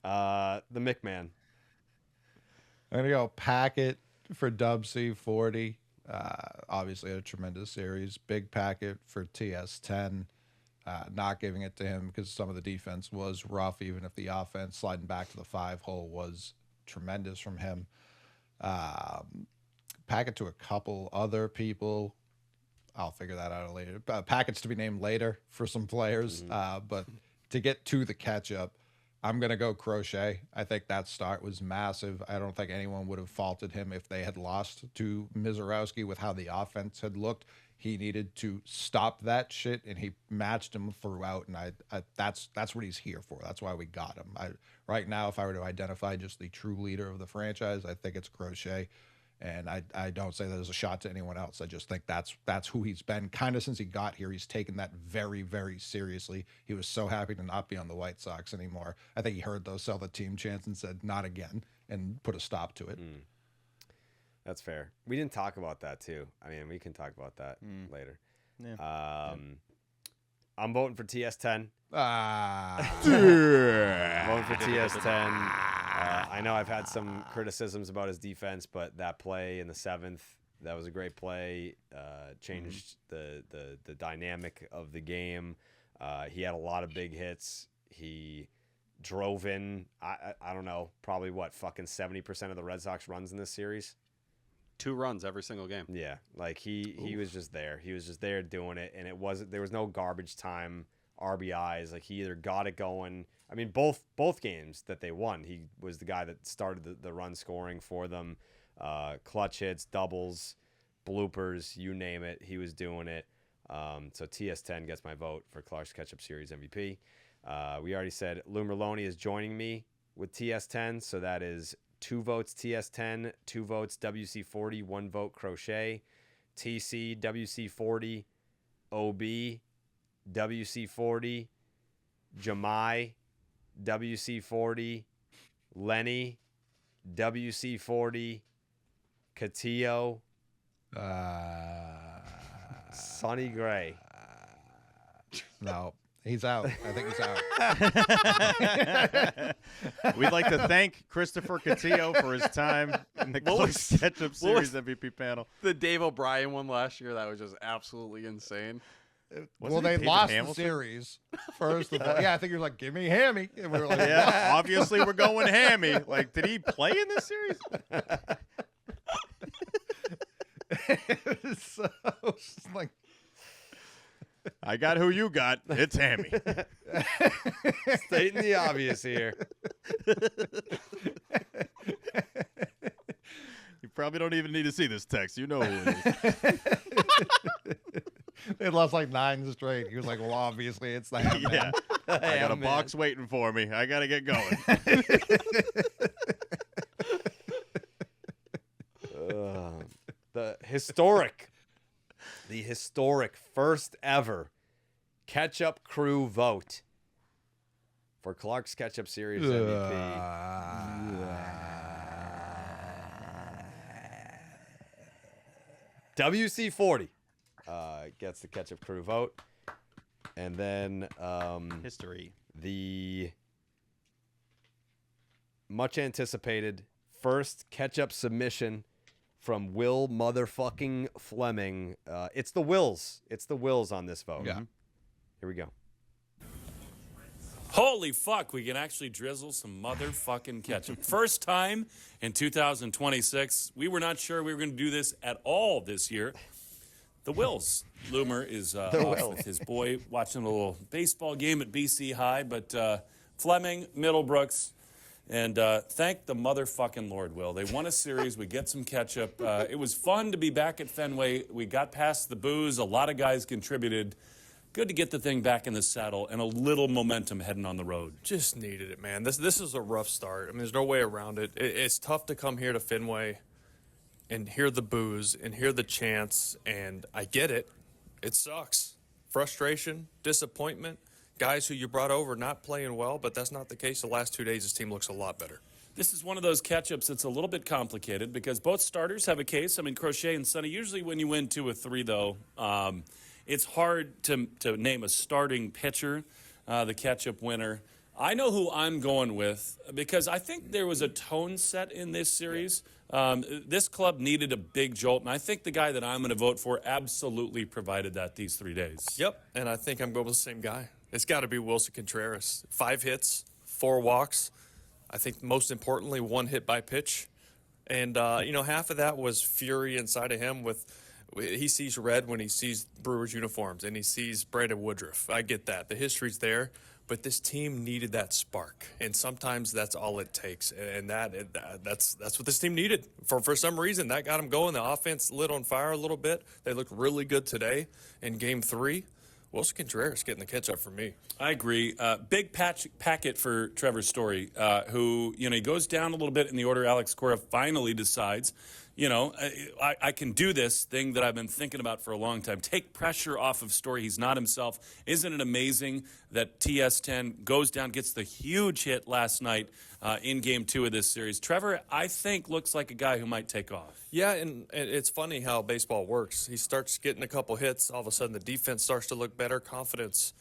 The McMahon. I'm going to go Packet for Dub C40. Obviously, a tremendous series. Big Packet for TS10. Not giving it to him because some of the defense was rough, even if the offense sliding back to the 5-hole was tremendous from him. Packet to a couple other people. I'll figure that out later. Packets to be named later for some players. But to get to the catch-up, I'm going to go Crochet. I think that start was massive. I don't think anyone would have faulted him if they had lost to Mizorowski with how the offense had looked. He needed to stop that shit, and he matched him throughout, and that's what he's here for. That's why we got him. Right now, if I were to identify just the true leader of the franchise, I think it's Crochet. And I don't say that as a shot to anyone else. I just think that's who he's been kind of since he got here. He's taken that very, very seriously. He was so happy to not be on the White Sox anymore. I think he heard those sell the team chants and said, not again, and put a stop to it. That's fair. We didn't talk about that, too. I mean, we can talk about that later. Yeah. I'm voting for TS10. Ah. Voting for TS10. I know I've had some criticisms about his defense, but that play in the 7th, that was a great play. Changed the dynamic of the game. He had a lot of big hits. He drove in, I don't know, probably fucking 70% of the Red Sox runs in this series. 2 runs every single game. Yeah, like he was just there. He was just there doing it, and there was no garbage time RBIs. Like, he either got it going. I mean, both games that they won, he was the guy that started the run scoring for them. Clutch hits, doubles, bloopers, you name it, he was doing it. So TS10 gets my vote for Clark's Ketchup Series MVP. We already said Lou Merlone is joining me with TS10, so that is 2 votes TS10, 2 votes WC40, 1 vote Crochet, TC, WC40, OB, WC40, Jamai, WC40, Lenny, WC40, Catillo, Sonny Gray. No, He's out. I think he's out. We'd like to thank Christopher Cotillo for his time in the Close Ketchup Series MVP panel. The Dave O'Brien one last year, that was just absolutely insane. Well, they David lost Hamilton? the series. First of all, yeah, I think you're like, give me Hammy. And we were like, Yeah, obviously we're going hammy. Like, did he play in this series? So it's just like, I got who you got. It's hammy. Stating the obvious here. You probably don't even need to see this text. You know who it is. they lost like 9 straight. He was like, well, obviously it's the Ham Man. Yeah. I got a box waiting for me. I got to get going. The historic first ever Ketchup Crew vote for Clark's Ketchup Series MVP. WC40 gets the Ketchup Crew vote. And then History. the much anticipated first Ketchup submission from Will motherfucking Fleming. It's the Wills. It's the Wills on this vote. Yeah. Here we go. Holy fuck, we can actually drizzle some motherfucking ketchup. First time in 2026. We were not sure we were going to do this at all this year. The Wills. Loomer is off with his boy watching a little baseball game at BC High, but Fleming, Middlebrooks, and thank the motherfucking Lord, Will. They won a series. We get some ketchup. It was fun to be back at Fenway. We got past the booze. A lot of guys contributed. Good to get the thing back in the saddle and a little momentum heading on the road. Just needed it, man. This is a rough start. I mean, there's no way around it. It's tough to come here to Fenway and hear the booze and hear the chants, and I get it. It sucks. Frustration, disappointment, guys who you brought over not playing well, but that's not the case. The last 2 days, this team looks a lot better. This is one of those ketchups that's a little bit complicated because both starters have a case. I mean, Crochet and Sonny, usually when you win 2 or 3, though, it's hard to name a starting pitcher, the ketchup winner. I know who I'm going with because I think there was a tone set in this series. This club needed a big jolt, and I think the guy that I'm going to vote for absolutely provided that these 3 days. Yep, and I think I'm going with the same guy. It's got to be Wilson Contreras. 5 hits, 4 walks. I think most importantly, 1 hit by pitch. And, half of that was fury inside of him he sees red when he sees Brewers uniforms and he sees Brandon Woodruff. I get that. The history's there, but this team needed that spark, and sometimes that's all it takes. And that's what this team needed. For some reason, that got them going. The offense lit on fire a little bit. They looked really good today in Game 3. Wilson Contreras getting the catch-up for me. I agree. Big packet for Trevor Story, who, he goes down a little bit in the order. Alex Cora finally decides, I can do this thing that I've been thinking about for a long time. Take pressure off of Story. He's not himself. Isn't it amazing that TS10 goes down, gets the huge hit last night in Game 2 of this series? Trevor, I think, looks like a guy who might take off. Yeah, and it's funny how baseball works. He starts getting a couple hits. All of a sudden, the defense starts to look better. Confidence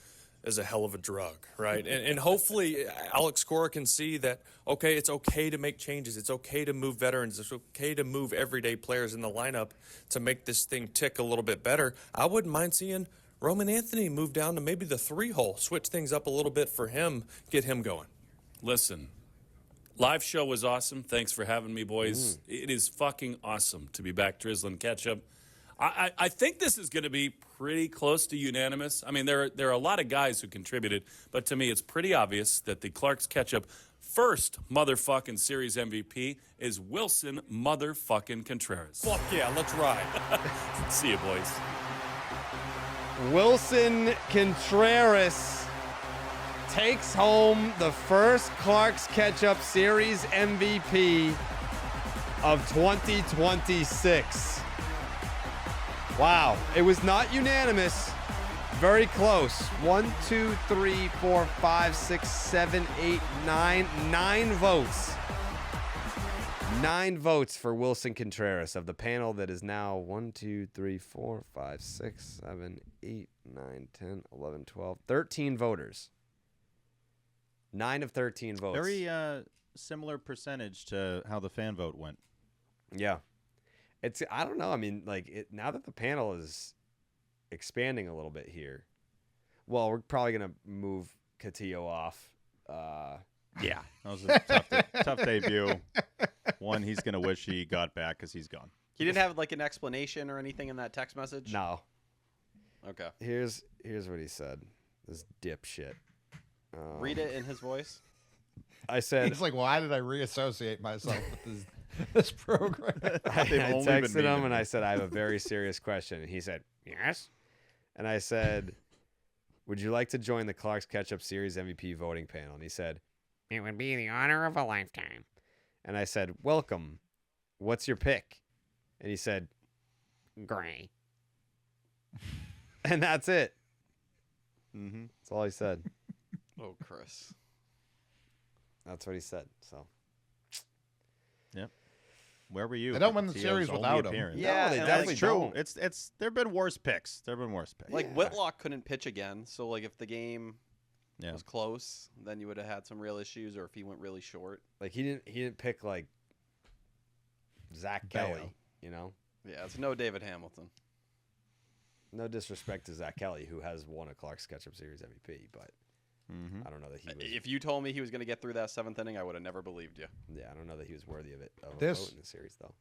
is a hell of a drug, right? and hopefully Alex Cora can see that, okay, it's okay to make changes. It's okay to move veterans. It's okay to move everyday players in the lineup to make this thing tick a little bit better. I wouldn't mind seeing Roman Anthony move down to maybe the 3-hole, switch things up a little bit for him, get him going. Listen, live show was awesome. Thanks for having me, boys. It is fucking awesome to be back drizzling ketchup. I think this is going to be pretty close to unanimous. I mean, there are a lot of guys who contributed, but to me it's pretty obvious that the Clark's Ketchup first motherfucking series MVP is Wilson motherfucking Contreras. Fuck yeah, let's ride. See you, boys. Wilson Contreras takes home the first Clark's Ketchup Series MVP of 2026. Wow, it was not unanimous. Very close. 1, 2, 3, 4, 5, 6, 7, 8, 9. 9 votes. 9 votes for Wilson Contreras of the panel that is now 1, 2, 3, 4, 5, 6, 7, 8, 9, 10, 11, 12, 13 voters. 9 of 13 votes. Very similar percentage to how the fan vote went. Yeah. I don't know. I mean, like, now that the panel is expanding a little bit here, well, we're probably going to move Catillo off. Yeah. That was a tough debut. One, he's going to wish he got back because he's gone. He didn't have like an explanation or anything in that text message? No. Okay. Here's what he said. This dipshit. Read it in his voice. I said, He's like, why did I reassociate myself with this program? I They've only been texted him memeing and I me. said, I have a very serious question. And he said, yes. And I said, would you like to join the Clark's Ketchup Series MVP voting panel? And he said, it would be the honor of a lifetime. And I said, welcome. What's your pick? And he said, gray. And that's it. Mm-hmm. That's all he said. Oh, Chris. That's what he said. So Where were you? They don't win the Catillo's series only without him. appearance? Yeah, they and definitely That's true. don't. It's there have been worse picks. There have been worse picks. Like Yeah. Whitlock couldn't pitch again, so like if the game Yeah. was close, then you would have had some real issues, or if he went really short. like he didn't pick like Zach Bayo. Kelly, you know? Yeah, it's no David Hamilton. No disrespect to Zach Kelly, who has won a Clark's Ketchup Series MVP, but Mm-hmm. I don't know that he was. If you told me he was going to get through that 7th inning, I would have never believed you. Yeah, I don't know that he was worthy of it. Of a This- vote in the series, though.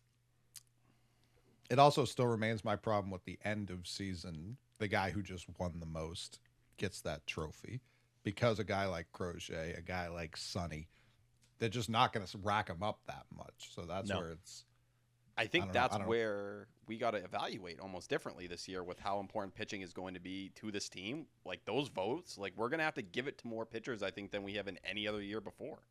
It also still remains my problem with the end of season. The guy who just won the most gets that trophy because a guy like Crochet, a guy like Sonny, they're just not going to rack him up that much. So that's No. where it's. I think don't know. that's I don't- where we got to evaluate almost differently this year with how important pitching is going to be to this team. Like those votes, like we're going to have to give it to more pitchers, I think, than we have in any other year before.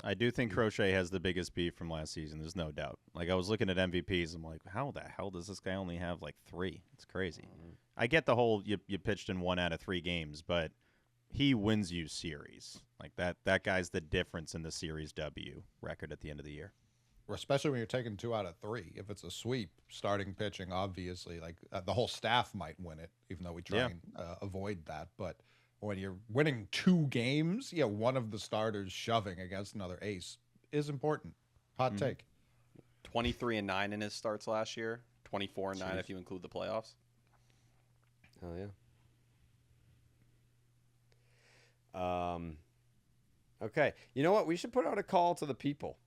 I do think Crochet has the biggest beef from last season. There's no doubt. Like I was looking at MVPs, I'm like, how the hell does this guy only have like 3? It's crazy. I get the whole you pitched in 1 out of 3 games, but he wins you series. Like that guy's the difference in the series W record at the end of the year. Especially when you're taking 2 out of 3. If it's a sweep, starting pitching, obviously, like the whole staff might win it, even though we try and avoid that. But when you're winning 2 games, one of the starters shoving against another ace is important. Hot take. 23-9 in his starts last year. 24-9 if you include the playoffs. Hell yeah. Okay. You know what? We should put out a call to the people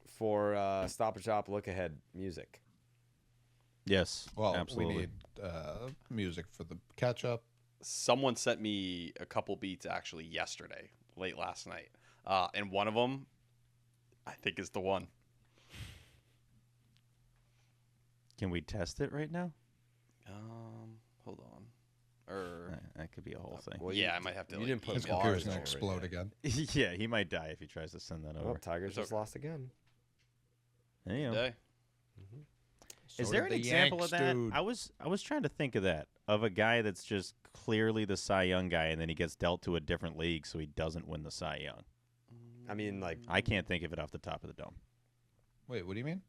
for Stop and Shop Look Ahead music. Yes. Well, absolutely. we need music for the catch-up. Someone sent me a couple beats actually yesterday, late last night. And one of them, I think, is the one. Can we test it right now? Hold on. That could be a whole thing. Well, Yeah, I might have to, You like, didn't put His email bars computer's going over to it explode yet. again. Yeah, he might die if he tries to send that Oh, over. Tigers It's just okay. lost again. There you go. Today. So Is there an did the example Yanks, of that? dude. I was trying to think of that, of a guy that's just clearly the Cy Young guy, and then he gets dealt to a different league, so he doesn't win the Cy Young. I mean, like, I can't think of it off the top of the dome. Wait, what do you mean?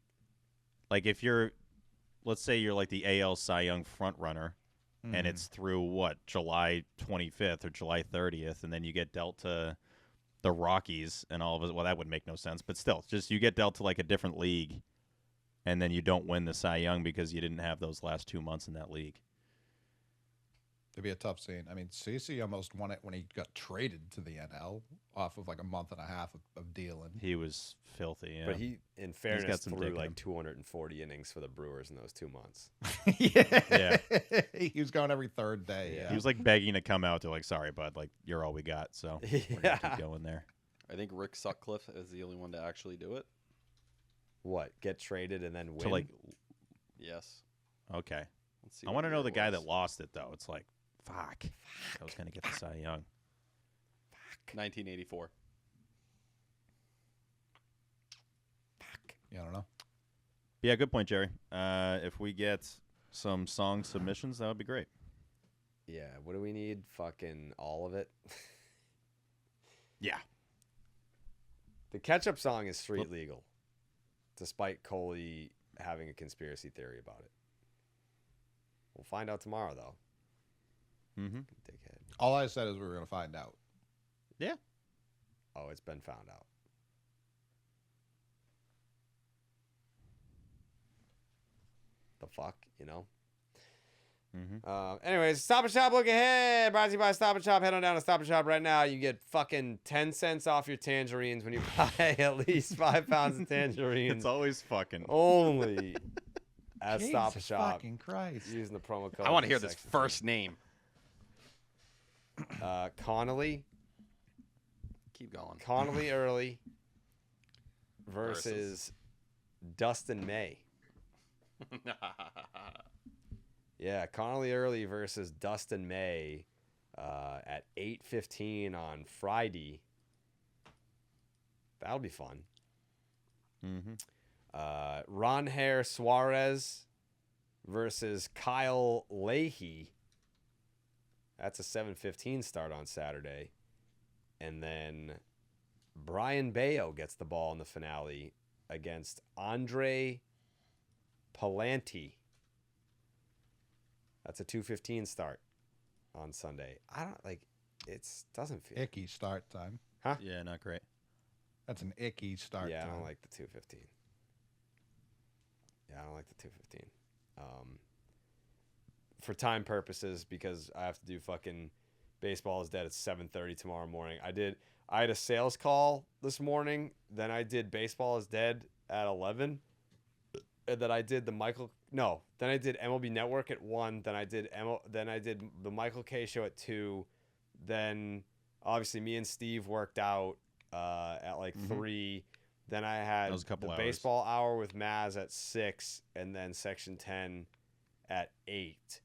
Like if you're, let's say you're like the AL Cy Young front runner, and it's through what, July 25th or July 30th, and then you get dealt to the Rockies and all of it. Well, that would make no sense, but still, just you get dealt to like a different league, and then you don't win the Cy Young because you didn't have those last 2 months in that league. It'd be a tough scene. I mean, CeCe almost won it when he got traded to the NL off of like a month and a half of dealing. He was filthy. Yeah. but he, in fairness, some threw dick in like him. 240 innings for the Brewers in those 2 months. Yeah. He was going every third day. Yeah. He was like begging to come out. They're like, sorry, bud, like you're all we got. So we're gonna Yeah. keep going there. I think Rick Sutcliffe is the only one to actually do it. What? Get traded and then win? To like, Yes. okay. Let's see I what want to year know the it guy was. that lost it though. It's like, fuck. I was gonna get the Cy Young. 1984. Yeah, I don't know. Yeah, good point, Jerry. If we get some song submissions, that would be great. Yeah, what do we need? Fucking all of it? Yeah. The Ketchup song is street legal, despite Coley having a conspiracy theory about it. We'll find out tomorrow, though. Mm-hmm. Dickhead. All I said is we were going to find out. Yeah. Oh, it's been found out. The fuck, you know? Anyways, Stop and Shop, look ahead. Brought to you by Stop and Shop. Head on down to Stop and Shop right now. You get fucking 10 cents off your tangerines when you buy at least 5 pounds of tangerines. It's always fucking. Only at Stop and Jesus Shop. fucking Christ. Using the promo code. I want to hear this Section first name. 10. Connolly. Keep going. Connolly Early versus Dustin May. Yeah, Connolly Early versus Dustin May at 8:15 on Friday. That'll be fun. Ron Hare Suarez versus Kyle Leahy. That's a 7:15 start on Saturday. And then Brian Bayo gets the ball in the finale against Andre Palanti. That's a 2:15 start on Sunday. I don't like doesn't feel Icky start time. Yeah, not great. That's an icky start Yeah, time. I don't like the 2:15. Yeah, I don't like the 2:15. For time purposes, because I have to do fucking Baseball is Dead at 7:30 tomorrow morning. I had a sales call this morning. Then I did Baseball is Dead at 11. And then I did Then I did MLB Network at 1. Then I did the Michael K show at 2. Then obviously me and Steve worked out at like 3. Then I had That was a couple the hours. baseball hour with Maz at 6, and then Section 10 at 8.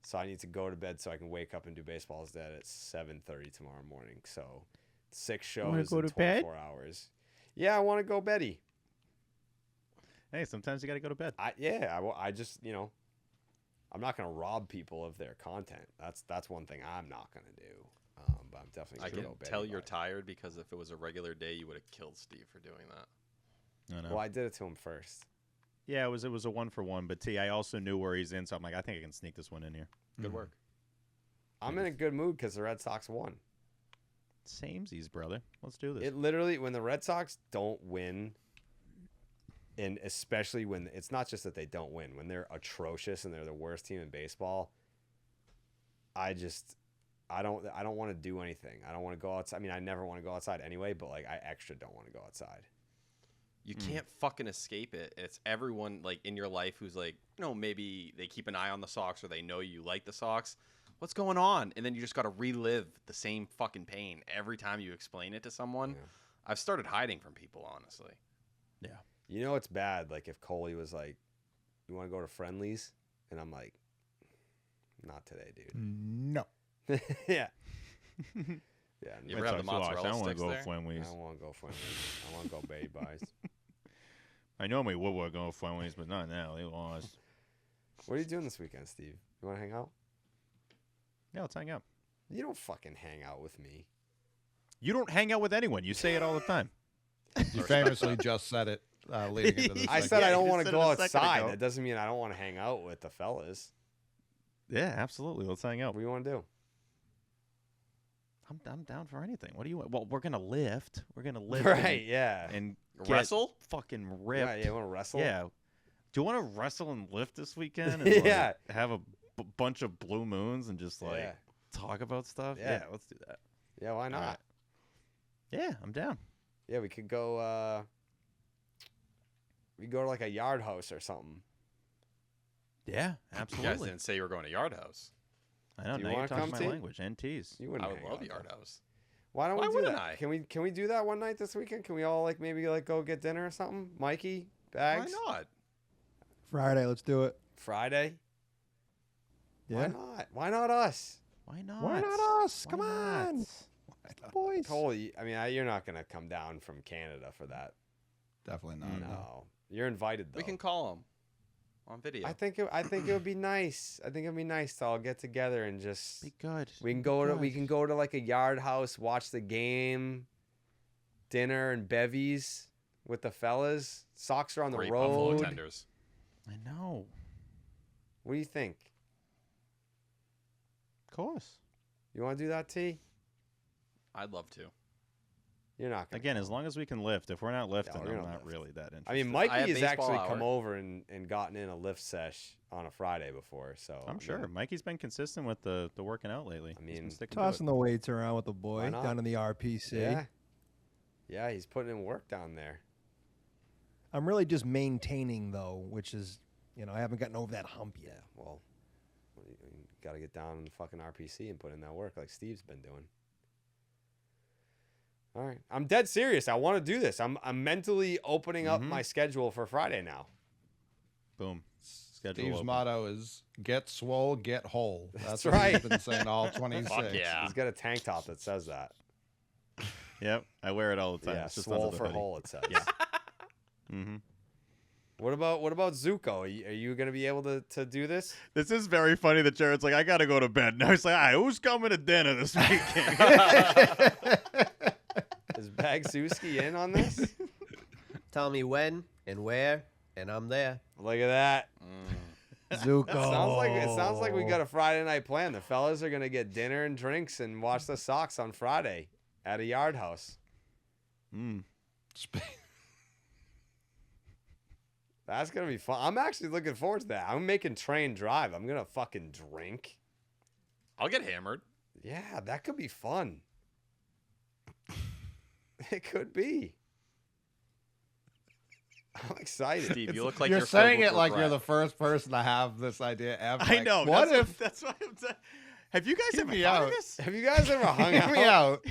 So I need to go to bed so I can wake up and do Baseball is Dead at 7:30 tomorrow morning. So 6 shows go in to bed? 24 hours. Yeah, I want to go Betty. Hey, sometimes you got to go to bed. I just, I'm not going to rob people of their content. That's one thing I'm not going to do. But I'm definitely I going to can go Betty tell you're by it. tired because if it was a regular day, you would have killed Steve for doing that. I know. Well, I did it to him first. Yeah, it was a 1-for-1, but I also knew where he's in, so I'm like, I think I can sneak this one in here. Good work. I'm in a good mood because the Red Sox won. Samesies, brother. Let's do this. It literally, when the Red Sox don't win, and especially when it's not just that they don't win, when they're atrocious and they're the worst team in baseball, I don't want to do anything. I don't want to go outside. I mean, I never want to go outside anyway, but like I extra don't want to go outside. You can't fucking escape it. It's everyone like in your life who's like, maybe they keep an eye on the Sox or they know you like the Sox. What's going on? And then you just got to relive the same fucking pain every time you explain it to someone. Yeah. I've started hiding from people, honestly. Yeah. You know it's bad. Like if Coley was like, "You want to go to Friendlies?" and I'm like, "Not today, dude." No. Yeah. Yeah. You ever have the mozzarella I don't want sticks to go there? Fenways. I don't want to go Friendlies. I want to go Bay Buys. I normally would go Fenways, but not now. They lost. What are you doing this weekend, Steve? You want to hang out? Yeah, let's hang out. You don't fucking hang out with me. You don't hang out with anyone. You say it all the time. You famously just said it leading into this. I segment. said I you don't just want to said go it a second outside. ago. That doesn't mean I don't want to hang out with the fellas. Yeah, absolutely. Let's hang out. What do you want to do? I'm down for anything. What do you want? Well, we're gonna lift. We're gonna lift. Right, yeah. And get Wrestle? fucking ripped. Yeah, you want to wrestle? Yeah. Do you want to wrestle and lift this weekend? And, Yeah. have a bunch of blue moons and just like Yeah. talk about stuff? Yeah. Let's do that. Yeah, why not? right. Yeah, I'm down. Yeah, we could go we go to like a yard house or something. Yeah, You guys absolutely. didn't say you were going to Yard House. I know. Do you now you're wanna talking come, my T? language. NTs. You wouldn't I would hang love out, Yard though. House. Why don't Why we do wouldn't that? I? Can we do that one night this weekend? Can we all like maybe like go get dinner or something? Mikey, Bags, Why not? Friday, let's do it. Friday? Why Yeah. not? Why not us? Why not? Why not us? Why Come not? on. Boys. Holy, I mean, you're not gonna come down from Canada for that. Definitely not. No, you're invited though. We can call him on video. I think it would be nice. I think it'd be nice to all get together and just Be good. we can go to like a yard house, watch the game, dinner and bevies with the fellas. Sox are on the Great buffalo road. tenders. I know. What do you think? course. You want to do that, T? I'd love to. You're not gonna Again, come. as long as we can lift. If we're not lifting, we're I'm gonna not lift. really that interested. I mean, I Mikey have has baseball actually come hour. over and gotten in a lift sesh on a Friday before, so I'm sure. Mikey's been consistent with the working out lately. I He's been mean, sticking to Tossing it. the weights around with the boy Why not? down in the RPC. Yeah, he's putting in work down there. I'm really just maintaining, though, which is, I haven't gotten over that hump Yeah, yet. well, you got to get down in the fucking RPC and put in that work like Steve's been doing. All right, I'm dead serious. I want to do this. I'm mentally opening up my schedule for Friday now. Boom. Schedule Steve's open. motto is "Get swole, get whole." That's what right. He's been saying all 26. Fuck yeah. He's got a tank top that says that. Yep, I wear it all the time. Yeah, It's just swole under the for hoodie. whole. It says. Yeah. Mm-hmm. What about Zuko? Are you going to be able to do this? This is very funny that Jared's like, I gotta go to bed. Now he's like, all right, who's coming to dinner this weekend? Is Bagsuski in on this? Tell me when and where, and I'm there. Look at that. Zuko. It sounds like we got a Friday night plan. The fellas are gonna get dinner and drinks and watch the Sox on Friday at a yard house. That's gonna be fun. I'm actually looking forward to that. I'm making train drive. I'm gonna fucking drink. I'll get hammered. Yeah, that could be fun. It could be. I'm excited. Steve, you look like you're you're saying filled it with like you're regret. the first person to have this idea ever. I Like, know. What if? That's why I'm saying. Have you guys Hear ever me thought out. of this? Have you guys ever hung Hear out? me out.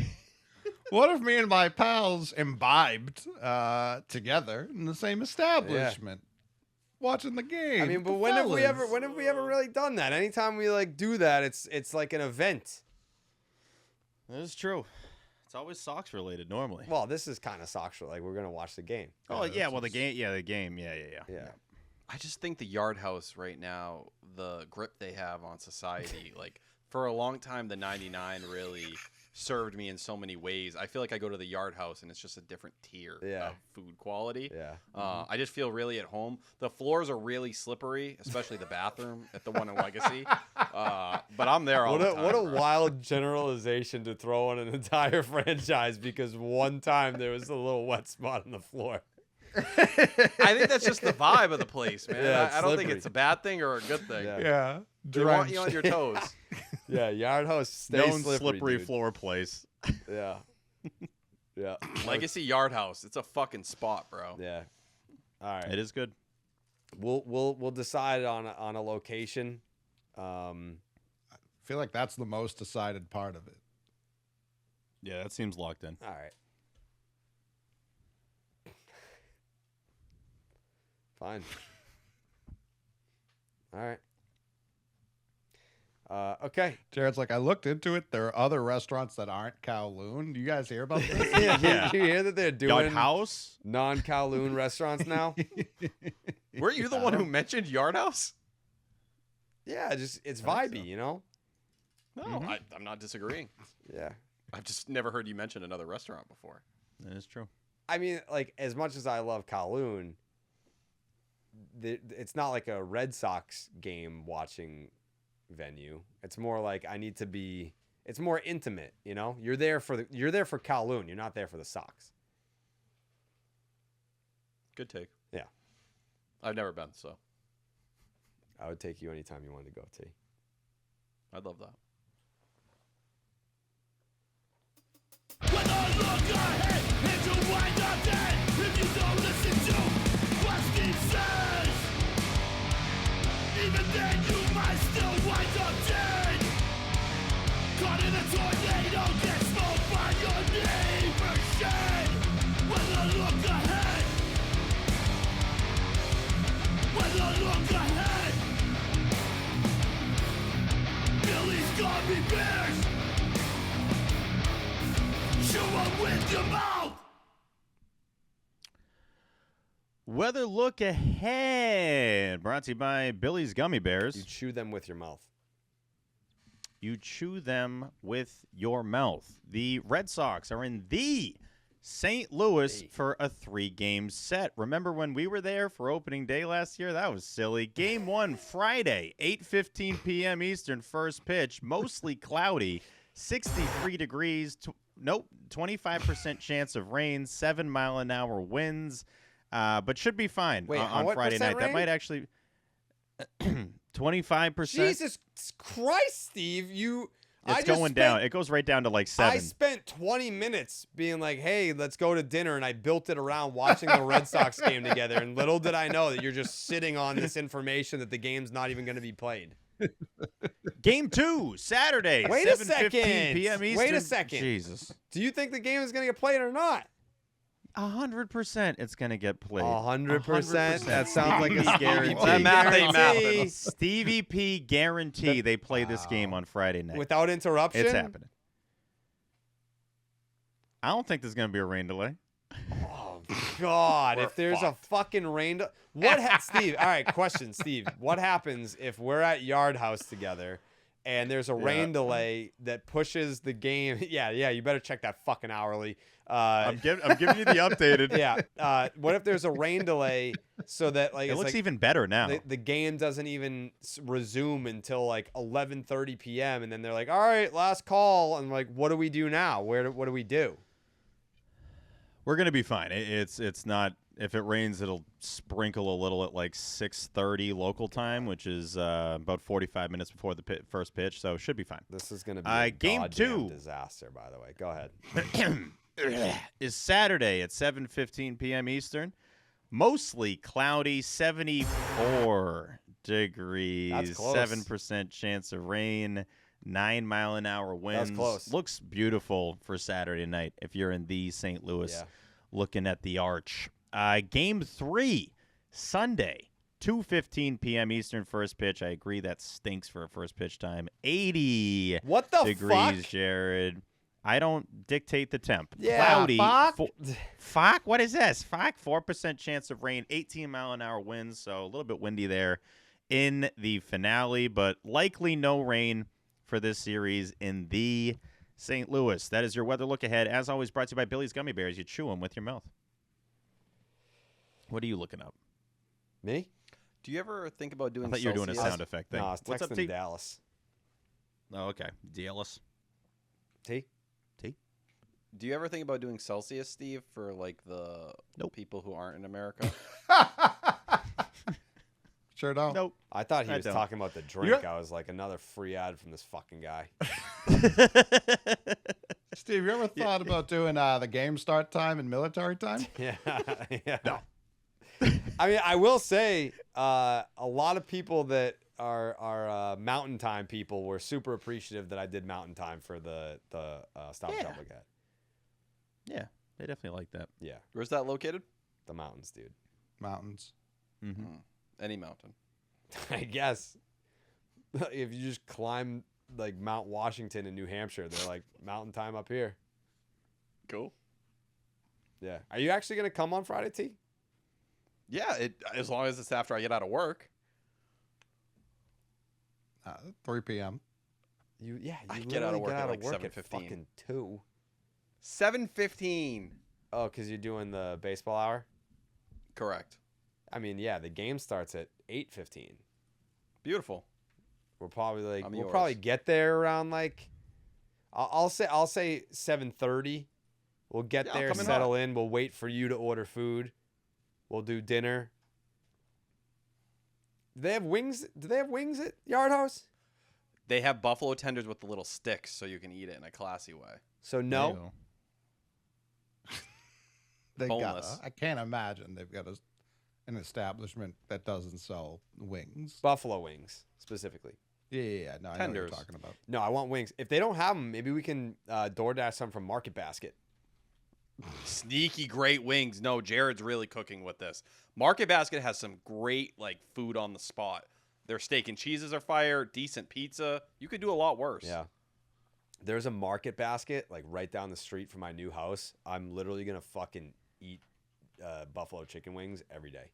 What if me and my pals imbibed together in the same establishment, watching the game? I mean, but The when have we fellas. ever really done that? Anytime we like do that, it's like an event. That is true. It's always Sox related normally. Well, this is kind of Sox. Like we're gonna watch the game. Oh yeah, well the game. Yeah. Yeah. I just think the Yard House right now, the grip they have on society, like for a long time, the 99 really served me in so many ways. I feel like I go to the Yard House and it's just a different tier Yeah. of food quality. Yeah. I just feel really at home. The floors are really slippery, especially the bathroom at the one in Legacy. But I'm there all the time. What a bro. wild generalization to throw on an entire franchise because one time there was a little wet spot on the floor. I think that's just the vibe of the place, man. Yeah, it's I don't think slippery. it's a bad thing or a good thing. Yeah. Yeah, They want you drenched. on your toes. Yeah, Yard House stay Known slippery, dude. floor place. Yeah. Yeah. Legacy Yard House. It's a fucking spot, bro. Yeah. All right. It is good. We'll decide on a location. I feel like that's the most decided part of it. Yeah, that seems locked in. All right. Fine. All right. Okay. Jared's like, I looked into it. There are other restaurants that aren't Kowloon. Do you guys hear about this? Yeah. Did you hear that they're Yard doing House. non-Kowloon restaurants now? Were you the one who mentioned Yard House? Yeah, just it's vibey, you know? No, I'm not disagreeing. Yeah. I've just never heard you mention another restaurant before. That is true. I mean, like, as much as I love Kowloon, it's not like a Red Sox game watching venue. It's more like I need to be. It's more intimate, you know. You're there for Kowloon. You're not there for the Sox. Good take. Yeah, I've never been, so I would take you anytime you wanted to go, T. I'd love that. When I look ahead, it's a wind up dead. If you don't listen to what Steve says, even then you might still wind up dead. Caught in a tornado, get smoked by your neighbor's shed. When I look ahead, when I look ahead, Billy's gummy bears. Chew 'em with your mouth. Weather look ahead. Brought to you by Billy's Gummy Bears. You chew them with your mouth. You chew them with your mouth. The Red Sox are in the St. Louis for a 3-game set. Remember when we were there for opening day last year? That was silly. Game 1, Friday, 8:15 p.m. Eastern, first pitch. Mostly cloudy, 63 degrees. 25% chance of rain, 7-mile-an-hour winds, but should be fine on Friday night. Rain? That might actually 25%. Jesus Christ, Steve, It's going down. It goes right down to like 7. I spent 20 minutes being like, hey, let's go to dinner, and I built it around watching the Red Sox game together, and little did I know that you're just sitting on this information that the game's not even going to be played. Game 2, Saturday, Wait a 7:15 second. p.m. Eastern. Wait a second. Jesus. Do you think the game is going to get played or not? 100% it's going to get played. 100%? That sounds like a scary That math ain't mathing. Stevie P guarantee they play this game on Friday night. Without interruption? It's happening. I don't think there's going to be a rain delay. Oh, God. If there's a fucking rain... Steve, all right, question, Steve. What happens if we're at Yard House together and there's a rain delay that pushes the game... Yeah, you better check that fucking hourly. I'm giving you the updated. Yeah. What if there's a rain delay so that like it looks even better now? The game doesn't even resume until like 11:30 p.m. and then they're like, "All right, last call." And like, what do we do now? What do we do? We're gonna be fine. It's not. If it rains, it'll sprinkle a little at like 6:30 local time, which is about 45 minutes before the first pitch. So it should be fine. This is gonna be a game goddamn 2 disaster. By the way, go ahead. Is Saturday at 7:15 p.m. Eastern. Mostly cloudy, 74 degrees. That's close. 7% chance of rain, 9-mile-an-hour winds. That's close. Looks beautiful for Saturday night if you're in the St. Louis looking at the arch. Game 3, Sunday, 2:15 p.m. Eastern, first pitch. I agree that stinks for a first pitch time. 80 What the degrees, fuck? Jared. I don't dictate the temp. Yeah, Cloudy. fuck. Fuck? What is this? Fuck. 4% chance of rain, 18-mile-an-hour winds, so a little bit windy there in the finale, but likely no rain for this series in the St. Louis. That is your weather look ahead. As always, brought to you by Billy's Gummy Bears. You chew them with your mouth. What are you looking up? Me? Do you ever think about doing I thought you were doing a Celsius? sound effect thing. No, I was What's up, texting T? Dallas. Oh, okay. Dallas. T? Do you ever think about doing Celsius, Steve, for like the people who aren't in America? Sure don't. Nope. I thought he I was don't. talking about the drink. I was like, another free ad from this fucking guy. Steve, you ever thought about doing the game start time and military time? Yeah. No. I mean, I will say a lot of people that are mountain time people were super appreciative that I did mountain time for the Stop and Shop Cat. Yeah, they definitely like that. Yeah. Where's that located? The mountains, dude. Mountains. Mm-hmm. Any mountain. I guess. If you just climb like Mount Washington in New Hampshire, they're like mountain time up here. Cool. Yeah. Are you actually going to come on Friday, T? Yeah, as long as it's after I get out of work. 3 p.m. You I get out of work at like 7:15. Fucking 2. 7:15. Oh, because you're doing the baseball hour? Correct. I mean, yeah, the game starts at 8:15. Beautiful. We'll probably like I'm we'll yours. probably get there around like I'll say 7:30. We'll get Yeah, I'll there, come in settle hot. in. We'll wait for you to order food. We'll do dinner. Do they have wings? Do they have wings at Yard House? They have buffalo tenders with the little sticks so you can eat it in a classy way. So no. They Boneless. I can't imagine they've got an establishment that doesn't sell wings. Buffalo wings specifically. Yeah. No, I know what Tenders. you're talking about. No, I want wings. If they don't have them, maybe we can DoorDash some from Market Basket. Sneaky great wings. No, Jared's really cooking with this. Market Basket has some great like food on the spot. Their steak and cheeses are fire, decent pizza. You could do a lot worse. Yeah. There's a Market Basket like right down the street from my new house. I'm literally going to fucking eat buffalo chicken wings every day.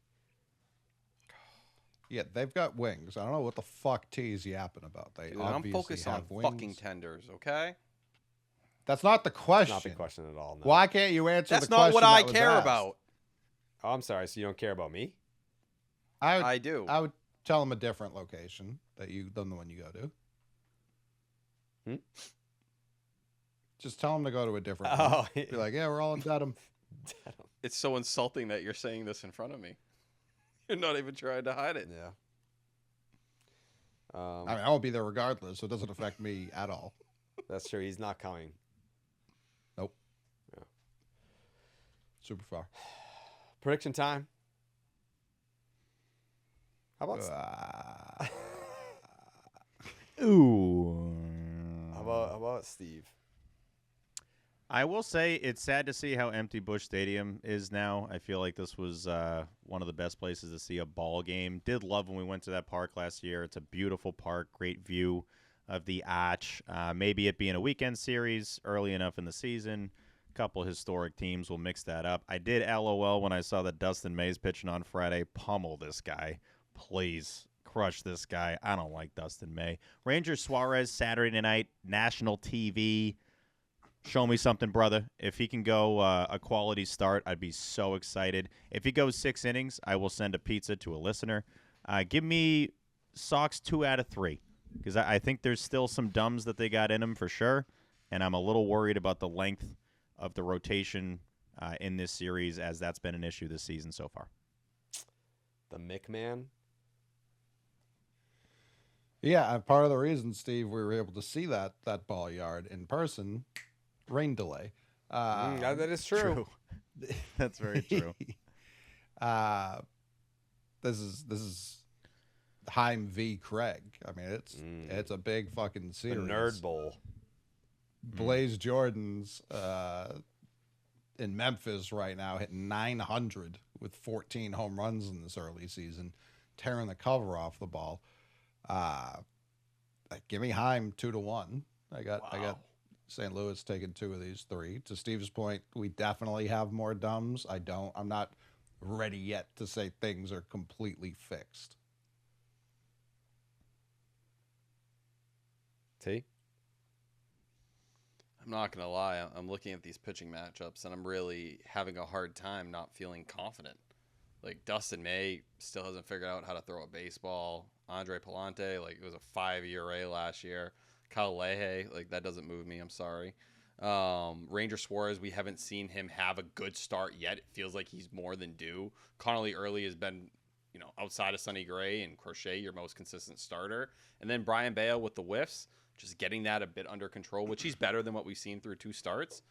Yeah, they've got wings. I don't know what the fuck T's yapping about. They Dude, I'm obviously focused on have wings. fucking tenders, okay? That's not the question. Not the question at all. No. Why can't you answer That's the question not what I that was care asked? about. Oh, I'm sorry. So you don't care about me? I do. I would tell him a different location than the one you go to. Just tell him to go to a different one. Oh, Be like, yeah, we're all in Dedham. It's so insulting that you're saying this in front of me. You're not even trying to hide it. yeah. I mean, I won't be there regardless, so it doesn't affect me at all. That's true. He's not coming. Nope. Yeah. Super far. Prediction time. How about Ooh. how about Steve? I will say it's sad to see how empty Busch Stadium is now. I feel like this was one of the best places to see a ball game. Did love when we went to that park last year. It's a beautiful park, great view of the arch. Maybe it being a weekend series early enough in the season. A couple historic teams will mix that up. I did LOL when I saw that Dustin May's pitching on Friday. Pummel this guy. Please crush this guy. I don't like Dustin May. Ranger Suarez, Saturday night, national TV. Show me something, brother. If he can go a quality start, I'd be so excited. If he goes 6 innings, I will send a pizza to a listener. Give me Sox 2 out of 3 because I think there's still some dumbs that they got in them for sure, and I'm a little worried about the length of the rotation in this series as that's been an issue this season so far. The McMahon. Yeah, part of the reason, Steve, we were able to see that ball yard in person, rain delay. That is true. That's very true. This is Heim v. Craig. I mean, it's a big fucking The series. Nerd Bowl. Blaze Jordan's in Memphis right now hitting 900 with 14 home runs in this early season, tearing the cover off the ball. Give me Heim 2-1. I got St. Louis taking 2 of these 3. To Steve's point, we definitely have more dumbs. I'm not ready yet to say things are completely fixed. T. I'm not going to lie. I'm looking at these pitching matchups, and I'm really having a hard time not feeling confident. Like, Dustin May still hasn't figured out how to throw a baseball. Andre Palante, like, it was a 5 ERA last year. Kyle Leahy, like, that doesn't move me. I'm sorry. Ranger Suarez, we haven't seen him have a good start yet. It feels like he's more than due. Connolly early has been, outside of Sonny Gray and Crochet, your most consistent starter. And then Brian Bale with the whiffs, just getting that a bit under control, which he's better than what we've seen through 2 starts.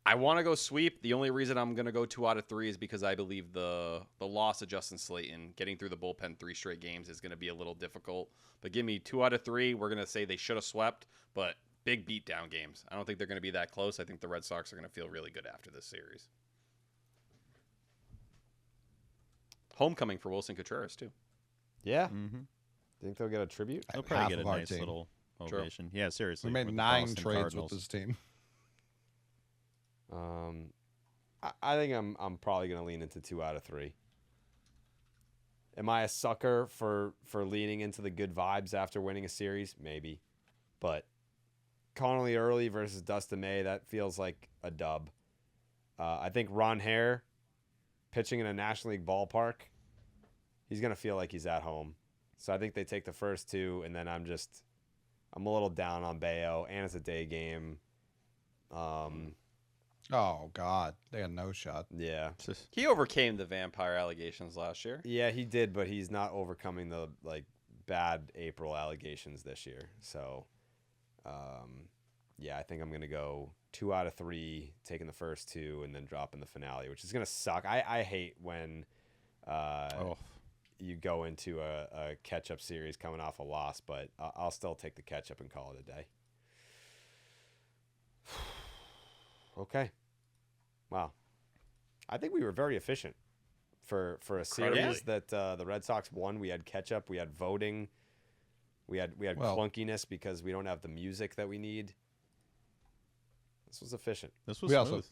I want to go sweep. The only reason I'm going to go 2 out of 3 is because I believe the loss of Justin Slayton, getting through the bullpen 3 straight games, is going to be a little difficult. But give me 2 out of 3. We're going to say they should have swept, but big beatdown games. I don't think they're going to be that close. I think the Red Sox are going to feel really good after this series. Homecoming for Wilson Contreras, too. Yeah. Think they'll get a tribute? They'll probably Half get a of our nice team. little ovation. Yeah, seriously. We made with the 9 Boston trades Cardinals. with this team. I think I'm probably going to lean into 2 out of 3. Am I a sucker for leaning into the good vibes after winning a series? Maybe. But Connolly early versus Dustin May, that feels like a dub. I think Ron Hare pitching in a National League ballpark, he's going to feel like he's at home. So I think they take the first 2, and then I'm a little down on Bayo, and it's a day game. Oh, God. They had no shot. Yeah. He overcame the vampire allegations last year. Yeah, he did, but he's not overcoming the bad April allegations this year. So, yeah, I think I'm going to go 2 out of 3, taking the first 2, and then dropping the finale, which is going to suck. I hate when you go into a catch-up series coming off a loss, but I'll still take the catch-up and call it a day. Okay. Wow. I think we were very efficient for a series that the Red Sox won. We had catch-up. We had voting. We had clunkiness because we don't have the music that we need. This was efficient. This was smooth.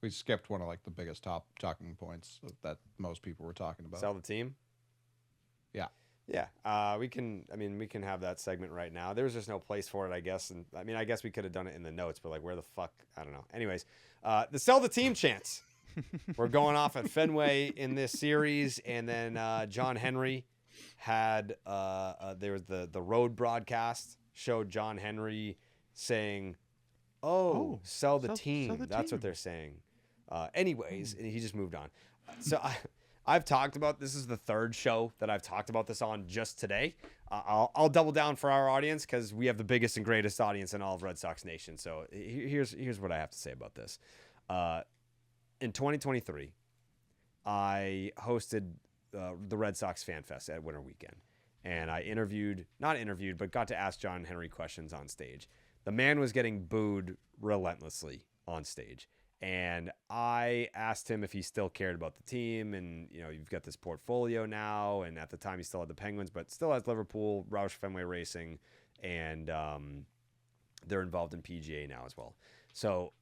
We skipped one of the biggest talking points that most people were talking about. Sell the team? Yeah. Yeah, we can. I mean, we can have that segment right now. There was just no place for it, I guess. And I mean, I guess we could have done it in the notes, but like, where the fuck? I don't know. Anyways, the sell the team chants. We're going off at Fenway in this series, and then John Henry had there was the road broadcast showed John Henry saying, sell the team. That's what they're saying. Anyways, and he just moved on. So I've talked about this is the third show that I've talked about this on just today. I'll double down for our audience because we have the biggest and greatest audience in all of Red Sox Nation. So here's what I have to say about this. In 2023, I hosted the Red Sox Fan Fest at Winter Weekend, and I but got to ask John Henry questions on stage. The man was getting booed relentlessly on stage. And I asked him if he still cared about the team, and you've got this portfolio now, and at the time he still had the Penguins, but still has Liverpool, Roush Fenway Racing, and they're involved in PGA now as well. So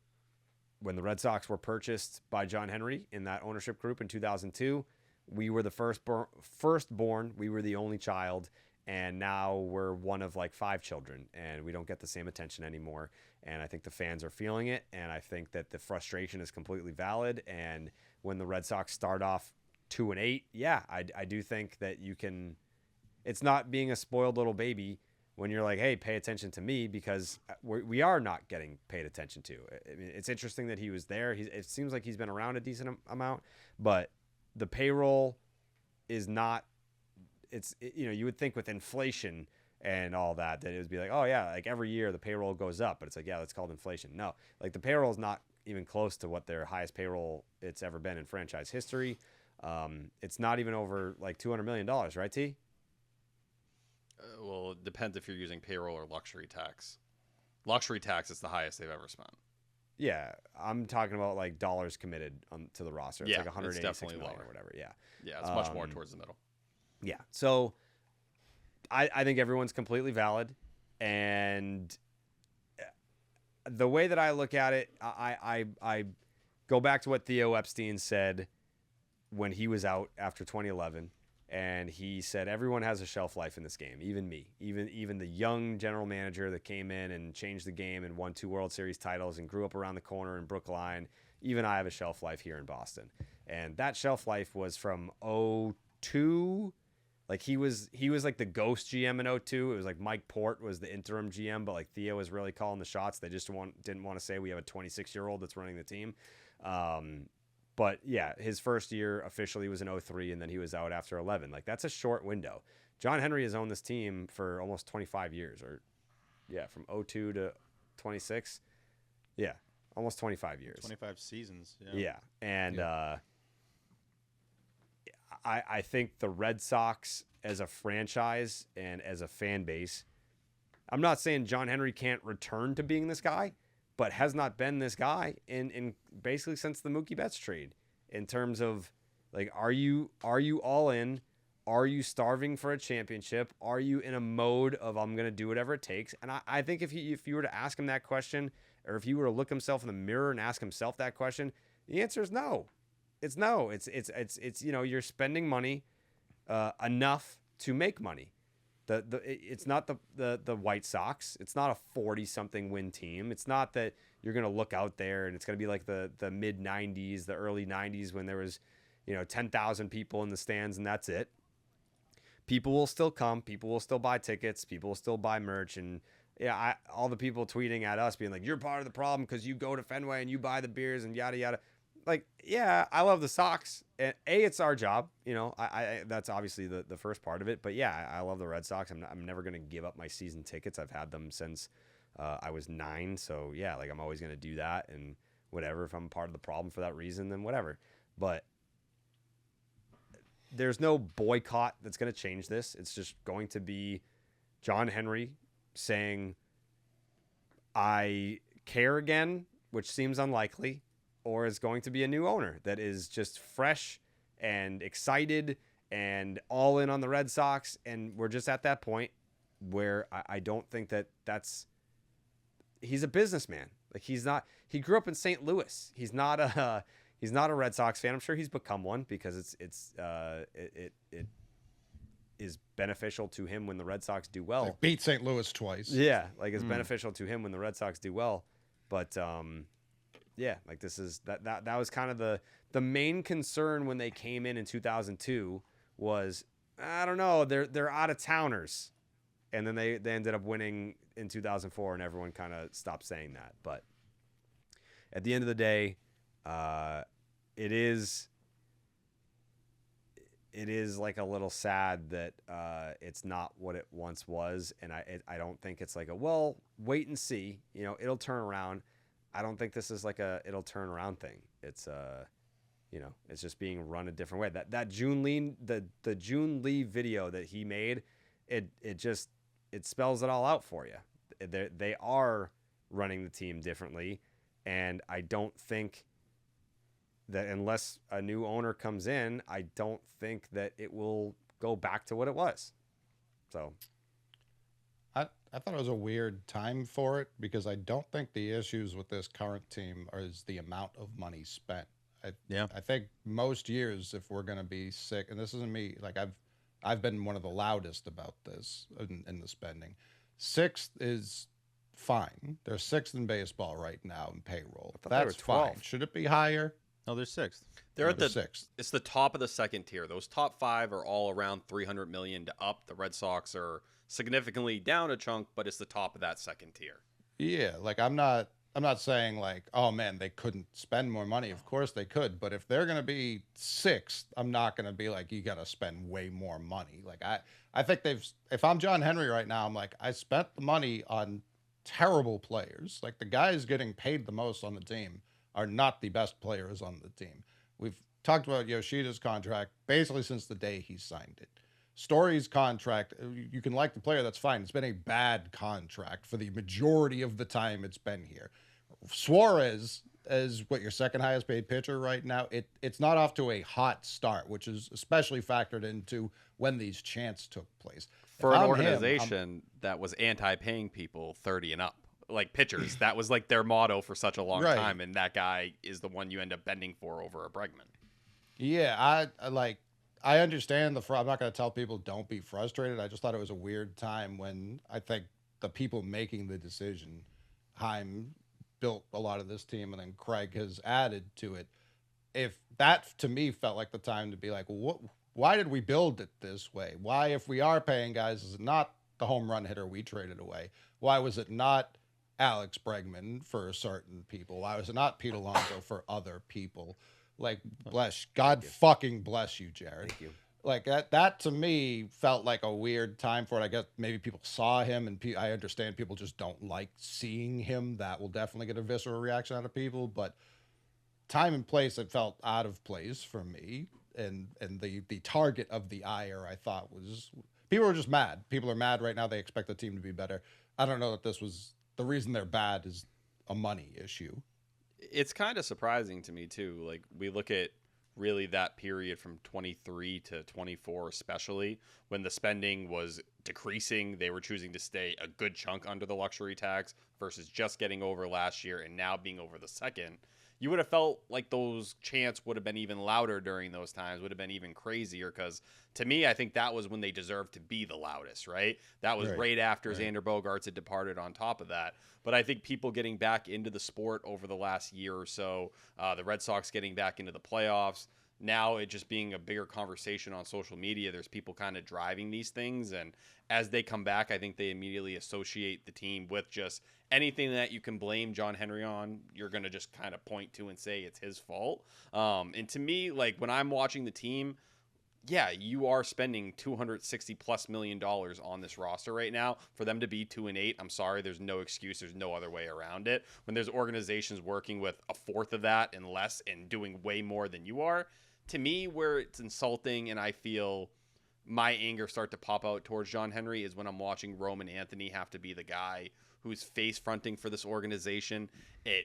when the Red Sox were purchased by John Henry in that ownership group in 2002, we were the firstborn, we were the only child, and now we're one of like 5 children, and we don't get the same attention anymore. And I think the fans are feeling it, and I think that the frustration is completely valid. And when the Red Sox start off 2-8, yeah, I do think that you can. It's not being a spoiled little baby when you're like, hey, pay attention to me, because we are not getting paid attention to. I mean, it's interesting that he was there. It seems like he's been around a decent amount, but the payroll is not. You would think with inflation and all that it would be like, oh yeah, like every year the payroll goes up, but it's like, yeah, that's called inflation. No, like the payroll is not even close to what their highest payroll it's ever been in franchise history. It's not even over like $200 million, right, T? Well, it depends if you're using payroll or luxury tax. Luxury tax is the highest they've ever spent. Yeah, I'm talking about like dollars committed to the roster. It's like 186 million lower or whatever. Yeah. Yeah, it's much more towards the middle. Yeah. So I think everyone's completely valid. And the way that I look at it, I go back to what Theo Epstein said when he was out after 2011. And he said, everyone has a shelf life in this game, even me, even the young general manager that came in and changed the game and won 2 World Series titles and grew up around the corner in Brookline. Even I have a shelf life here in Boston. And that shelf life was from 2002. Like he was like the ghost GM in 2002. It was like Mike Port was the interim GM, but like Theo was really calling the shots. They just didn't want to say we have a 26-year-old that's running the team. But yeah, his first year officially was in 2003, and then he was out after 11. Like that's a short window. John Henry has owned this team for almost 25 years, or yeah, from 2002 to 26. Yeah, almost 25 years. 25 seasons. Yeah, and I think the Red Sox as a franchise and as a fan base, I'm not saying John Henry can't return to being this guy, but has not been this guy in basically since the Mookie Betts trade. In terms of like, are you all in? Are you starving for a championship? Are you in a mode of I'm gonna do whatever it takes? And I think if you were to ask him that question, or if he were to look himself in the mirror and ask himself that question, the answer is no. It's no. It's you're spending money enough to make money. It's not the White Sox. It's not a 40-something win team. It's not that you're going to look out there and it's going to be like the mid 90s, the early 90s when there was 10,000 people in the stands and that's it. People will still come. People will still buy tickets. People will still buy merch. And yeah, all the people tweeting at us being like, you're part of the problem because you go to Fenway and you buy the beers and yada yada. Like, yeah, I love the Sox. And it's our job. I that's obviously the first part of it. But yeah, I love the Red Sox. I'm never going to give up my season tickets. I've had them since I was 9. So yeah, like I'm always going to do that. And whatever, if I'm part of the problem for that reason, then whatever. But there's no boycott that's going to change this. It's just going to be John Henry saying, I care again, which seems unlikely. Or is going to be a new owner that is just fresh and excited and all in on the Red Sox. And we're just at that point where I don't think he's a businessman. Like he grew up in St. Louis. He's not a is beneficial to him when the Red Sox do well. Like beat St. Louis twice. Yeah, like it's beneficial to him when the Red Sox do well. But yeah, like this is that was kind of the main concern when they came in 2002 was, I don't know, they're out of towners. And then they ended up winning in 2004, and everyone kind of stopped saying that. But at the end of the day, it is like a little sad that it's not what it once was, and I don't think it's like wait and see, it'll turn around. I don't think this is like it'll turn around thing. It's it's just being run a different way. That June Lee the June Lee video that he made, it spells it all out for you. They are running the team differently, and I don't think that unless a new owner comes in, I don't think that it will go back to what it was. So I thought it was a weird time for it because I don't think the issues with this current team is the amount of money spent. I think most years, if we're going to be sick, and this isn't me, like I've been one of the loudest about this in the spending. Sixth is fine. They're sixth in baseball right now in payroll. That's fine. Should it be higher? No, they're sixth. They're at the sixth. It's the top of the second tier. Those top five are all around $300 million to up. The Red Sox are significantly down a chunk, but it's the top of that second tier. Yeah, like I'm not saying like, oh man, they couldn't spend more money. Of course they could, but if they're gonna be sixth, I'm not gonna be like, you gotta spend way more money. Like I think if I'm John Henry right now, I'm like, I spent the money on terrible players. Like the guys getting paid the most on the team are not the best players on the team. We've talked about Yoshida's contract basically since the day he signed it. Story's contract, you can like the player, that's fine. It's been a bad contract for the majority of the time it's been here. Suarez is your second highest paid pitcher right now. It's not off to a hot start, which is especially factored into when these chants took place. For an organization that was anti-paying people 30 and up, like pitchers, that was like their motto for such a long time, and that guy is the one you end up bending for over a Bregman. Yeah, I understand I'm not going to tell people don't be frustrated. I just thought it was a weird time when I think the people making the decision, Heim built a lot of this team and then Craig has added to it. If that to me felt like the time to be like, why did we build it this way? Why, if we are paying guys, is it not the home run hitter we traded away? Why was it not Alex Bregman for certain people? Why was it not Pete Alonso for other people? Like, God fucking bless you, Jared. Thank you. Like that to me felt like a weird time for it. I guess maybe people saw him, and I understand people just don't like seeing him. That will definitely get a visceral reaction out of people. But time and place, it felt out of place for me. And the target of the ire, I thought, was people were just mad. People are mad right now. They expect the team to be better. I don't know that this was the reason they're bad is a money issue. It's kind of surprising to me too. Like we look at really that period from 23 to 24, especially when the spending was decreasing, they were choosing to stay a good chunk under the luxury tax versus just getting over last year and now being over the second. You would have felt like those chants would have been even louder during those times, would have been even crazier, because to me, I think that was when they deserved to be the loudest, right? That was right after Xander Bogaerts had departed on top of that. But I think people getting back into the sport over the last year or so, the Red Sox getting back into the playoffs, now it just being a bigger conversation on social media, there's people kind of driving these things. And as they come back, I think they immediately associate the team with just anything that you can blame John Henry on, you're going to just kind of point to and say it's his fault. And to me, like when I'm watching the team, yeah, you are spending $260+ million on this roster right now. For them to be 2-8, I'm sorry, there's no excuse. There's no other way around it. When there's organizations working with a fourth of that and less and doing way more than you are, to me, where it's insulting and I feel my anger start to pop out towards John Henry is when I'm watching Roman Anthony have to be the guy who's face fronting for this organization at,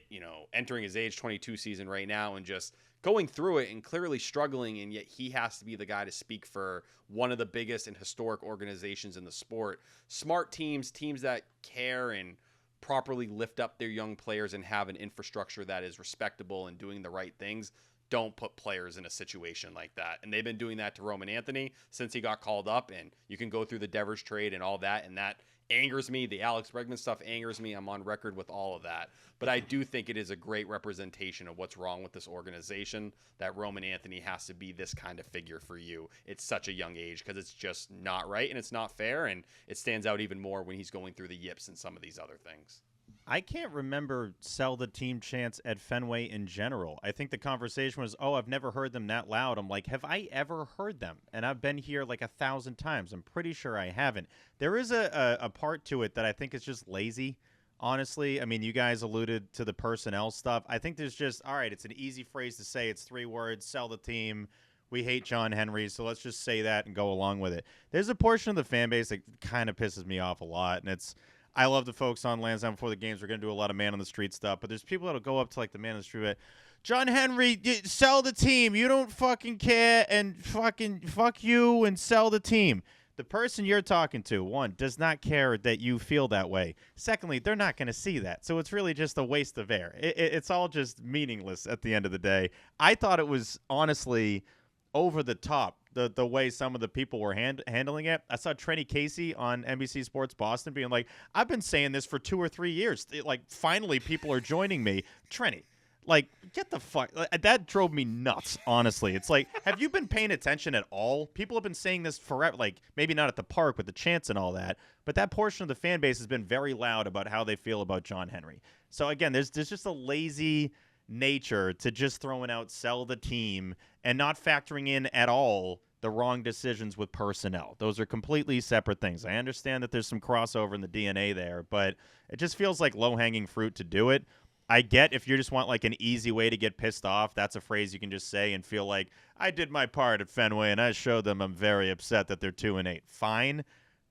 entering his age 22 season right now and just going through it and clearly struggling. And yet he has to be the guy to speak for one of the biggest and historic organizations in the sport. Smart teams that care and properly lift up their young players and have an infrastructure that is respectable and doing the right things don't put players in a situation like that. And they've been doing that to Roman Anthony since he got called up. And you can go through the Devers trade and all that, and that angers me. The Alex Bregman stuff angers me. I'm on record with all of that. But I do think it is a great representation of what's wrong with this organization, that Roman Anthony has to be this kind of figure for you at such a young age, because it's just not right and it's not fair. And it stands out even more when he's going through the yips and some of these other things. I can't remember sell the team chants at Fenway in general. I think the conversation was, oh, I've never heard them that loud. I'm like, have I ever heard them? And I've been here like 1,000 times. I'm pretty sure I haven't. There is a part to it that I think is just lazy, honestly. I mean, you guys alluded to the personnel stuff. I think there's just, all right, it's an easy phrase to say. It's 3 words, sell the team. We hate John Henry, so let's just say that and go along with it. There's a portion of the fan base that kind of pisses me off a lot, and it's, I love the folks on Lansdowne before the games. We're going to do a lot of man on the street stuff, but there's people that'll go up to like the man on the street, like, John Henry, sell the team. You don't fucking care, and fucking fuck you and sell the team. The person you're talking to, one, does not care that you feel that way. Secondly, they're not going to see that, so it's really just a waste of air. It's all just meaningless at the end of the day. I thought it was honestly over the top. The way some of the people were handling it. I saw Trenny Casey on NBC Sports Boston being like, I've been saying this for 2 or 3 years. Like, finally, people are joining me. Trenny, like, get the fuck. That drove me nuts, honestly. It's like, have you been paying attention at all? People have been saying this forever. Like, maybe not at the park with the chants and all that, but that portion of the fan base has been very loud about how they feel about John Henry. So, again, there's just a lazy nature to just throwing out sell the team and not factoring in at all the wrong decisions with personnel. Those are completely separate things. I understand that there's some crossover in the DNA there, but it just feels like low-hanging fruit to do it. I get if you just want like an easy way to get pissed off, that's a phrase you can just say and feel like, I did my part at Fenway and I showed them I'm very upset that they're 2-8. Fine,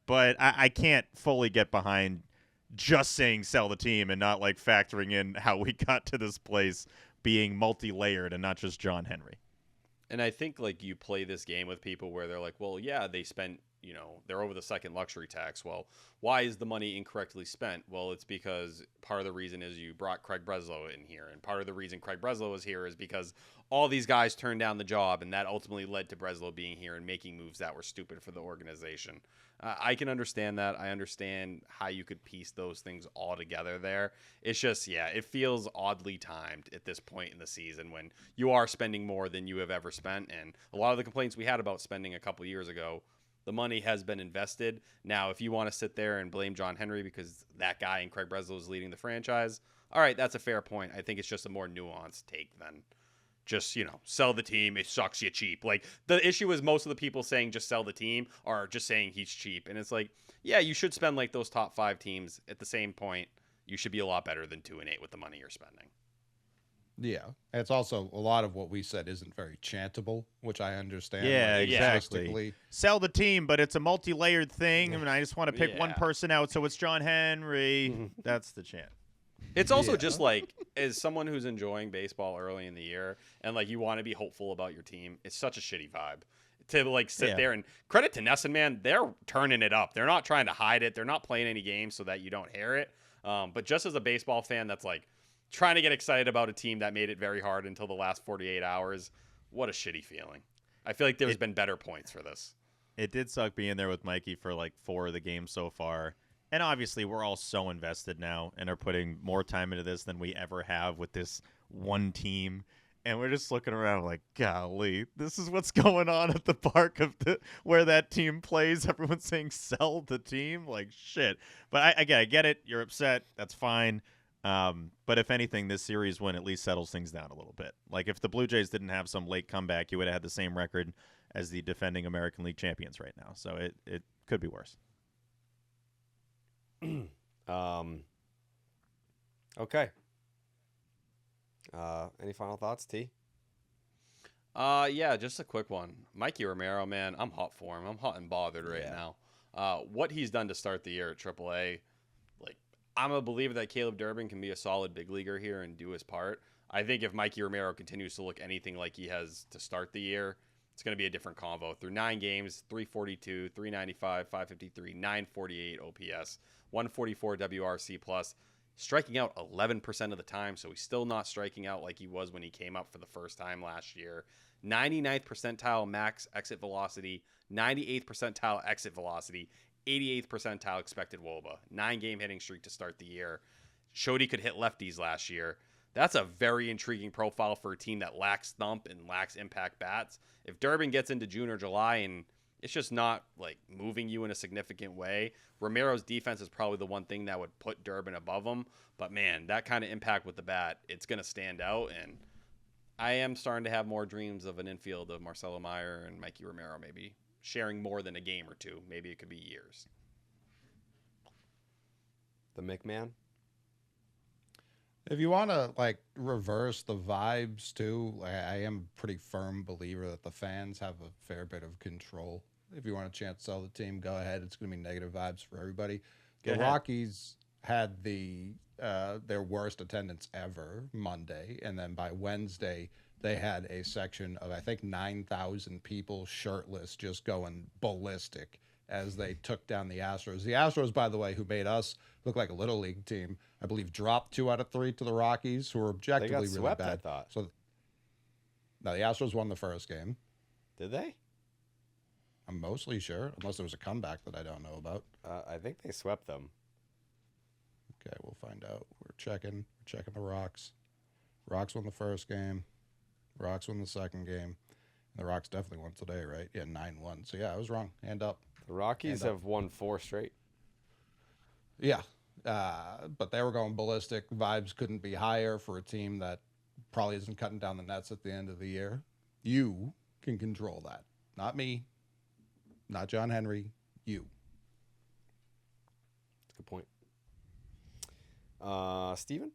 but I can't fully get behind just saying sell the team and not like factoring in how we got to this place being multi-layered and not just John Henry. And I think like you play this game with people where they're like, well, yeah, they spent, they're over the second luxury tax. Well, why is the money incorrectly spent? Well, it's because part of the reason is you brought Craig Breslow in here. And part of the reason Craig Breslow was here is because all these guys turned down the job. And that ultimately led to Breslow being here and making moves that were stupid for the organization. I can understand that. I understand how you could piece those things all together there. It's just, yeah, it feels oddly timed at this point in the season when you are spending more than you have ever spent. And a lot of the complaints we had about spending a couple years ago, the money has been invested. Now, if you want to sit there and blame John Henry because that guy and Craig Breslow is leading the franchise, all right, that's a fair point. I think it's just a more nuanced take than just, sell the team. It sucks, you cheap. Like, the issue is most of the people saying just sell the team are just saying he's cheap. And it's like, yeah, you should spend like those top 5 teams. At the same point, you should be a lot better than 2-8 with the money you're spending. Yeah. It's also a lot of what we said isn't very chantable, which I understand. Yeah, like, exactly. logistically. Sell the team, but it's a multi-layered thing. I mean, I just want to pick one person out, so it's John Henry. That's the chant. It's also just like, as someone who's enjoying baseball early in the year and like you want to be hopeful about your team, it's such a shitty vibe to like sit there. And credit to Nesson, man, they're turning it up. They're not trying to hide it. They're not playing any games so that you don't hear it. But just as a baseball fan that's like trying to get excited about a team that made it very hard until the last 48 hours, what a shitty feeling. I feel like there's been better points for this. It did suck being there with Mikey for like 4 of the games so far. And obviously, we're all so invested now and are putting more time into this than we ever have with this one team. And we're just looking around like, golly, this is what's going on at the park of where that team plays. Everyone's saying sell the team. Like, shit. But I get it. You're upset. That's fine. But if anything, this series win at least settles things down a little bit. Like, if the Blue Jays didn't have some late comeback, you would have had the same record as the defending American League champions right now. So it could be worse. Okay. Any final thoughts, T? Yeah, just a quick one. Mikey Romero, man, I'm hot for him. I'm hot and bothered right now. What he's done to start the year at AAA, like, I'm a believer that Caleb Durbin can be a solid big leaguer here and do his part. I think if Mikey Romero continues to look anything like he has to start the year, it's going to be a different convo. Through 9 games, 342, 395, 553, 948 OPS, 144 WRC+. striking out 11% of the time, so he's still not striking out like he was when he came up for the first time last year. 99th percentile max exit velocity, 98th percentile exit velocity, 88th percentile expected WOBA. 9-game hitting streak to start the year. Showed he could hit lefties last year. That's a very intriguing profile for a team that lacks thump and lacks impact bats. If Durbin gets into June or July and it's just not like moving you in a significant way, Romero's defense is probably the one thing that would put Durbin above him. But man, that kind of impact with the bat, it's going to stand out. And I am starting to have more dreams of an infield of Marcelo Meyer and Mikey Romero maybe sharing more than a game or two. Maybe it could be years. The McMahon? If you want to like reverse the vibes too, I am a pretty firm believer that the fans have a fair bit of control. If you want a chance to sell the team, go ahead. It's going to be negative vibes for everybody. The Rockies had their worst attendance ever Monday, and then by Wednesday they had a section of I think 9,000 people shirtless, just going ballistic as they took down the Astros. The Astros, by the way, who made us look like a little league team, I believe dropped 2 out of 3 to the Rockies, who were objectively really swept, bad. I thought. So, now the Astros won the first game. Did they? I'm mostly sure, unless there was a comeback that I don't know about. I think they swept them. Okay, we'll find out. We're checking the Rocks. Rocks won the first game. Rocks won the second game. And the Rocks definitely won today, right? Yeah, 9-1. So yeah, I was wrong. Hand up. The Rockies have won 4 straight. Yeah, but they were going ballistic. Vibes couldn't be higher for a team that probably isn't cutting down the nets at the end of the year. You can control that. Not me. Not John Henry. You. That's a good point. Steven?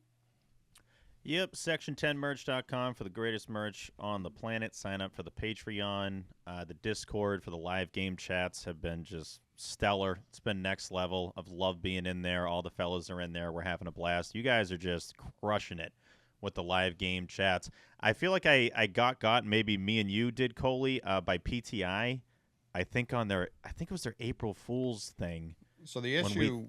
Yep, section10merch.com for the greatest merch on the planet. Sign up for the Patreon. The Discord for the live game chats have been just stellar. It's been next level. I've loved being in there. All the fellas are in there. We're having a blast. You guys are just crushing it with the live game chats. I feel like I got maybe me and you did, Coley, by PTI. I think it was their April Fool's thing. So the issue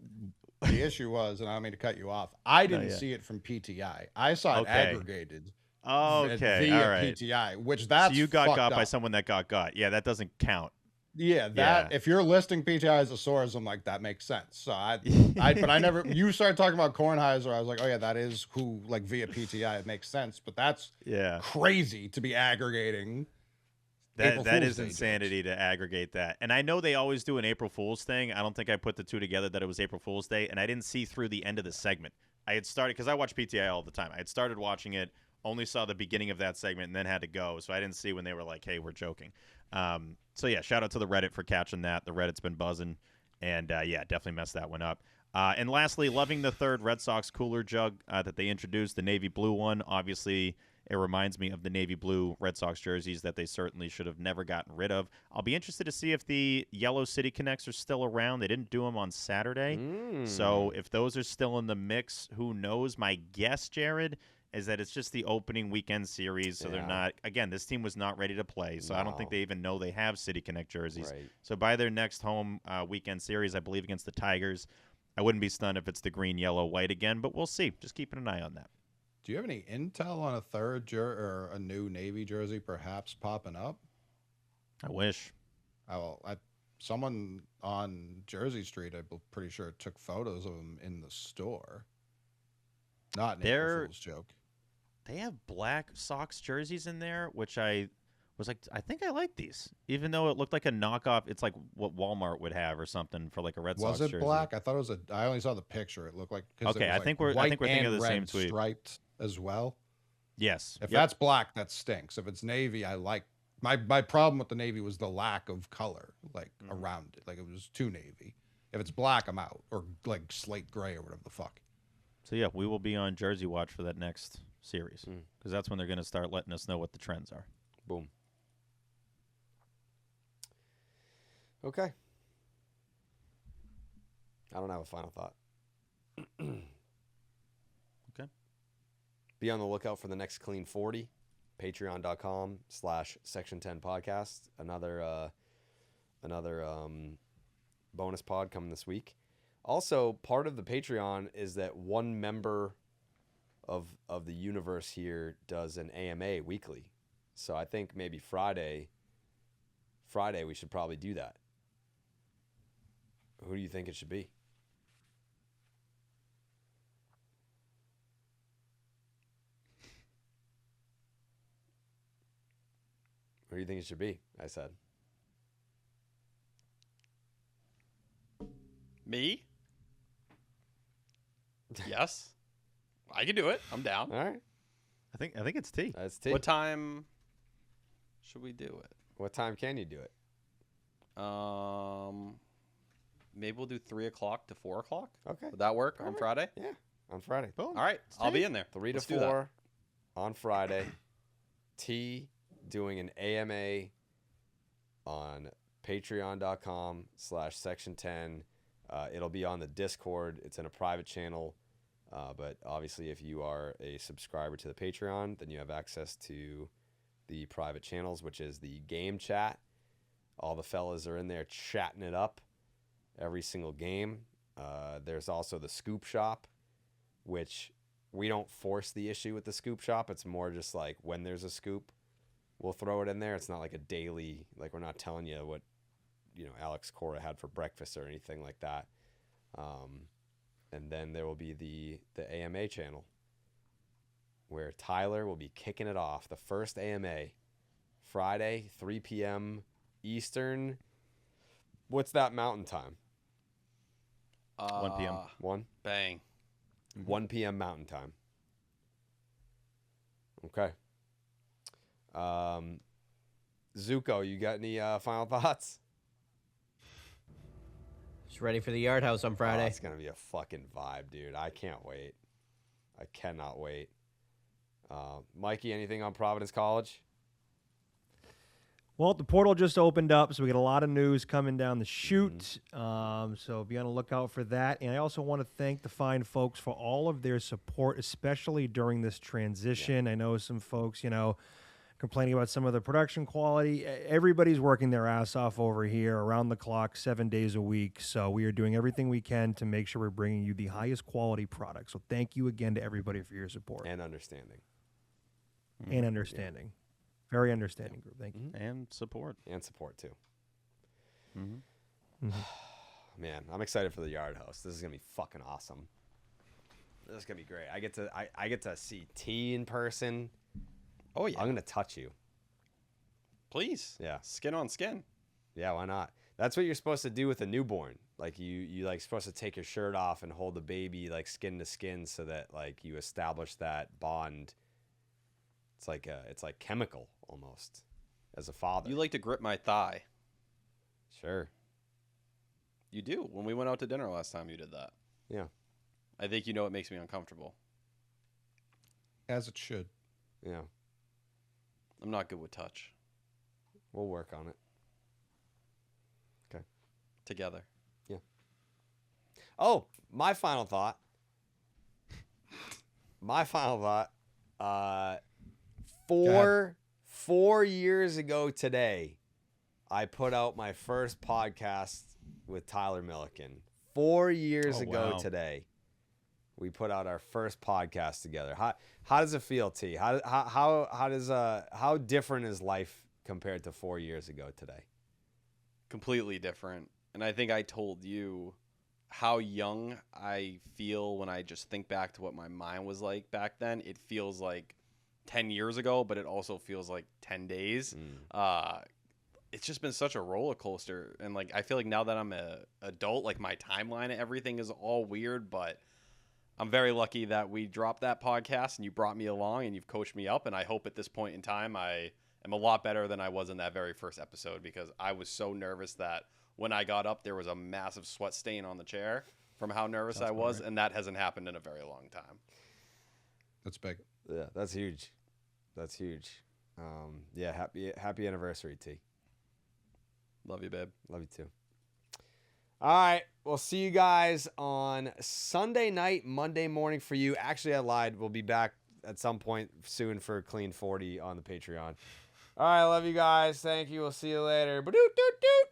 was, and I don't mean to cut you off, I didn't see it from PTI. I saw it aggregated via PTI, which that's so you got fucked by up. someone that got. Yeah, that doesn't count. Yeah, if you're listing PTI as a source, I'm like, that makes sense. So but I never, you started talking about Kornheiser, I was like, oh yeah, that is who, like via PTI, it makes sense. But that's crazy to be aggregating. That is insanity to aggregate that. And I know they always do an April Fool's thing. I don't think I put the two together that it was April Fool's Day, and I didn't see through the end of the segment. I had started, because I watch PTI all the time. I had started watching it, only saw the beginning of that segment, and then had to go. So I didn't see when they were like, hey, we're joking. So yeah, shout out to the Reddit for catching that. The Reddit's been buzzing, and yeah, definitely messed that one up. And lastly, loving the third Red Sox cooler jug that they introduced, the navy blue one. Obviously, it reminds me of the navy blue Red Sox jerseys that they certainly should have never gotten rid of. I'll be interested to see if the yellow City Connects are still around. They didn't do them on Saturday. So if those are still in the mix, who knows? My guess, Jared, is that it's just the opening weekend series. So they're not, again, this team was not ready to play. So I don't think they even know they have City Connect jerseys. Right. So by their next home weekend series, I believe against the Tigers, I wouldn't be stunned if it's the green, yellow, white again, but we'll see. Just keeping an eye on that. Do you have any intel on a third or a new Navy jersey perhaps popping up? I wish. Someone on Jersey Street, I'm pretty sure, took photos of them in the store. Not an April Fool's joke. They have black Sox jerseys in there, which I was like, I think I like these, even though it looked like a knockoff. It's like what Walmart would have or something for like a Red Sox jersey. Was it black? I thought it was I only saw the picture. It looked like okay. I think we're thinking of the same tweet. Striped as well. Yes. If that's black, that stinks. If it's navy, I like. My problem with the navy was the lack of color, like around it. Like it was too navy. If it's black, I'm out, or like slate gray or whatever the fuck. So yeah, we will be on Jersey watch for that next series because that's when they're going to start letting us know what the trends are. Boom. Okay. I don't have a final thought. Okay. Be on the lookout for the next Clean 40. Patreon.com/Section10Podcast. Another bonus pod coming this week. Also, part of the Patreon is that one member of the universe here does an AMA weekly. So I think maybe Friday we should probably do that. Who do you think it should be? Who do you think it should be? I said. Me? Yes. I can do it. I'm down. All right. I think it's T. That's T. What time should we do it? What time can you do it? Maybe we'll do 3 o'clock to 4 o'clock. Okay. Would that work on Friday? Yeah, on Friday. Boom. All right. I'll be in there. 3 Let's to do that. 4 on Friday. T doing an AMA on patreon.com/section10. It'll be on the Discord. It's in a private channel. But obviously, if you are a subscriber to the Patreon, then you have access to the private channels, which is the game chat. All the fellas are in there chatting it up every single game. There's also the scoop shop, which we don't force the issue with the scoop shop. It's more just like when there's a scoop, we'll throw it in there. It's not like a daily, like we're not telling you what, Alex Cora had for breakfast or anything like that. And then there will be the AMA channel where Tyler will be kicking it off. The first AMA, Friday, 3 p.m. Eastern. What's that mountain time? 1 p.m. 1? Bang. 1 p.m. mountain time. Okay. Zuko, you got any final thoughts? Just ready for the Yard House on Oh, Friday. it's going to be a fucking vibe, dude. I can't wait. I cannot wait. Mikey, anything on Providence College? Well, the portal just opened up, so we got a lot of news coming down the chute. So be on the lookout for that. And I also want to thank the fine folks for all of their support, especially during this transition. I know some folks, complaining about some of the production quality. Everybody's working their ass off over here around the clock, 7 days a week. So we are doing everything we can to make sure we're bringing you the highest quality product. So thank you again to everybody for your support. And understanding. And understanding. Very understanding group. Thank you. And support. And support, too. Mm-hmm. Man, I'm excited for the Yard House. This is going to be fucking awesome. This is going to be great. I get to see T in person. Oh, yeah. I'm going to touch you. Please. Yeah. Skin on skin. Yeah, why not? That's what you're supposed to do with a newborn. Like you like supposed to take your shirt off and hold the baby like skin to skin so that like you establish that bond. It's like chemical almost as a father. You like to grip my thigh. Sure. You do. When we went out to dinner last time, you did that. Yeah. I think you know it makes me uncomfortable. As it should. Yeah. I'm not good with touch. We'll work on it. Okay. Together. Yeah. Oh, my final thought. Four years ago today, I put out my first podcast with Tyler Milliken. 4 years ago today, we put out our first podcast together. How does it feel, T? How different is life compared to 4 years ago today? Completely different. And I think I told you how young I feel when I just think back to what my mind was like back then. It feels like 10 years ago, but it also feels like 10 days. It's just been such a roller coaster. And like, I feel like now that I'm an adult, like my timeline and everything is all weird, but I'm very lucky that we dropped that podcast and you brought me along and you've coached me up. And I hope at this point in time, I am a lot better than I was in that very first episode, because I was so nervous that when I got up, there was a massive sweat stain on the chair from how nervous I was. Right. And that hasn't happened in a very long time. That's big. Yeah, that's huge. That's huge. Yeah, happy anniversary, T. Love you, babe. Love you too. All right, we'll see you guys on Sunday night, Monday morning for you. Actually, I lied. We'll be back at some point soon for Clean 40 on the Patreon. All right, love you guys. Thank you. We'll see you later. Ba-doot-doot-doot.